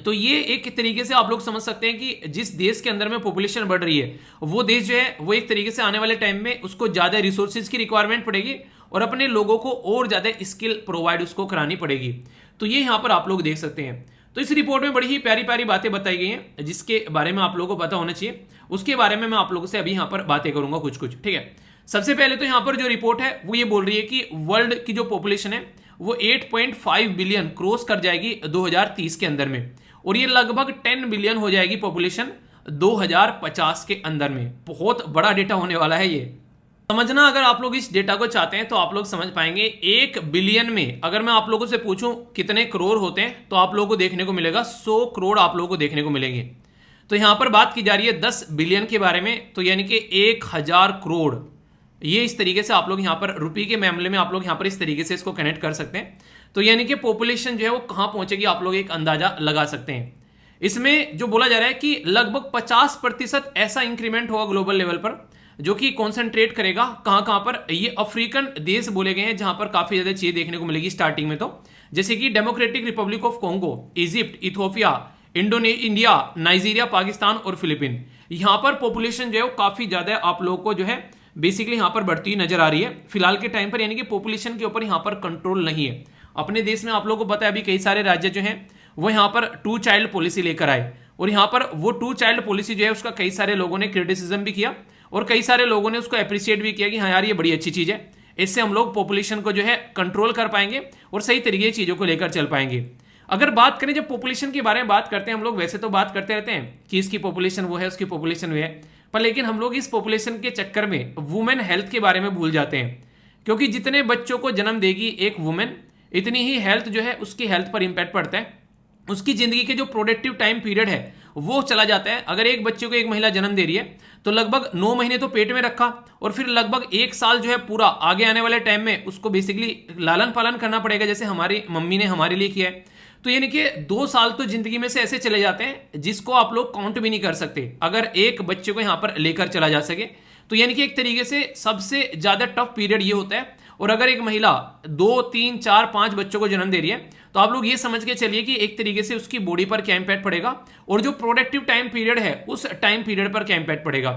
तो ये एक तरीके से आप लोग समझ सकते हैं कि जिस देश के अंदर में पॉपुलेशन बढ़ रही है, वो देश जो है वो एक तरीके से आने वाले टाइम में उसको ज्यादा रिसोर्सेज की रिक्वायरमेंट पड़ेगी, और अपने लोगों को और ज्यादा स्किल प्रोवाइड उसको करानी पड़ेगी। तो ये यहां पर आप लोग देख सकते हैं। तो इस रिपोर्ट में बड़ी ही प्यारी प्यारी बातें बताई गई हैं, जिसके बारे में आप लोगों को पता होना चाहिए, उसके बारे में मैं आप लोगों से अभी यहां पर बातें करूंगा कुछ कुछ। ठीक है, सबसे पहले तो यहां पर जो रिपोर्ट है वो ये बोल रही है कि वर्ल्ड की जो पॉपुलेशन है वो 8.5 बिलियन क्रॉस कर जाएगी 2030 के अंदर में, और ये लगभग 10 बिलियन हो जाएगी पॉपुलेशन 2050 के अंदर में। बहुत बड़ा डेटा होने वाला है ये समझना। अगर आप लोग इस डेटा को चाहते हैं तो आप लोग समझ पाएंगे। 1 बिलियन में अगर मैं आप लोगों से पूछूं कितने करोड़ होते हैं, तो आप लोगों को देखने को मिलेगा 100 करोड़ आप लोगों को देखने को मिलेंगे। तो यहां पर बात की जा रही है 10 बिलियन के बारे में, तो यानी कि 1000 करोड़ ये इस तरीके से आप लोग यहाँ पर रुपये के मामले में आप लोग यहाँ पर इस तरीके से इसको कनेक्ट कर सकते हैं। तो यानी कि पॉपुलेशन जो है वो कहाँ पहुंचेगी आप लोग एक अंदाजा लगा सकते हैं। इसमें जो बोला जा रहा है कि लगभग 50% ऐसा इंक्रीमेंट होगा ग्लोबल लेवल पर, जो कि कॉन्सेंट्रेट करेगा कहाँ कहाँ पर, ये अफ्रीकन देश बोले गए हैं जहां पर काफी ज्यादा चीजें देखने को मिलेगी स्टार्टिंग में। तो जैसे कि democratic Republic of Congo, Egypt, Ethiopia, India, Nigeria, Pakistan और फिलीपीन, यहां पर पॉपुलेशन जो है वो काफी ज्यादा आप लोगों को जो है बेसिकली यहां पर बढ़ती हुई नजर आ रही है फिलहाल के टाइम पर। यानी कि पॉपुलेशन के ऊपर यहां पर कंट्रोल नहीं है। अपने देश में आप लोगों को पता है अभी कई सारे राज्य जो हैं वो यहाँ पर 2 चाइल्ड पॉलिसी लेकर आए, और यहाँ पर वो 2 चाइल्ड पॉलिसी जो है उसका कई सारे लोगों ने क्रिटिसिज्म भी किया और कई सारे लोगों ने उसको अप्रिशिएट भी किया कि हाँ यार ये बड़ी अच्छी चीज़ है, इससे हम लोग पॉपुलेशन को जो है कंट्रोल कर पाएंगे और सही तरीके से चीज़ों को लेकर चल पाएंगे। अगर बात करें जब पॉपुलेशन के बारे में बात करते हैं हम लोग, वैसे तो बात करते रहते हैं कि इसकी पॉपुलेशन वो है, उसकी पॉपुलेशन वो है, पर लेकिन हम लोग इस पॉपुलेशन के चक्कर में वुमेन हेल्थ के बारे में भूल जाते हैं। क्योंकि जितने बच्चों को जन्म देगी एक वुमेन, इतनी ही हेल्थ जो है उसकी हेल्थ पर इंपैक्ट पड़ता है। उसकी जिंदगी के जो प्रोडक्टिव टाइम पीरियड है वो चला जाता है। अगर एक बच्चे को एक महिला जन्म दे रही है तो लगभग 9 महीने तो पेट में रखा, और फिर लगभग 1 साल जो है पूरा आगे आने वाले टाइम में उसको बेसिकली लालन पालन करना पड़ेगा, जैसे हमारी मम्मी ने हमारे लिए किया है। तो यानी कि 2 साल तो जिंदगी में से ऐसे चले जाते हैं जिसको आप लोग काउंट भी नहीं कर सकते अगर एक बच्चे को यहां पर लेकर चला जा सके। तो यानी कि एक तरीके से सबसे ज्यादा टफ पीरियड ये होता है। और अगर एक महिला 2, 3, 4, 5 बच्चों को जन्म दे रही है तो आप लोग ये समझ के चलिए कि एक तरीके से उसकी बॉडी पर क्या इंपैक्ट पड़ेगा और जो प्रोडक्टिव टाइम पीरियड है उस टाइम पीरियड पर क्या इंपैक्ट पड़ेगा।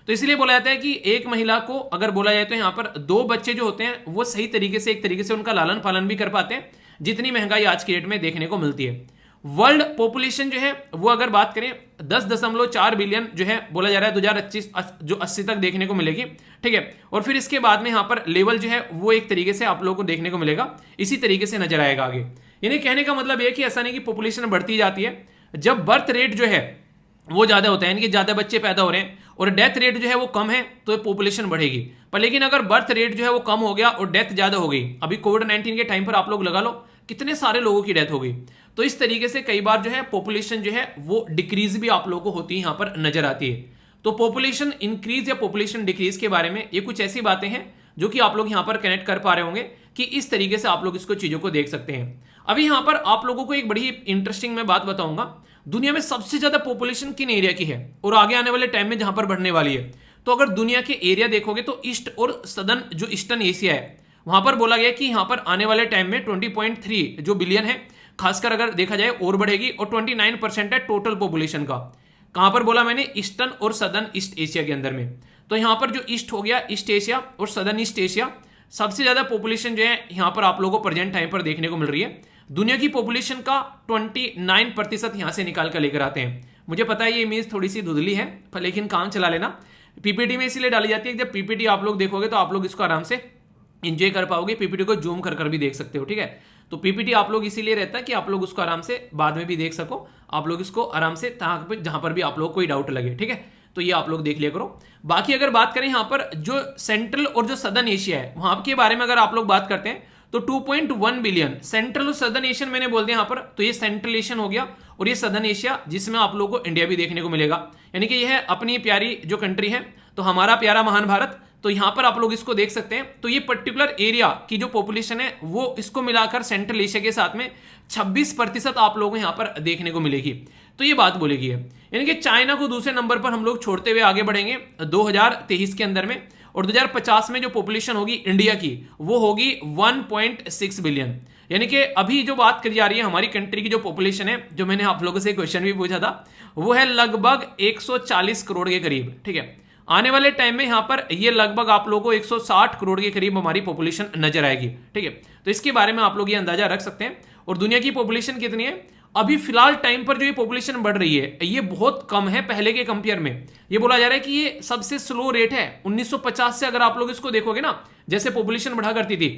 तो इसलिए बोला जाता है कि एक महिला को अगर बोला जाए तो यहाँ पर 2 बच्चे जो होते हैं वो सही तरीके से एक तरीके से उनका लालन पालन भी कर पाते हैं, जितनी महंगाई आज की डेट में देखने को मिलती है। वर्ल्ड पॉपुलेशन जो है वो अगर बात करें 10.4 बिलियन जो है बोला जा रहा है 2025 जो 80 तक देखने को मिलेगी, ठीक है। और फिर इसके बाद में यहाँ पर लेवल जो है वो एक तरीके से आप लोगों को देखने को मिलेगा, इसी तरीके से नजर आएगा आगे। यानी कहने का मतलब ये कि ऐसा नहीं कि पॉपुलेशन बढ़ती जाती है, जब बर्थ रेट जो है वो ज्यादा होता है यानी कि ज्यादा बच्चे पैदा हो रहे हैं और डेथ रेट जो है वो कम है तो पॉपुलेशन बढ़ेगी। पर लेकिन अगर बर्थ रेट जो है वो कम हो गया और डेथ ज्यादा हो गई, अभी कोविड-19 के टाइम पर आप लोग लगा लो कितने सारे लोगों की डेथ हो गई, तो इस तरीके से कई बार जो है पॉपुलेशन जो है वो डिक्रीज भी आप लोगों को होती है यहां पर नजर आती है। तो पॉपुलेशन इंक्रीज या पॉपुलेशन डिक्रीज के बारे में ये कुछ ऐसी बातें हैं जो कि आप लोग यहां पर कनेक्ट कर पा रहे होंगे कि इस तरीके से आप लोग इसको चीजों को देख सकते हैं। अभी यहां पर आप लोगों को एक बड़ी इंटरेस्टिंग मैं बात बताऊंगा, दुनिया में सबसे ज्यादा पॉपुलेशन किन एरिया की है और आगे आने वाले टाइम में जहां पर बढ़ने वाली है। तो अगर दुनिया के एरिया देखोगे तो ईस्ट और सदर्न जो ईस्टर्न एशिया है वहां पर बोला गया कि यहां पर आने वाले टाइम में 20.3 जो बिलियन है, खासकर अगर देखा जाए और बढ़ेगी, और 29% है टोटल पॉपुलेशन का। कहां पर बोला मैंने? ईस्टर्न और सदर्न ईस्ट एशिया के अंदर में। तो यहां पर जो ईस्ट हो गया ईस्ट एशिया और सदर्न ईस्ट एशिया, सबसे ज्यादा पॉपुलेशन जो है यहां पर आप लोगों को प्रेजेंट टाइम पर देखने को मिल रही है। दुनिया की पॉपुलेशन का 29% यहां से निकाल कर लेकर आते हैं। मुझे पता है ये इमेज थोड़ी सी धुंधली है, पर लेकिन काम चला लेना। पीपीटी में इसीलिए डाली जाती है कि जब पीपीटी आप लोग देखोगे तो आप लोग इसको आराम से एंजॉय कर पाओगे, पीपीटी को जूम कर भी देख सकते हो, ठीक है। तो पीपीटी आप लोग इसीलिए रहता है कि आप लोग उसको आराम से बाद में भी देख सको, आप लोग इसको आराम से जहां पर भी आप लोग कोई डाउट लगे, ठीक है। तो ये आप लोग देख लिया करो। बाकी अगर बात करें यहां पर जो सेंट्रल और जो सदर्न एशिया है वहां के बारे में अगर आप लोग बात करते हैं तो 2.1 बिलियन सेंट्रल और सदर्न एशियन मैंने बोल दिया यहां पर, तो ये सेंट्रल एशियन हो गया और ये सदर्न एशिया जिसमें आप लोगों को इंडिया भी देखने को मिलेगा। यानी कि यह है अपनी प्यारी जो कंट्री है, तो हमारा प्यारा महान भारत, तो यहां पर आप लोग इसको देख सकते हैं। तो ये पर्टिकुलर एरिया की जो पॉपुलेशन है वो इसको मिलाकर सेंट्रल एशिया के साथ में 26% आप लोगों को यहां पर देखने को मिलेगी। तो ये बात बोलेगी है, यानी कि चाइना को दूसरे नंबर पर हम लोग छोड़ते हुए आगे बढ़ेंगे 2023 के अंदर में, और 2050 में जो पॉपुलेशन होगी इंडिया की वो होगी 1.6 बिलियन। यानी कि अभी जो बात करी जा रही है हमारी कंट्री की जो पॉपुलेशन है, जो मैंने आप लोगों से क्वेश्चन भी पूछा था, वो है लगभग 140 करोड़ के करीब, ठीक है। आने वाले टाइम में यहां पर ये लगभग आप लोगों को 160 करोड़ के करीब हमारी पॉपुलेशन नजर आएगी, ठीक है। तो इसके बारे में आप लोग ये अंदाजा रख सकते हैं। और दुनिया की पॉपुलेशन कितनी है अभी फिलहाल टाइम पर जो ये पॉपुलेशन बढ़ रही है ये बहुत कम है पहले के कंपेयर में। ये बोला जा रहा है कि ये सबसे स्लो रेट है 1950 से। अगर आप लोग इसको देखोगे ना, जैसे पॉपुलेशन बढ़ा करती थी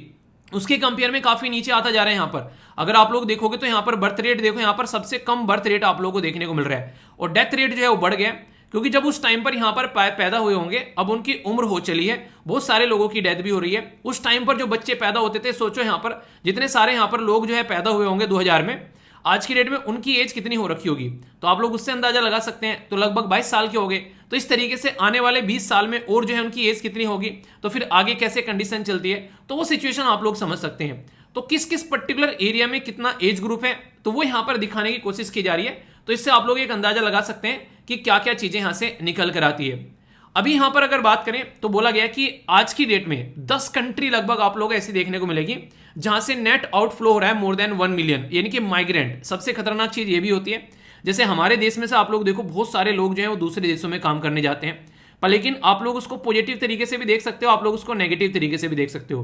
उसके कंपेयर में काफी नीचे आता जा रहा है। यहां पर अगर आप लोग देखोगे तो यहां पर बर्थ रेट देखो, यहां पर सबसे कम बर्थ रेट आप लोगों को देखने को मिल रहा है, और डेथ रेट जो है वो बढ़ गया, क्योंकि जब उस टाइम पर यहां पर पैदा हुए होंगे, अब उनकी उम्र हो चली है, बहुत सारे लोगों की डेथ भी हो रही है। उस टाइम पर जो बच्चे पैदा होते थे, सोचो यहां पर जितने सारे यहां पर लोग जो है पैदा हुए होंगे 2000 में, आज की डेट में उनकी एज कितनी हो रखी होगी, तो आप लोग उससे अंदाजा लगा सकते हैं। तो लगभग 22 साल के हो गए। तो इस तरीके से आने वाले 20 साल में और जो है उनकी एज कितनी होगी, तो फिर आगे कैसे कंडीशन चलती है, तो वो सिचुएशन आप लोग समझ सकते हैं। तो किस किस पर्टिकुलर एरिया में कितना एज ग्रुप है, तो वो यहां पर दिखाने की कोशिश की जा रही है। तो इससे आप लोग एक अंदाजा लगा सकते हैं कि क्या क्या चीजें यहां से निकल कर आती है। अभी यहां पर अगर बात करें तो बोला गया कि आज की डेट में 10 कंट्री लगभग आप लोग ऐसी देखने को मिलेगी जहां से नेट आउटफ्लो हो रहा है मोर देन 1 मिलियन, यानी कि माइग्रेंट। सबसे खतरनाक चीज ये भी होती है, जैसे हमारे देश में से आप लोग देखो बहुत सारे लोग जो है वो दूसरे देशों में काम करने जाते हैं, पर लेकिन आप लोग उसको पॉजिटिव तरीके से भी देख सकते हो, आप लोग उसको नेगेटिव तरीके से भी देख सकते हो।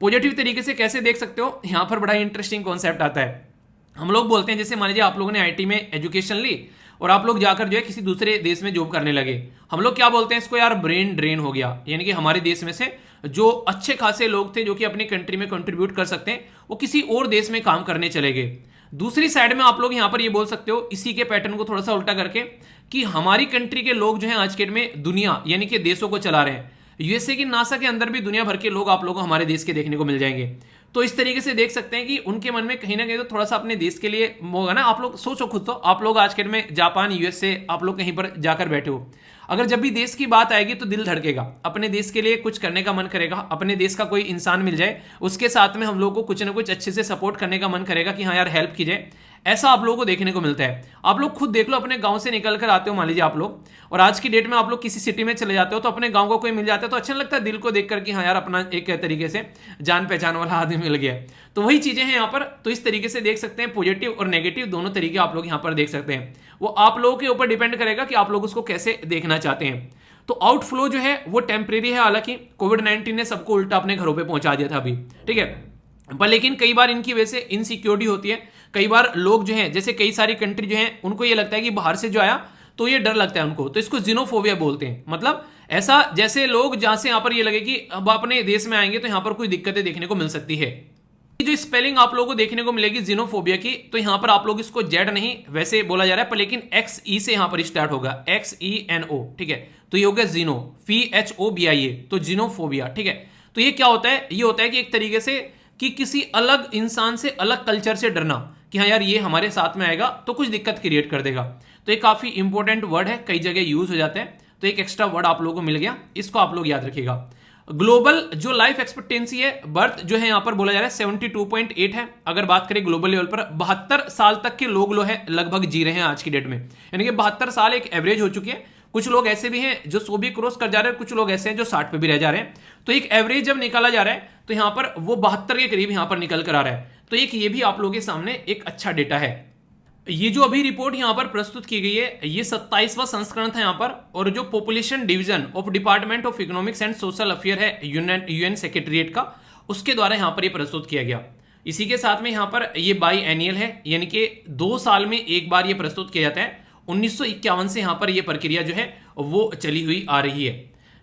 पॉजिटिव तरीके से कैसे देख सकते हो, यहां पर बड़ा इंटरेस्टिंग कॉन्सेप्ट आता है। हम लोग बोलते हैं, जैसे मान लीजिए आप लोगों ने आईटी में एजुकेशन ली और आप लोग जाकर जो है किसी दूसरे देश में जॉब करने लगे, हम लोग क्या बोलते हैं इसको, यार ब्रेन ड्रेन हो गया। यानी कि हमारे देश में से जो अच्छे खासे लोग थे जो कि अपनी कंट्री में कंट्रीब्यूट कर सकते हैं, वो किसी और देश में काम करने चले गए। दूसरी साइड में आप लोग यहां पर ये बोल सकते हो, इसी के पैटर्न को थोड़ा सा उल्टा करके, कि हमारी कंट्री के लोग जो है आज के डेट में दुनिया यानी कि देशों को चला रहे हैं। यूएसए की नासा के अंदर भी दुनिया भर के लोग आप लोगों को हमारे देश के देखने को मिल जाएंगे। तो इस तरीके से देख सकते हैं कि उनके मन में कहीं ना कहीं तो थोड़ा सा अपने देश के लिए होगा ना। आप लोग सोचो खुद, तो आप लोग आज के डेट में जापान, यूएसए, आप लोग कहीं पर जाकर बैठे हो, अगर जब भी देश की बात आएगी तो दिल धड़केगा, अपने देश के लिए कुछ करने का मन करेगा, अपने देश का कोई इंसान मिल जाए उसके साथ में हम लोग को कुछ ना कुछ अच्छे से सपोर्ट करने का मन करेगा कि हाँ यार हेल्प की जाए। ऐसा आप लोगों को देखने को मिलता है। आप लोग खुद देख लो, अपने गांव से निकल कर आते हो मान लीजिए आप लोग, और आज की डेट में आप लोग किसी सिटी में चले जाते हो तो अपने गांव को कोई मिल जाता है तो अच्छा लगता है दिल को देखकर कि हाँ यार अपना एक तरीके से जान पहचान वाला आदमी मिल गया। तो वही चीजें हैं यहाँ पर। तो इस तरीके से देख सकते हैं, पॉजिटिव और नेगेटिव दोनों तरीके आप लोग यहाँ पर देख सकते हैं। वो आप लोगों के ऊपर डिपेंड करेगा कि आप लोग उसको कैसे देखना चाहते हैं। तो आउटफ्लो जो है वो टेम्परेरी है, हालांकि कोविड-19 ने सबको उल्टा अपने घरों पे पहुंचा दिया था अभी, ठीक है। पर लेकिन कई बार इनकी वजह से इनसिक्योरिटी होती है। कई बार लोग जो हैं, जैसे कई सारी कंट्री जो हैं, उनको ये लगता है कि बाहर से जो आया तो ये डर लगता है उनको, तो इसको जीनोफोबिया बोलते हैं। मतलब ऐसा जैसे लोग जहां से यहां पर ये लगे कि अब अपने देश में आएंगे तो यहां पर कोई दिक्कतें देखने को मिल सकती है। जो स्पेलिंग आप लोगों को देखने को मिलेगी जीनोफोबिया की, तो यहां पर आप लोग इसको जेड नहीं वैसे बोला जा रहा है, पर लेकिन एक्स ई से यहां पर स्टार्ट होगा, XENO, ठीक है। तो ये हो गया जीनो, PHOBIA, तो जीनोफोबिया, ठीक है। तो ये क्या होता है, ये होता है कि एक तरीके से कि किसी अलग इंसान से, अलग कल्चर से डरना कि हाँ यार ये हमारे साथ में आएगा तो कुछ दिक्कत क्रिएट कर देगा। तो ये काफी इंपॉर्टेंट वर्ड है, कई जगह यूज हो जाते हैं, तो एक एक्स्ट्रा वर्ड आप लोगों को मिल गया, इसको आप लोग याद रखिएगा। ग्लोबल जो लाइफ एक्सपेक्टेंसी है, बर्थ जो है यहां पर बोला जा रहा है 72.8 है। अगर बात करें ग्लोबल लेवल पर, 72 साल तक के लोग लगभग जी रहे हैं आज की डेट में, यानी कि 72 साल एक एवरेज हो चुकी है। कुछ लोग ऐसे भी हैं जो 100 भी क्रॉस कर जा रहे हैं, कुछ लोग ऐसे हैं जो 60 पे भी रह जा रहे हैं। तो एक एवरेज जब निकाला जा रहा है तो यहां पर वो 72 के करीब यहां पर निकल कर आ रहा है। तो एक ये भी आप लोगों के सामने एक अच्छा डेटा है। ये जो अभी रिपोर्ट यहां पर प्रस्तुत की गई है, ये 27वां संस्करण था यहां पर, और जो population division of department of economics and social affair है यूएन सेक्रेटरिएट का, उसके द्वारा यहां पर ये प्रस्तुत किया गया। इसी के साथ में यहां पर ये बाई एनियल है, यानी कि 2 साल में एक बार ये प्रस्तुत किया जाता है। 1951 से यहां पर ये प्रक्रिया जो है वो चली हुई आ रही है,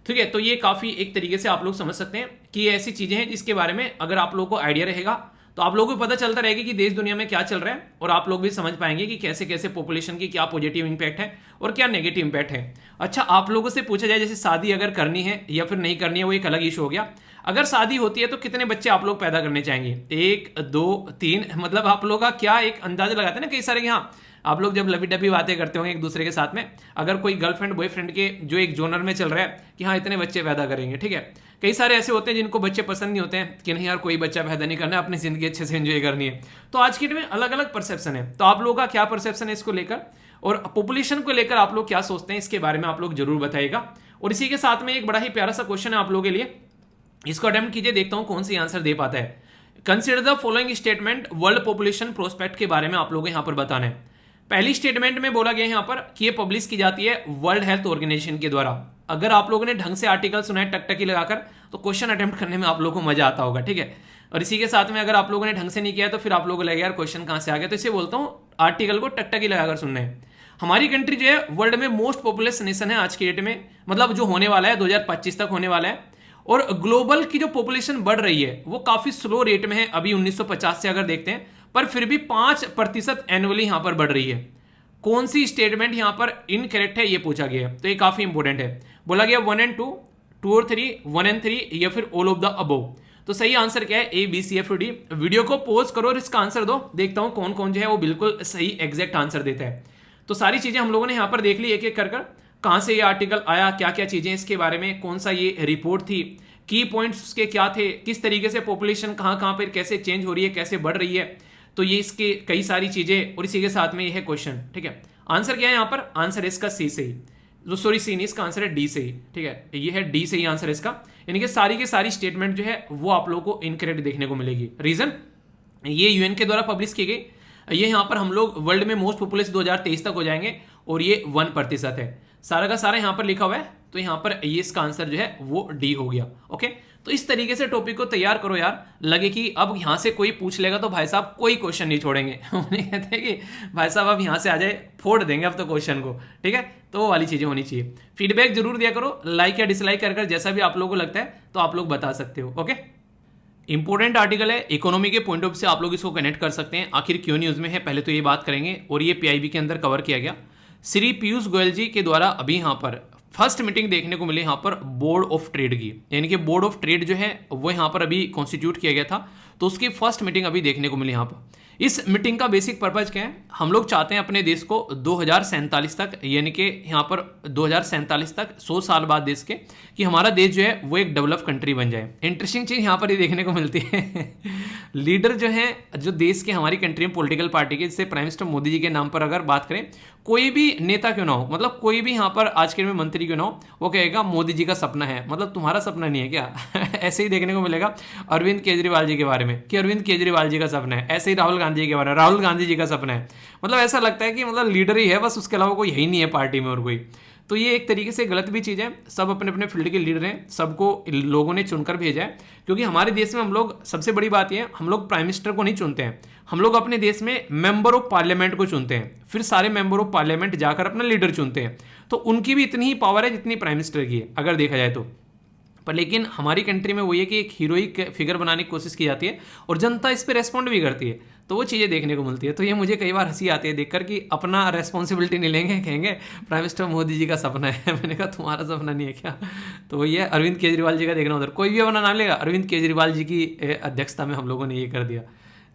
ठीक है। तो ये काफी एक तरीके से आप लोग समझ सकते हैं कि ये ऐसी चीजें हैं जिसके बारे में अगर आप लोगों को आइडिया रहेगा तो आप लोगों को पता चलता रहेगा कि देश दुनिया में क्या चल रहा है, और आप लोग भी समझ पाएंगे कि कैसे कैसे पॉपुलेशन की क्या पॉजिटिव इंपैक्ट है और क्या नेगेटिव इंपैक्ट है। अच्छा, आप लोगों से पूछा जाए जैसे शादी अगर करनी है या फिर नहीं करनी है, वो एक अलग इशू हो गया। अगर शादी होती है तो कितने बच्चे आप लोग पैदा करने चाहेंगे, 1 2 3, मतलब आप लोग का क्या एक अंदाजा लगाते हैं ना कई सारे, हाँ आप लोग जब लवी डबी बातें करते होंगे एक दूसरे के साथ में, अगर कोई गर्लफ्रेंड बॉयफ्रेंड के जो एक जोनर में चल रहा है कि हाँ इतने बच्चे पैदा करेंगे, ठीक है। कई सारे ऐसे होते हैं जिनको बच्चे पसंद नहीं होते हैं कि नहीं यार कोई बच्चा पैदा नहीं करना है, अपनी जिंदगी अच्छे से एंजॉय करनी है। तो आज की डेट में अलग अलग परसेप्शन है। तो आप लोगों का क्या परसेप्शन है इसको लेकर, और पॉपुलेशन को लेकर आप लोग क्या सोचते हैं, इसके बारे में आप लोग जरूर बताइएगा। और इसी के साथ में एक बड़ा ही प्यारा सा क्वेश्चन है आप लोगों के लिए, इसको अटेम्प्ट कीजिए, देखता हूं कौन सी आंसर दे पाता है। Consider the following statement world population prospect के बारे में आप लोगों को यहां पर बताना है। पहली स्टेटमेंट में बोला गया है यहां पर कि ये पब्लिश की जाती है वर्ल्ड हेल्थ ऑर्गेनाइजेशन के द्वारा। अगर आप लोगों ने ढंग से आर्टिकल सुना है टकटकी लगाकर तो क्वेश्चन अटेम्प्ट करने में आप लोगों को मजा आता होगा, ठीक है। और इसी के साथ में अगर आप लोगों ने ढंग से नहीं किया तो फिर आप लोगों को लगेगा यार क्वेश्चन कहां से आ गया। तो इसे बोलता हूं आर्टिकल को टकटकी लगाकर सुनना है। हमारी कंट्री जो है वर्ल्ड में मोस्ट पॉपुलस नेशन है आज के डेट में, मतलब जो होने वाला है 2025 तक होने वाला है। और ग्लोबल की जो पॉपुलेशन बढ़ रही है वो काफी स्लो रेट में है अभी 1950 से अगर देखते हैं, पर फिर भी 5% एनुअली यहां पर बढ़ रही है। कौन सी स्टेटमेंट यहां पर इनकरेक्ट है ये पूछा गया है, तो ये काफी इंपॉर्टेंट है। बोला गया 1 और 2, 2 और 3, 1 और 3 या फिर ऑल ऑफ द अबोव। तो सही आंसर क्या है, A B C F D. Video को पॉज करो और इसका आंसर दो, देखता हूं कौन कौन जो है वो बिल्कुल सही एग्जैक्ट आंसर देता है। तो सारी चीजें हम लोगों ने यहां पर देख ली एक एक कर कहां से ये आर्टिकल आया, क्या क्या चीजें इसके बारे में, कौन सा ये रिपोर्ट थी, की पॉइंट्स उसके क्या थे, किस तरीके से पॉपुलेशन कहां कहां पर कैसे चेंज हो रही है, कैसे बढ़ रही है। तो ये इसके कई सारी चीजें और इसी के साथ में ये है क्वेश्चन। ठीक है, आंसर क्या है यहां पर, आंसर है इसका सी सही, जो सॉरी सी नहीं, इसका आंसर है डी सही। ठीक है, ये है डी सही आंसर इसका, यानी कि सारी की सारी स्टेटमेंट जो है वो आप लोगों को इनकरेक्ट देखने को मिलेगी। रीजन, ये यूएन के द्वारा पब्लिश की गई, ये यहाँ पर हम लोग वर्ल्ड में मोस्ट पॉपुलेस 2023 तक हो जाएंगे और ये 1% है, सारा का सारा यहाँ पर लिखा हुआ है। तो यहाँ पर ये इसका आंसर जो है वो डी हो गया। ओके, तो इस तरीके से टॉपिक को तैयार करो यार, लगे कि अब यहाँ से कोई पूछ लेगा तो भाई साहब कोई क्वेश्चन नहीं छोड़ेंगे। उन्हें कहते हैं कि भाई साहब अब यहाँ से आ जाए, फोड़ देंगे अब तो क्वेश्चन को। ठीक है, तो वो वाली चीजें होनी चाहिए। फीडबैक जरूर दिया करो, लाइक या डिसलाइक कर जैसा भी आप लोगों को लगता है तो आप लोग बता सकते हो। ओके, इंपॉर्टेंट आर्टिकल है, इकोनॉमी के पॉइंट ऑफ से आप लोग इसको कनेक्ट कर सकते हैं। आखिर क्यों न्यूज में है, पहले तो ये बात करेंगे, और ये पीआईबी के अंदर कवर किया गया। श्री पीयूष गोयल जी के द्वारा अभी यहाँ पर फर्स्ट मीटिंग देखने को मिली यहाँ पर बोर्ड ऑफ ट्रेड की, यानी कि बोर्ड ऑफ ट्रेड जो है वो यहाँ पर अभी कॉन्स्टिट्यूट किया गया था, तो उसकी फर्स्ट मीटिंग अभी देखने को मिली यहाँ पर। इस मीटिंग का बेसिक पर्पज क्या है, हम लोग चाहते हैं अपने देश को 2047 तक, यानी कि यहाँ पर 2047 तक 100 साल बाद देश के, कि हमारा देश जो है वो एक डेवलप कंट्री बन जाए। इंटरेस्टिंग चीज़ यहाँ पर ये देखने को मिलती है लीडर जो है, जो देश के हमारी कंट्री में पॉलिटिकल पार्टी के, जैसे प्राइम मिनिस्टर मोदी जी के नाम पर अगर बात करें, कोई भी नेता क्यों ना हो, मतलब कोई भी यहाँ पर आज के में मंत्री क्यों ना हो, वो कहेगा मोदी जी का सपना है, मतलब तुम्हारा सपना नहीं है क्या? ऐसे ही देखने को मिलेगा अरविंद केजरीवाल जी के बारे में कि अरविंद केजरीवाल जी का सपना है, ऐसे ही राहुल गांधी के बारे में राहुल गांधी जी का सपना है। मतलब ऐसा लगता है कि मतलब लीडर ही है बस, उसके अलावा कोई यही नहीं है पार्टी में और कोई। तो ये एक तरीके से गलत भी चीज़ है, सब अपने अपने फील्ड के लीडर हैं, सबको लोगों ने चुनकर भेजा है। क्योंकि हमारे देश में हम लोग, सबसे बड़ी बात यह है, हम लोग प्राइम मिनिस्टर को नहीं चुनते हैं, हम लोग अपने देश में मेंबर ऑफ पार्लियामेंट को चुनते हैं, फिर सारे मेंबर ऑफ पार्लियामेंट जाकर अपना लीडर चुनते हैं। तो उनकी भी इतनी ही पावर है जितनी प्राइम मिनिस्टर की है अगर देखा जाए तो। पर लेकिन हमारी कंट्री में वो ये कि एक हीरोइक फिगर बनाने की कोशिश की जाती है और जनता इस पर रेस्पॉन्ड भी करती है, तो वो चीज़ें देखने को मिलती है। तो ये मुझे कई बार हंसी आती है देखकर कि अपना रेस्पॉन्सिबिलिटी नहीं लेंगे, कहेंगे प्राइम मिनिस्टर मोदी जी का सपना है। मैंने कहा तुम्हारा सपना नहीं है क्या? तो ये अरविंद केजरीवाल जी का देखना, उधर कोई भी अपना नाम लेगा, अरविंद केजरीवाल जी की अध्यक्षता में हम लोगों ने ये कर दिया।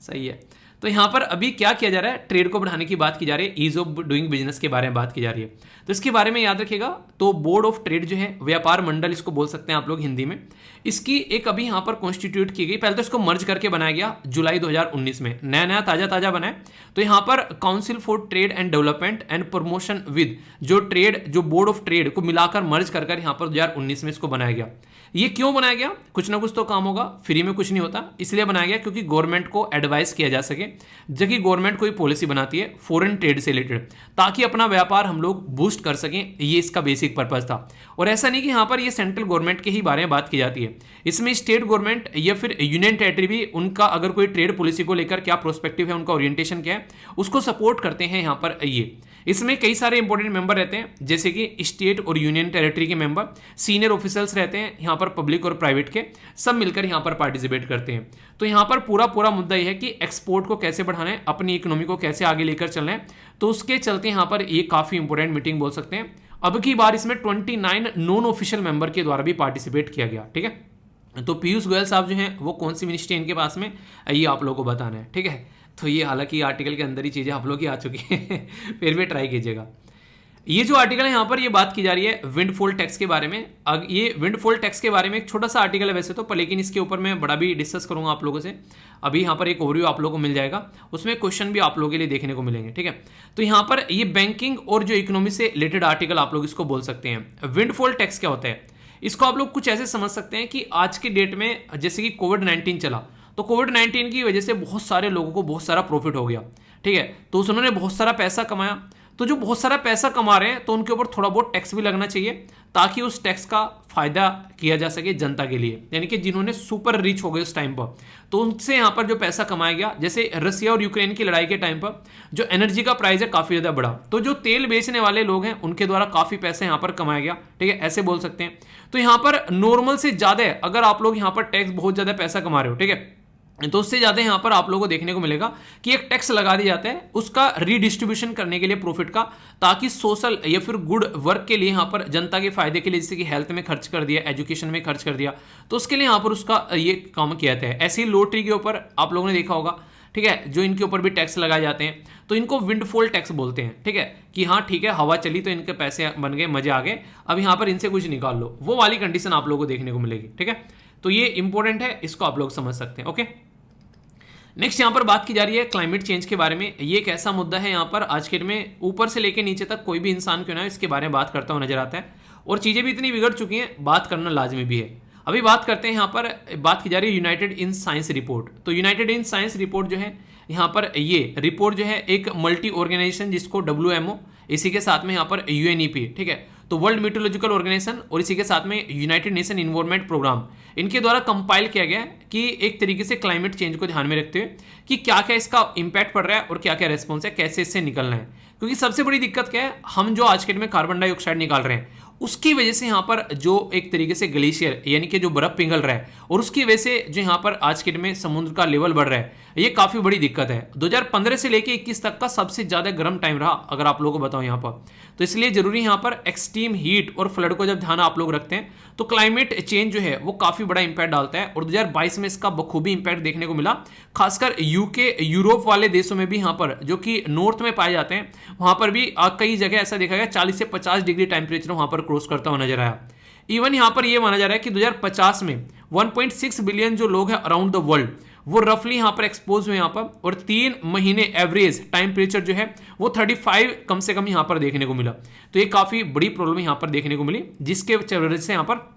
सही है, तो यहाँ पर अभी क्या किया जा रहा है, ट्रेड को बढ़ाने की बात की जा रही है, ईज ऑफ डूइंग बिजनेस के बारे में बात की जा रही है। तो इसके बारे में याद रखिएगा, तो बोर्ड ऑफ ट्रेड जो है, व्यापार मंडल इसको बोल सकते हैं आप लोग हिंदी में, इसकी एक अभी यहाँ पर कॉन्स्टिट्यूट की गई। पहले तो इसको मर्ज करके बनाया गया जुलाई 2019 में, नया नया ताजा ताजा बना है। तो यहाँ पर council for trade and development and promotion with जो ट्रेड, जो बोर्ड ऑफ ट्रेड को मिलाकर मर्ज कर यहाँ पर 2019 में इसको बनाया गया। ये क्यों बनाया गया? कुछ ना कुछ तो काम होगा, फ्री में कुछ नहीं होता, इसलिए बनाया गया क्योंकि गवर्नमेंट को एडवाइस किया जा सके जब कि गवर्नमेंट कोई पॉलिसी बनाती है फॉरेन ट्रेड से रिलेटेड, ताकि अपना व्यापार हम लोग बूस्ट कर सकें। ये इसका बेसिक पर्पज था। और ऐसा नहीं कि यहाँ पर ये सेंट्रल गवर्नमेंट के ही बारे में बात की जाती है, इसमें स्टेट गवर्नमेंट या फिर यूनियन टेरिटरी भी, उनका अगर कोई ट्रेड पॉलिसी को लेकर क्या प्रोस्पेक्टिव है, उनका ओरिएंटेशन क्या है, उसको सपोर्ट करते हैं यहाँ पर ये। इसमें कई सारे इंपॉर्टेंट मेंबर रहते हैं, जैसे कि स्टेट और यूनियन टेरिटरी के मेंबर, सीनियर ऑफिसर्स रहते हैं यहाँ पर, पब्लिक और प्राइवेट के, सब मिलकर यहाँ पर पार्टिसिपेट करते हैं। तो यहाँ पर पूरा मुद्दा यह है कि एक्सपोर्ट को कैसे बढ़ाना है, अपनी इकोनॉमी को कैसे आगे लेकर चलना है। तो उसके चलते यहाँ पर ये काफी इंपॉर्टेंट मीटिंग बोल सकते हैं। अब की बार इसमें 29 नॉन ऑफिशियल मेंबर के द्वारा भी पार्टिसिपेट किया गया। ठीक है, तो पीयूष गोयल साहब जो हैं वो कौन सी मिनिस्ट्री इनके पास में, ये आप लोगों को बताना है। ठीक है, तो ये हालांकि आर्टिकल के अंदर ही चीज़ें आप लोग की आ चुकी हैं फिर भी ट्राई कीजिएगा। ये जो आर्टिकल है यहाँ पर ये बात की जा रही है विंडफॉल टैक्स के बारे में। ये विंडफॉल टैक्स के बारे में एक छोटा सा आर्टिकल है वैसे तो, पर लेकिन इसके ऊपर मैं बड़ा भी डिस्कस करूंगा आप लोगों से। अभी यहाँ पर एक ओवरव्यू आप लोगों को मिल जाएगा, उसमें क्वेश्चन भी आप लोगों के लिए देखने को मिलेंगे। ठीक है, तो यहाँ पर ये बैंकिंग और जो इकोनॉमी से रिलेटेड आर्टिकल आप लोग इसको बोल सकते हैं। विंडफॉल टैक्स क्या होता है, इसको आप लोग कुछ ऐसे समझ सकते हैं कि आज की डेट में जैसे कि कोविड-19 चला, तो कोविड-19 की वजह से बहुत सारे लोगों को बहुत सारा प्रॉफिट हो गया। ठीक है, तो उन्होंने बहुत सारा पैसा कमाया, तो जो बहुत सारा पैसा कमा रहे हैं तो उनके ऊपर थोड़ा बहुत टैक्स भी लगना चाहिए, ताकि उस टैक्स का फायदा किया जा सके जनता के लिए, यानी कि जिन्होंने सुपर रिच हो गए उस टाइम पर, तो उनसे यहाँ पर जो पैसा कमाया गया। जैसे रसिया और यूक्रेन की लड़ाई के टाइम पर जो एनर्जी का प्राइस है काफी ज्यादा बढ़ा, तो जो तेल बेचने वाले लोग हैं उनके द्वारा काफी पैसा यहाँ पर कमाया गया। ठीक है, ऐसे बोल सकते हैं। तो यहाँ पर नॉर्मल से ज्यादा है, अगर आप लोग यहाँ पर टैक्स बहुत ज्यादा पैसा कमा रहे हो, ठीक है, तो उससे ज़्यादा यहाँ पर आप लोगों को देखने को मिलेगा कि एक टैक्स लगा दिया जाता है उसका रीडिस्ट्रीब्यूशन करने के लिए प्रॉफिट का, ताकि सोशल या फिर गुड वर्क के लिए यहाँ पर जनता के फायदे के लिए, जैसे कि हेल्थ में खर्च कर दिया, एजुकेशन में खर्च कर दिया, तो उसके लिए यहाँ पर उसका ये काम किया जाता है। ऐसे ही लॉटरी के ऊपर आप लोगों ने देखा होगा, ठीक है, जो इनके ऊपर भी टैक्स लगाए जाते हैं, तो इनको विंडफॉल टैक्स बोलते हैं। ठीक है, कि हाँ ठीक है, हवा चली तो इनके पैसे बन गए, मजे आ गए, अब यहाँ पर इनसे कुछ निकाल लो, वो वाली कंडीशन आप लोगों को देखने को मिलेगी। ठीक है, तो ये इंपॉर्टेंट है, इसको आप लोग समझ सकते हैं। ओके, नेक्स्ट यहाँ पर बात की जा रही है क्लाइमेट चेंज के बारे में। ये एक ऐसा मुद्दा है यहाँ पर आज के डेट में ऊपर से लेकर नीचे तक कोई भी इंसान क्यों ना इसके बारे में बात करता हुआ नजर आता है, और चीज़ें भी इतनी बिगड़ चुकी हैं, बात करना लाजमी भी है। अभी बात करते हैं, यहाँ पर बात की जा रही है यूनाइटेड इन साइंस रिपोर्ट। तो यूनाइटेड इन साइंस रिपोर्ट जो है, यहाँ पर ये रिपोर्ट जो है एक मल्टी ऑर्गेनाइजेशन, जिसको WMO, इसी के साथ में यहाँ पर UNEP, ठीक है, तो वर्ल्ड मीटरोलॉजिकल ऑर्गेनाइजेशन, और इसी के साथ में यूनाइटेड नेशन इन्वायरमेंट प्रोग्राम, इनके द्वारा कंपाइल किया गया है कि एक तरीके से क्लाइमेट चेंज को ध्यान में रखते हुए कि क्या क्या इसका इंपैक्ट पड़ रहा है और क्या क्या रेस्पॉन्स है, कैसे इससे निकलना है। क्योंकि सबसे बड़ी दिक्कत क्या है, हम जो आज के डेट में कार्बन डाइऑक्साइड निकाल रहे हैं, उसकी वजह से यहाँ पर जो एक तरीके से ग्लेशियर यानी कि जो बर्फ पिघल रहा है, और उसकी वजह से जो यहाँ पर आज के डेट में समुद्र का लेवल बढ़ रहा है, ये काफ़ी बड़ी दिक्कत है। 2015 से लेके 21 तक का सबसे ज़्यादा गर्म टाइम रहा, अगर आप लोगों को बताऊं यहाँ पर। तो इसलिए जरूरी यहाँ पर एक्सट्रीम हीट और फ्लड को जब ध्यान आप लोग रखते हैं, तो क्लाइमेट चेंज जो है वो काफ़ी बड़ा इंपैक्ट डालता है, और 2022 में इसका बखूबी इंपैक्ट देखने को मिला। खासकर UK, यूरोप वाले देशों में भी, यहाँ पर जो कि नॉर्थ में पाए जाते हैं, वहाँ पर भी कई जगह ऐसा देखा गया 40 से 50 डिग्री टेम्परेचर वहाँ पर क्रॉस करता हुआ नजर आया। इवन यहाँ पर ये माना जा रहा है कि 2050 में 1.6 बिलियन जो लोग हैं अराउंड द वर्ल्ड, वो रफली यहाँ पर एक्सपोज हुए यहाँ पर, और 3 महीने एवरेज टेम्परेचर जो है वो 35 कम से कम यहाँ पर देखने को मिला। तो ये काफ़ी बड़ी प्रॉब्लम यहाँ पर देखने को मिली, जिसके वजह से यहाँ पर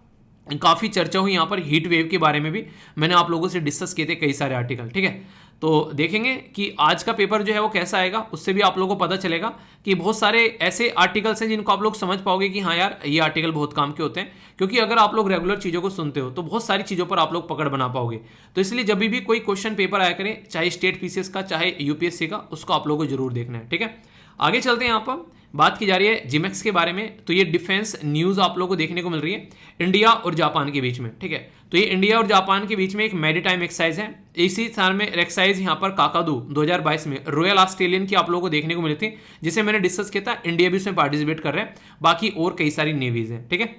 काफ़ी चर्चा हुई। यहाँ पर हीट वेव के बारे में भी मैंने आप लोगों से डिस्कस किए थे कई सारे आर्टिकल। ठीक है, तो देखेंगे कि आज का पेपर जो है वो कैसा आएगा, उससे भी आप लोगों को पता चलेगा कि बहुत सारे ऐसे आर्टिकल्स हैं जिनको आप लोग समझ पाओगे कि हाँ यार ये आर्टिकल बहुत काम के होते हैं। क्योंकि अगर आप लोग रेगुलर चीज़ों को सुनते हो तो बहुत सारी चीज़ों पर आप लोग पकड़ बना पाओगे। तो इसलिए जब भी कोई क्वेश्चन पेपर आया करें, चाहे स्टेट PCS का चाहे UPSC का, उसको आप लोगों को जरूर देखना है। ठीक है, आगे चलते हैं। यहाँ पर बात की जा रही है जिमेक्स के बारे में। तो ये डिफेंस न्यूज़ आप लोगों को देखने को मिल रही है इंडिया और जापान के बीच में। ठीक है, तो ये इंडिया और जापान के बीच में एक मैरीटाइम एक्सरसाइज है। इसी साल में एक्सरसाइज यहाँ पर काकादू 2022 में रॉयल ऑस्ट्रेलियन की आप लोगों को देखने को मिली थी, जिसे मैंने डिस्कस किया था। इंडिया भी उसमें पार्टिसिपेट कर रहे हैं, बाकी और कई सारी नेवीज हैं। ठीक है,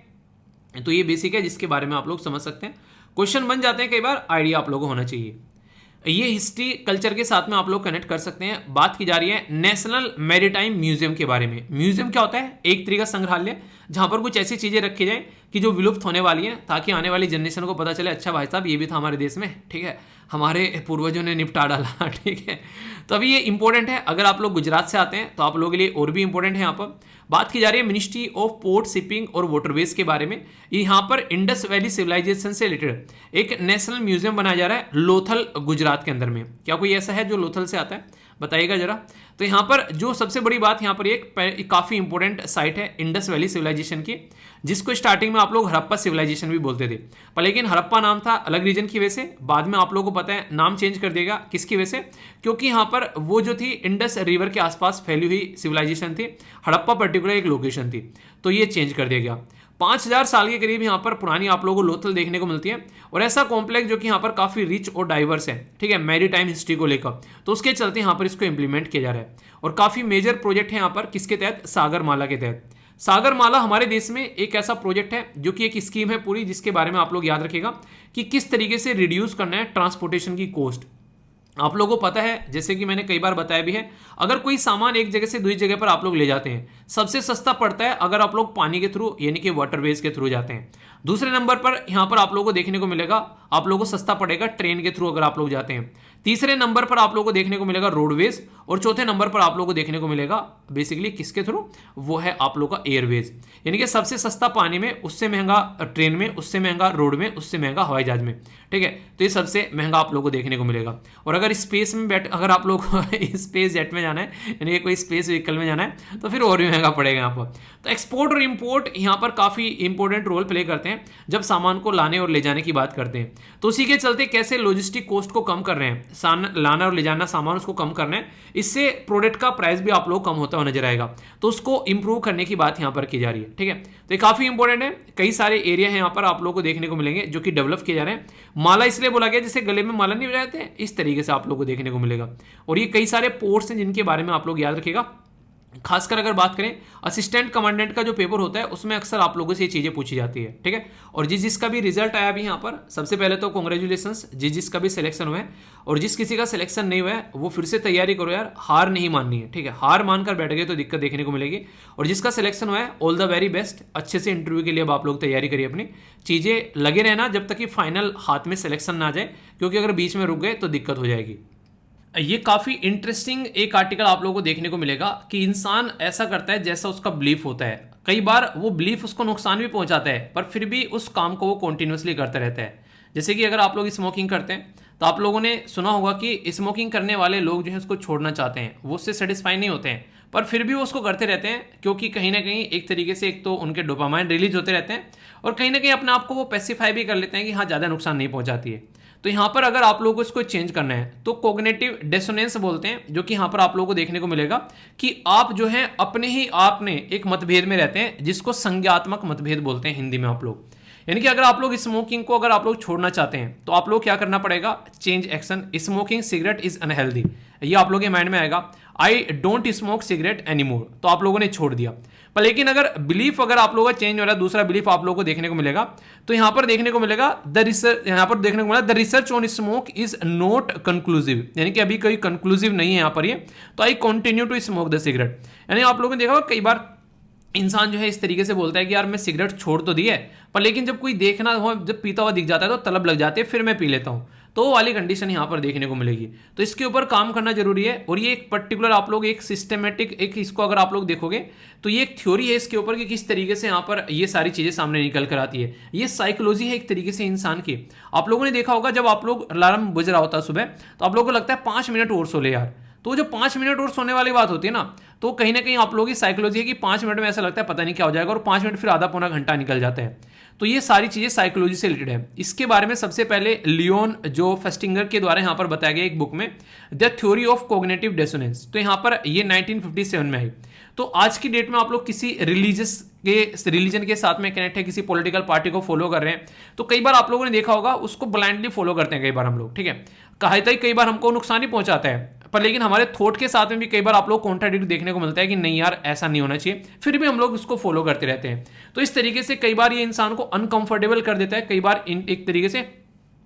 तो ये बेसिक है जिसके बारे में आप लोग समझ सकते हैं। क्वेश्चन बन जाते हैं कई बार, आइडिया आप लोगों को होना चाहिए। ये हिस्ट्री कल्चर के साथ में आप लोग कनेक्ट कर सकते हैं। बात की जा रही है नेशनल मैरीटाइम म्यूजियम के बारे में। म्यूजियम क्या होता है? एक तरीका संग्रहालय जहां पर कुछ ऐसी चीजें रखी जाए कि जो विलुप्त होने वाली हैं, ताकि आने वाली जनरेशन को पता चले अच्छा भाई साहब ये भी था हमारे देश में। ठीक है, हमारे पूर्वजों ने निपटा डाला। ठीक है, तो अभी ये इंपॉर्टेंट है। अगर आप लोग गुजरात से आते हैं तो आप लोगों के लिए और भी इंपॉर्टेंट है। यहाँ पर बात की जा रही है मिनिस्ट्री ऑफ पोर्ट, शिपिंग और वाटरवेज के बारे में। यहाँ पर इंडस वैली सिविलाइजेशन से रिलेटेड एक नेशनल म्यूजियम बनाया जा रहा है लोथल, गुजरात के अंदर में। क्या कोई ऐसा है जो लोथल से आता है? बताइएगा जरा। तो यहाँ पर जो सबसे बड़ी बात, यहाँ पर एक काफ़ी इंपॉर्टेंट साइट है इंडस वैली सिविलाइजेशन की, जिसको स्टार्टिंग में आप लोग हड़प्पा सिविलाइजेशन भी बोलते थे, पर लेकिन हड़प्पा नाम था अलग रीजन की वजह से। बाद में आप लोगों को पता है नाम चेंज कर देगा, किसकी वजह से? क्योंकि यहाँ पर वो जो थी इंडस रिवर के आसपास फैली हुई सिविलाइजेशन थी, हड़प्पा पर्टिकुलर एक लोकेशन थी, तो ये चेंज कर दिया गया। 5000 साल के करीब यहाँ पर पुरानी आप लोगों को लोथल देखने को मिलती है, और ऐसा कॉम्प्लेक्स जो कि यहाँ पर काफ़ी रिच और डाइवर्स है। ठीक है, मैरी टाइम हिस्ट्री को लेकर, तो उसके चलते यहाँ पर इसको इंप्लीमेंट किया जा रहा है। और काफ़ी मेजर प्रोजेक्ट है यहाँ पर, किसके तहत? सागरमाला के तहत। सागरमाला हमारे देश में एक ऐसा प्रोजेक्ट है जो कि एक स्कीम है पूरी, जिसके बारे में आप लोग याद रखिएगा कि किस तरीके से रिड्यूस करना है ट्रांसपोर्टेशन की कॉस्ट। आप लोगों को पता है, जैसे कि मैंने कई बार बताया भी है, अगर कोई सामान एक जगह से दूसरी जगह पर आप लोग ले जाते हैं, सबसे सस्ता पड़ता है अगर आप लोग पानी के थ्रू यानी कि वाटरवेज के थ्रू जाते हैं। दूसरे नंबर पर यहाँ पर आप लोगों को देखने को मिलेगा, आप लोगों को सस्ता पड़ेगा ट्रेन के थ्रू अगर आप लोग जाते हैं। तीसरे नंबर पर आप लोगों को देखने को मिलेगा रोडवेज, और चौथे नंबर पर आप लोगों को देखने को मिलेगा बेसिकली किसके थ्रू? वो है आप लोगों का एयरवेज। यानी कि सबसे सस्ता पानी में, उससे महंगा ट्रेन में, उससे महंगा रोड में, उससे महंगा हवाई जहाज में। ठीक है, तो ये सबसे महंगा आप लोगों को देखने को मिलेगा। और अगर स्पेस में अगर आप लोग स्पेस जेट में जाना है, यानी कि कोई स्पेस व्हीकल में जाना है, तो फिर और भी महंगा पड़ेगा यहाँ पर। तो एक्सपोर्ट और इम्पोर्ट यहाँ पर काफ़ी इंपॉर्टेंट रोल प्ले करते हैं जब सामान को लाने और ले जाने की बात करते हैं। तो उसी के चलते कैसे लॉजिस्टिक कॉस्ट को कम कर रहे हैं, लाना और ले जाना सामान उसको कम करना है, इससे प्रोडक्ट का प्राइस भी आप लोग कम होता हुआ नजर आएगा। तो उसको इंप्रूव करने की बात यहाँ पर की जा रही है, ठीक है। तो ये काफी इंपॉर्टेंट है, कई सारे एरिया है यहाँ पर आप लोगों को देखने को मिलेंगे जो कि डेवलप किए जा रहे हैं। माला इसलिए बोला गया जैसे गले में माला नहीं रहते हैं, इस तरीके से आप लोग को देखने को मिलेगा। और ये कई सारे पोर्ट्स हैं जिनके बारे में आप लोग याद रखिएगा। खासकर अगर बात करें असिस्टेंट कमांडेंट का जो पेपर होता है उसमें अक्सर आप लोगों से ये चीजें पूछी जाती है, ठीक है। और जिसका भी रिजल्ट आया अभी यहाँ पर, सबसे पहले तो कॉन्ग्रेचुलेशंस जिसका भी सिलेक्शन हुआ है, और जिस किसी का सिलेक्शन नहीं हुआ है वो फिर से तैयारी करो यार, हार नहीं माननी है, ठीक है। हार मानकर बैठ गए तो दिक्कत देखने को मिलेगी। और जिसका सिलेक्शन हुआ है ऑल द वेरी बेस्ट, अच्छे से इंटरव्यू के लिए अब आप लोग तैयारी करिए अपनी, चीजें लगे रहना जब तक कि फाइनल हाथ में सिलेक्शन ना आ जाए, क्योंकि अगर बीच में रुक गए तो दिक्कत हो जाएगी। ये काफ़ी इंटरेस्टिंग एक आर्टिकल आप लोगों को देखने को मिलेगा कि इंसान ऐसा करता है जैसा उसका बिलीफ होता है। कई बार वो बिलीफ उसको नुकसान भी पहुंचाता है, पर फिर भी उस काम को वो कॉन्टिन्यूसली करता रहता है। जैसे कि अगर आप लोग स्मोकिंग करते हैं तो आप लोगों ने सुना होगा कि स्मोकिंग करने वाले लोग जो है उसको छोड़ना चाहते हैं, वो उससे सेटिस्फाई नहीं होते हैं, पर फिर भी वो उसको करते रहते हैं, क्योंकि कहीं ना कहीं एक तरीके से एक तो उनके डोपामाइन रिलीज होते रहते हैं, और कहीं ना कहीं अपने आप को वो पेसिफाई भी कर लेते हैं कि हाँ ज़्यादा नुकसान नहीं पहुंचाती है। तो यहाँ पर अगर आप लोगों को इसको चेंज करना है तो कॉग्निटिव डिसोनेंस बोलते हैं, जो कि यहाँ पर आप लोगों को देखने को मिलेगा कि आप जो है अपने ही आप में एक मतभेद में रहते हैं, जिसको संज्ञात्मक मतभेद बोलते हैं हिंदी में आप लोग। यानी कि अगर आप लोग स्मोकिंग को अगर आप लोग छोड़ना चाहते हैं तो आप लोग क्या करना पड़ेगा, change action, smoking cigarette is unhealthy, ये आप लोगों के माइंड में आएगा। I don't smoke cigarette anymore, तो आप लोगों ने छोड़ दिया। पर लेकिन अगर बिलीफ अगर आप लोगों का चेंज हो रहा है, दूसरा बिलीफ आप लोगों को देखने को मिलेगा, तो यहां पर देखने को मिलेगा द रिसर्च, यहां पर देखने को मिला the research on smoke is not conclusive, यानी कि अभी कोई कंक्लूसिव नहीं है यहां पर ये, तो I continue to smoke the cigarette. यानी आप लोगों ने देखा कई बार इंसान जो है इस तरीके से बोलता है कि यार मैं सिगरेट छोड़ तो दी है, पर लेकिन जब कोई देखना हो, जब पीता हुआ दिख जाता है तो तलब लग जाती है, फिर मैं पी लेता हूँ, तो वो वाली कंडीशन यहाँ पर देखने को मिलेगी। तो इसके ऊपर काम करना जरूरी है। और ये एक पर्टिकुलर आप लोग एक सिस्टमेटिक एक इसको अगर आप लोग देखोगे तो ये एक थ्योरी है इसके ऊपर कि किस तरीके से यहाँ पर ये सारी चीजें सामने निकल कर आती है। ये साइकोलॉजी है एक तरीके से इंसान की। आप लोगों ने देखा होगा जब आप लोग अलार्म बज रहा होता है सुबह, तो आप लोगों को लगता है 5 मिनट और सो ले यार, तो जो 5 मिनट और सोने वाली बात होती है ना, तो कहीं ना कहीं आप लोगों की साइकोलॉजी है कि 5 मिनट में ऐसा लगता है पता नहीं क्या हो जाएगा, और 5 मिनट फिर आधा पौना घंटा निकल जाता है। तो ये सारी चीजें साइकोलॉजी से रिलेटेड है। इसके बारे में सबसे पहले लियोन जो फेस्टिंगर के द्वारा यहाँ पर बताया गया एक बुक में, the theory of cognitive dissonance, तो यहाँ पर ये 1957 में आई। तो आज की डेट में आप लोग किसी रिलीजन के साथ में कनेक्ट है, किसी पॉलिटिकल पार्टी को फॉलो कर रहे हैं, तो कई बार आप लोगों ने देखा होगा उसको ब्लाइंडली फॉलो करते हैं कई बार हम लोग, ठीक है। कई बार हमको नुकसान ही पहुंचाता है, पर लेकिन हमारे थॉट के साथ में भी कई बार आप लोग कॉन्ट्राडिक्ट देखने को मिलता है कि नहीं यार ऐसा नहीं होना चाहिए, फिर भी हम लोग उसको फॉलो करते रहते हैं। तो इस तरीके से कई बार ये इंसान को अनकंफर्टेबल कर देता है, कई बार एक तरीके से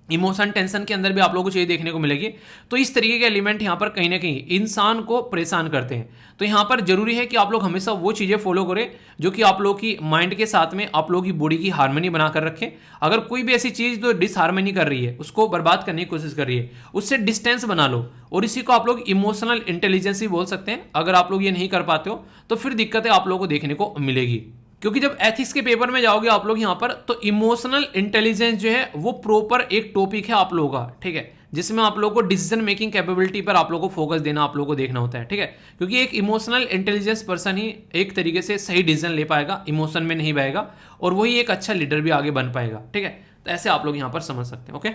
इमोशन टेंशन के अंदर भी आप लोगों को चीज़ देखने को मिलेगी। तो इस तरीके के एलिमेंट यहाँ पर कहीं ना कहीं इंसान को परेशान करते हैं। तो यहाँ पर जरूरी है कि आप लोग हमेशा वो चीज़ें फॉलो करें जो कि आप लोग की माइंड के साथ में आप लोगों की बॉडी की हार्मनी बनाकर रखें। अगर कोई भी ऐसी चीज़ जो डिसहार्मनी कर रही है, उसको बर्बाद करने की कोशिश कर रही है, उससे डिस्टेंस बना लो। और इसी को आप लोग इमोशनल इंटेलिजेंस भी बोल सकते हैं। अगर आप लोग ये नहीं कर पाते हो तो फिर दिक्कतें आप लोगों को देखने को मिलेगी, क्योंकि जब एथिक्स के पेपर में जाओगे आप लोग यहाँ पर, तो इमोशनल इंटेलिजेंस जो है वो प्रॉपर एक टॉपिक है आप लोगों का, ठीक है, जिसमें आप लोगों को डिसीजन मेकिंग कैपेबिलिटी पर आप लोगों को फोकस देना आप लोगों को देखना होता है, ठीक है। क्योंकि एक इमोशनल इंटेलिजेंस पर्सन ही एक तरीके से सही डिसीजन ले पाएगा, इमोशन में नहीं बहेगा, और वही एक अच्छा लीडर भी आगे बन पाएगा, ठीक है। तो ऐसे आप लोग यहाँ पर समझ सकते हैं। ओके,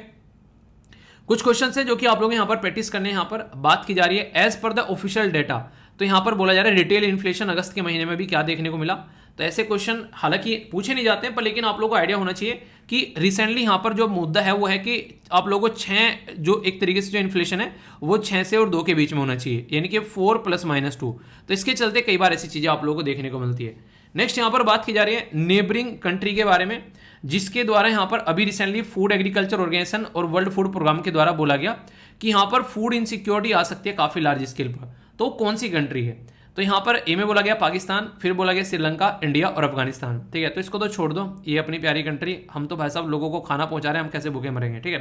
कुछ क्वेश्चन है जो कि आप लोग यहाँ पर प्रैक्टिस करने यहाँ पर बात की जा रही है। As per the official data, तो यहाँ पर बोला जा रहा है रिटेल इन्फ्लेशन अगस्त के महीने में भी क्या देखने को मिला। तो ऐसे क्वेश्चन हालांकि पूछे नहीं जाते हैं, पर लेकिन आप लोगों को आइडिया होना चाहिए कि रिसेंटली यहाँ पर जो मुद्दा है वो है कि आप लोगों को 6 जो एक तरीके से जो इन्फ्लेशन है वो 6 से और 2 के बीच में होना चाहिए, यानी कि 4 ± 2। तो इसके चलते कई बार ऐसी चीज़ें आप लोगों को देखने को मिलती है। नेक्स्ट यहाँ पर बात की जा रही है नेबरिंग कंट्री के बारे में, जिसके द्वारा यहाँ पर अभी रिसेंटली फूड एग्रीकल्चर ऑर्गेनाइजेशन और वर्ल्ड फूड प्रोग्राम के द्वारा बोला गया कि यहाँ पर फूड इनसिक्योरिटी आ सकती है काफ़ी लार्ज स्केल पर। तो कौन सी कंट्री है? तो यहाँ पर ए में बोला गया पाकिस्तान, फिर बोला गया श्रीलंका, इंडिया और अफगानिस्तान, ठीक है। तो इसको तो छोड़ दो, ये अपनी प्यारी कंट्री, हम तो भाई साहब लोगों को खाना पहुंचा रहे हैं, हम कैसे भूखे मरेंगे, ठीक है।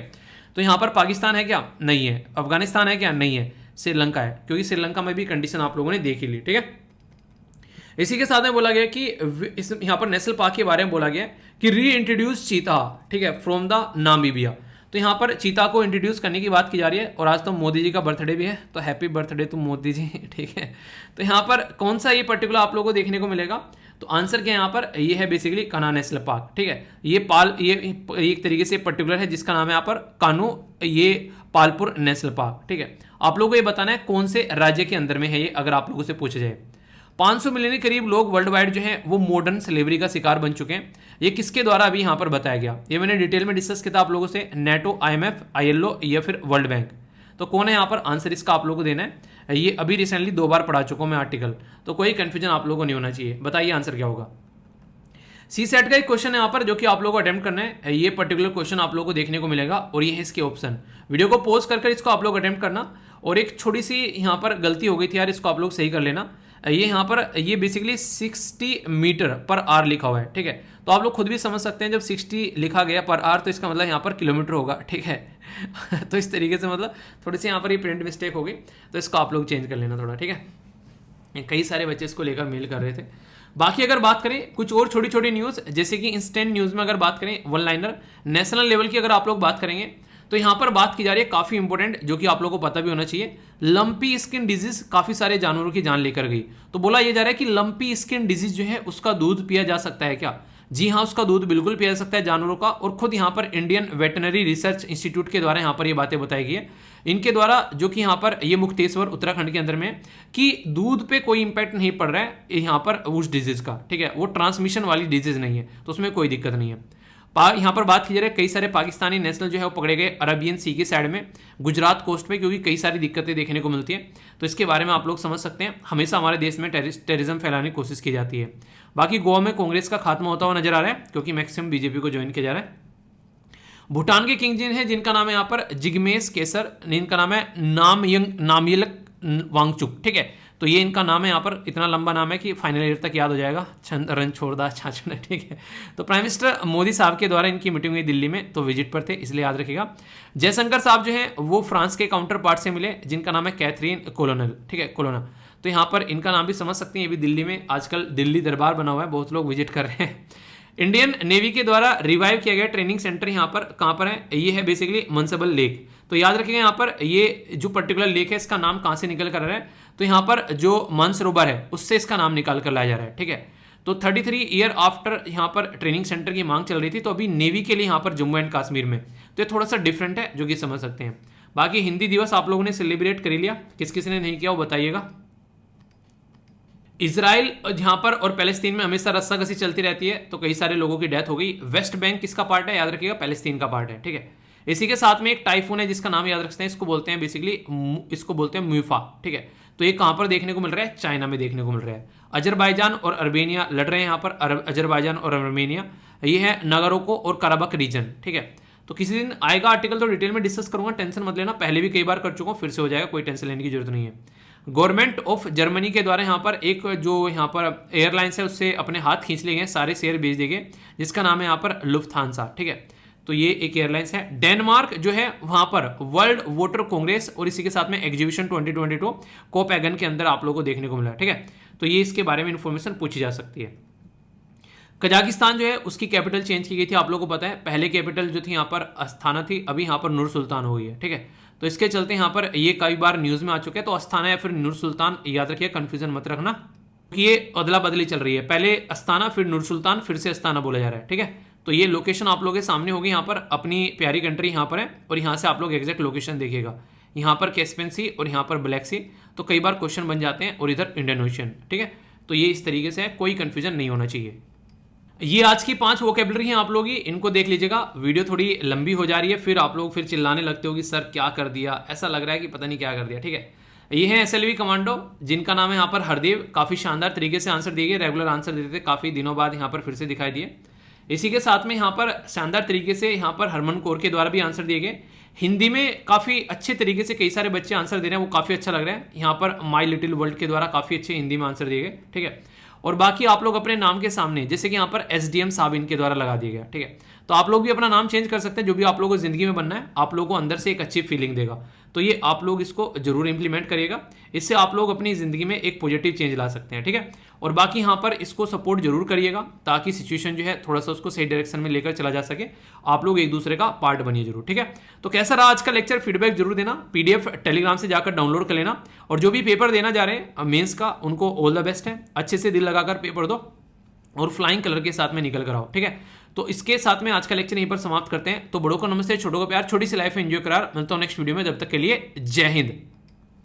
तो यहाँ पर पाकिस्तान है क्या? नहीं है। अफगानिस्तान है क्या? नहीं है। श्रीलंका है, क्योंकि श्रीलंका में भी कंडीशन आप लोगों ने देख ही ली, ठीक है। इसी के साथ में बोला गया कि यहाँ पर नेशनल पार्क के बारे में बोला गया कि री इंट्रोड्यूस चीता, ठीक है, फ्रॉम द नामीबिया। तो यहाँ पर चीता को इंट्रोड्यूस करने की बात की जा रही है, और आज तो मोदी जी का बर्थडे भी है, तो happy birthday to Modi ji, ठीक है। तो यहाँ पर कौन सा ये पर्टिकुलर आप लोगों को देखने को मिलेगा? तो तो आंसर क्या है यहाँ पर, ये है बेसिकली कान्हा नेशनल पार्क। ठीक है, ये एक तरीके से पर्टिकुलर है जिसका नाम है यहाँ पर कान्हो, ये पालपुर नेशनल पार्क। ठीक है, आप लोगों को ये बताना है कौन से राज्य के अंदर में है ये, अगर आप लोगों से पूछा जाए। 500 मिलियन के करीब लोग वर्ल्ड वाइड जो है वो मॉडर्न स्लेवरी का शिकार बन चुके हैं। ये किसके द्वारा अभी यहाँ पर बताया गया, ये मैंने डिटेल में डिस्कस किया था आप लोगों से, नेटो, IMF, ILO या फिर वर्ल्ड बैंक। तो कौन है यहाँ पर आंसर, इसका आप लोगों को देना है। ये अभी रिसेंटली 2 बार पढ़ा चुका हूँ मैं आर्टिकल, तो कोई कंफ्यूजन आप लोगों को नहीं होना चाहिए। बताइए आंसर क्या होगा। CSAT का एक क्वेश्चन है यहाँ पर जो कि आप लोगों को अटेम्प्ट करना है। ये पर्टिकुलर क्वेश्चन आप लोगों को देखने को मिलेगा और ये है इसके ऑप्शन। वीडियो को पॉज कर इसको आप लोग अटेम्प्ट करना। और एक छोटी सी यहाँ पर गलती हो गई थी यार, इसको आप लोग सही कर लेना। ये यहाँ पर ये बेसिकली 60 मीटर पर आवर लिखा हुआ है। ठीक है, तो आप लोग खुद भी समझ सकते हैं जब 60 लिखा गया पर आवर तो इसका मतलब यहाँ पर किलोमीटर होगा। ठीक है तो इस तरीके से मतलब थोड़ी सी यहाँ पर ये प्रिंट मिस्टेक हो गई, तो इसको आप लोग चेंज कर लेना थोड़ा। ठीक है, कई सारे बच्चे इसको लेकर मेल कर रहे थे। बाकी अगर बात करें कुछ और छोटी छोटी न्यूज़, जैसे कि इंस्टेंट न्यूज़ में अगर बात करें, वन लाइनर नेशनल लेवल की अगर आप लोग बात करेंगे तो यहाँ पर बात की जा रही है काफ़ी इंपॉर्टेंट, जो कि आप लोगों को पता भी होना चाहिए। लंपी स्किन डिजीज काफ़ी सारे जानवरों की जान लेकर गई। तो बोला यह जा रहा है कि लंपी स्किन डिजीज जो है उसका दूध पिया जा सकता है क्या? जी हाँ, उसका दूध बिल्कुल पिया जा सकता है जानवरों का। और खुद यहाँ पर इंडियन वेटनरी रिसर्च इंस्टीट्यूट के द्वारा यहाँ पर ये बातें बताई गई है, इनके द्वारा, जो कि यहाँ पर ये मुक्तेश्वर उत्तराखंड के अंदर में है, कि दूध पे कोई इंपैक्ट नहीं पड़ रहा है यहाँ पर उस डिजीज का। ठीक है, वो ट्रांसमिशन वाली डिजीज नहीं है, तो उसमें कोई दिक्कत नहीं है। यहाँ पर बात की जा रही है कई सारे पाकिस्तानी नेशनल जो है वो पकड़े गए अरबियन सी की साइड में, गुजरात कोस्ट पे, क्योंकि कई सारी दिक्कतें देखने को मिलती है। तो इसके बारे में आप लोग समझ सकते हैं, हमेशा हमारे देश में टेररिज्म फैलाने की कोशिश की जाती है। बाकी गोवा में कांग्रेस का खात्मा होता हुआ नजर आ रहा है, क्योंकि मैक्सिमम बीजेपी को ज्वाइन किया जा रहा है। भूटान के किंग जिन है जिनका नाम है यहाँ पर जिग्मेश केसर, इनका नाम है नामयलक वांगचुक। ठीक है, तो ये इनका नाम है यहाँ पर, इतना लंबा नाम है कि फाइनल ईयर तक याद हो जाएगा। चंद्रन छोड़दा छाछन। ठीक है, तो प्राइम मिनिस्टर मोदी साहब के द्वारा इनकी मीटिंग हुई दिल्ली में, तो विजिट पर थे, इसलिए याद रखिएगा। जयशंकर साहब जो है वो फ्रांस के काउंटर पार्ट से मिले, जिनका नाम है कैथरीन कोलोनल। ठीक है, कोलोना, तो यहाँ पर इनका नाम भी समझ सकते हैं। ये भी दिल्ली में आजकल दिल्ली दरबार बना हुआ है, बहुत लोग विजिट कर रहे हैं। इंडियन नेवी के द्वारा रिवाइव किया गया ट्रेनिंग सेंटर यहाँ पर कहाँ पर है, ये है बेसिकली मनसबल लेक। तो याद रखिएगा यहाँ पर ये जो पर्टिकुलर लेक है इसका नाम कहाँ से निकल कर रहा है, तो यहाँ पर जो मानसरोवर है उससे इसका नाम निकाल कर लाया जा रहा है। ठीक है, तो 33 ईयर आफ्टर यहाँ पर ट्रेनिंग सेंटर की मांग चल रही थी, तो अभी नेवी के लिए यहाँ पर जम्मू एंड कश्मीर में, तो ये थोड़ा सा डिफरेंट है, जो कि समझ सकते हैं। बाकी हिंदी दिवस आप लोगों ने सेलिब्रेट कर लिया, किस किस ने नहीं किया वो बताइएगा। इजराइल यहाँ पर और पैलेस्तीन में हमेशा रस्साकसी चलती रहती है, तो कई सारे लोगों की डेथ हो गई। वेस्ट बैंक किसका पार्ट है, याद रखिएगा पैलेस्तीन का पार्ट है। ठीक है, इसी के साथ में एक टाइफून है जिसका नाम याद रखते हैं, इसको बोलते हैं बेसिकली, इसको बोलते हैं म्यूफा। ठीक है, तो ये कहां पर देखने को मिल रहा है, चाइना में देखने को मिल रहा है। अजरबैजान और अर्मेनिया लड़ रहे हैं यहाँ पर, अजरबैजान और अर्मेनिया, ये है नागोर्नो और कराबख रीजन। ठीक है, तो किसी दिन आएगा आर्टिकल तो डिटेल में डिस्कस करूंगा, टेंशन मत लेना, पहले भी कई बार कर चुका हूँ, फिर से हो जाएगा, कोई टेंशन लेने की जरूरत नहीं है। गवर्नमेंट ऑफ जर्मनी के द्वारा यहाँ पर एक जो यहाँ पर एयरलाइंस है उससे अपने हाथ खींच लिए गए, सारे शेयर बेच दिए गए, जिसका नाम है यहाँ पर लुफ्थांसा। ठीक है, तो ये एक एयरलाइंस है। डेनमार्क जो है वहां पर वर्ल्ड वोटर कांग्रेस और इसी के साथ में एग्जीबिशन 2022 कोपेगन के अंदर आप लोगों को देखने को मिला। ठीक है, तो ये इसके बारे में इंफॉर्मेशन पूछी जा सकती है। कजाकिस्तान जो है उसकी कैपिटल चेंज की गई थी, आप लोगों को पता है, पहले कैपिटल जो थी यहाँ पर अस्थाना थी, अभी यहाँ पर नूर सुल्तान हो गई है। ठीक है, तो इसके चलते यहाँ पर ये कई बार न्यूज में आ चुके हैं, तो अस्थाना या फिर नूर सुल्तान याद रखिए, कंफ्यूजन मत रखना, कि ये अदला बदली चल रही है, पहले अस्थाना फिर नूर सुल्तान फिर से अस्थाना बोला जा रहा है। ठीक है, तो ये लोकेशन आप लोगों के सामने होगी, यहाँ पर अपनी प्यारी कंट्री यहाँ पर है, और यहाँ से आप लोग एग्जैक्ट लोकेशन देखिएगा, यहाँ पर कैस्पियन सी और यहाँ पर ब्लैक सी, तो कई बार क्वेश्चन बन जाते हैं, और इधर इंडियन ओशन। ठीक है, तो ये इस तरीके से है, कोई कंफ्यूजन नहीं होना चाहिए। ये आज की 5 वोकेबलरी हैं आप लोग ही, इनको देख लीजिएगा। वीडियो थोड़ी लंबी हो जा रही है, फिर आप लोग फिर चिल्लाने लगते हो कि सर क्या कर दिया, ऐसा लग रहा है कि पता नहीं क्या कर दिया। ठीक है, ये है SLV कमांडो, जिनका नाम है यहाँ पर हरदेव, काफ़ी शानदार तरीके से आंसर दिए गए, रेगुलर आंसर देते थे, काफ़ी दिनों बाद यहाँ पर फिर से दिखाई दिए। इसी के साथ में यहाँ पर शानदार तरीके से यहाँ पर हरमन कौर के द्वारा भी आंसर दिए गए, हिंदी में काफ़ी अच्छे तरीके से कई सारे बच्चे आंसर दे रहे हैं, वो काफ़ी अच्छा लग रहा है। यहाँ पर माई लिटिल वर्ल्ड के द्वारा काफ़ी अच्छे हिंदी में आंसर दिए गए। ठीक है, और बाकी आप लोग अपने नाम के सामने, जैसे कि यहाँ पर SDM साहब इनके द्वारा लगा दिया गया। ठीक है, तो आप लोग भी अपना नाम चेंज कर सकते हैं, जो भी आप लोगों को जिंदगी में बनना है, आप लोगों को अंदर से एक अच्छी फीलिंग देगा, तो ये आप लोग इसको जरूर इंप्लीमेंट करिएगा, इससे आप लोग अपनी जिंदगी में एक पॉजिटिव चेंज ला सकते हैं। ठीक है, और बाकी यहाँ पर इसको सपोर्ट जरूर करिएगा, ताकि सिचुएशन जो है थोड़ा सा उसको सही डायरेक्शन में लेकर चला जा सके, आप लोग एक दूसरे का पार्ट बनिए जरूर। ठीक है, तो कैसा रहा आज का लेक्चर, फीडबैक जरूर देना, PDF टेलीग्राम से जाकर डाउनलोड कर लेना, और जो भी पेपर देना जा रहे हैं मेंस का, उनको ऑल द बेस्ट है, अच्छे से दिल लगाकर पेपर दो, और फ्लाइंग कलर के साथ में निकल कर आओ। ठीक है, तो इसके साथ में आज का लेक्चर यहीं पर समाप्त करते हैं। तो बड़ों को नमस्ते, छोटों को प्यार, छोटी सी लाइफ एंजॉय करार। मिलता हूं नेक्स्ट वीडियो में, जब तक के लिए जय हिंद।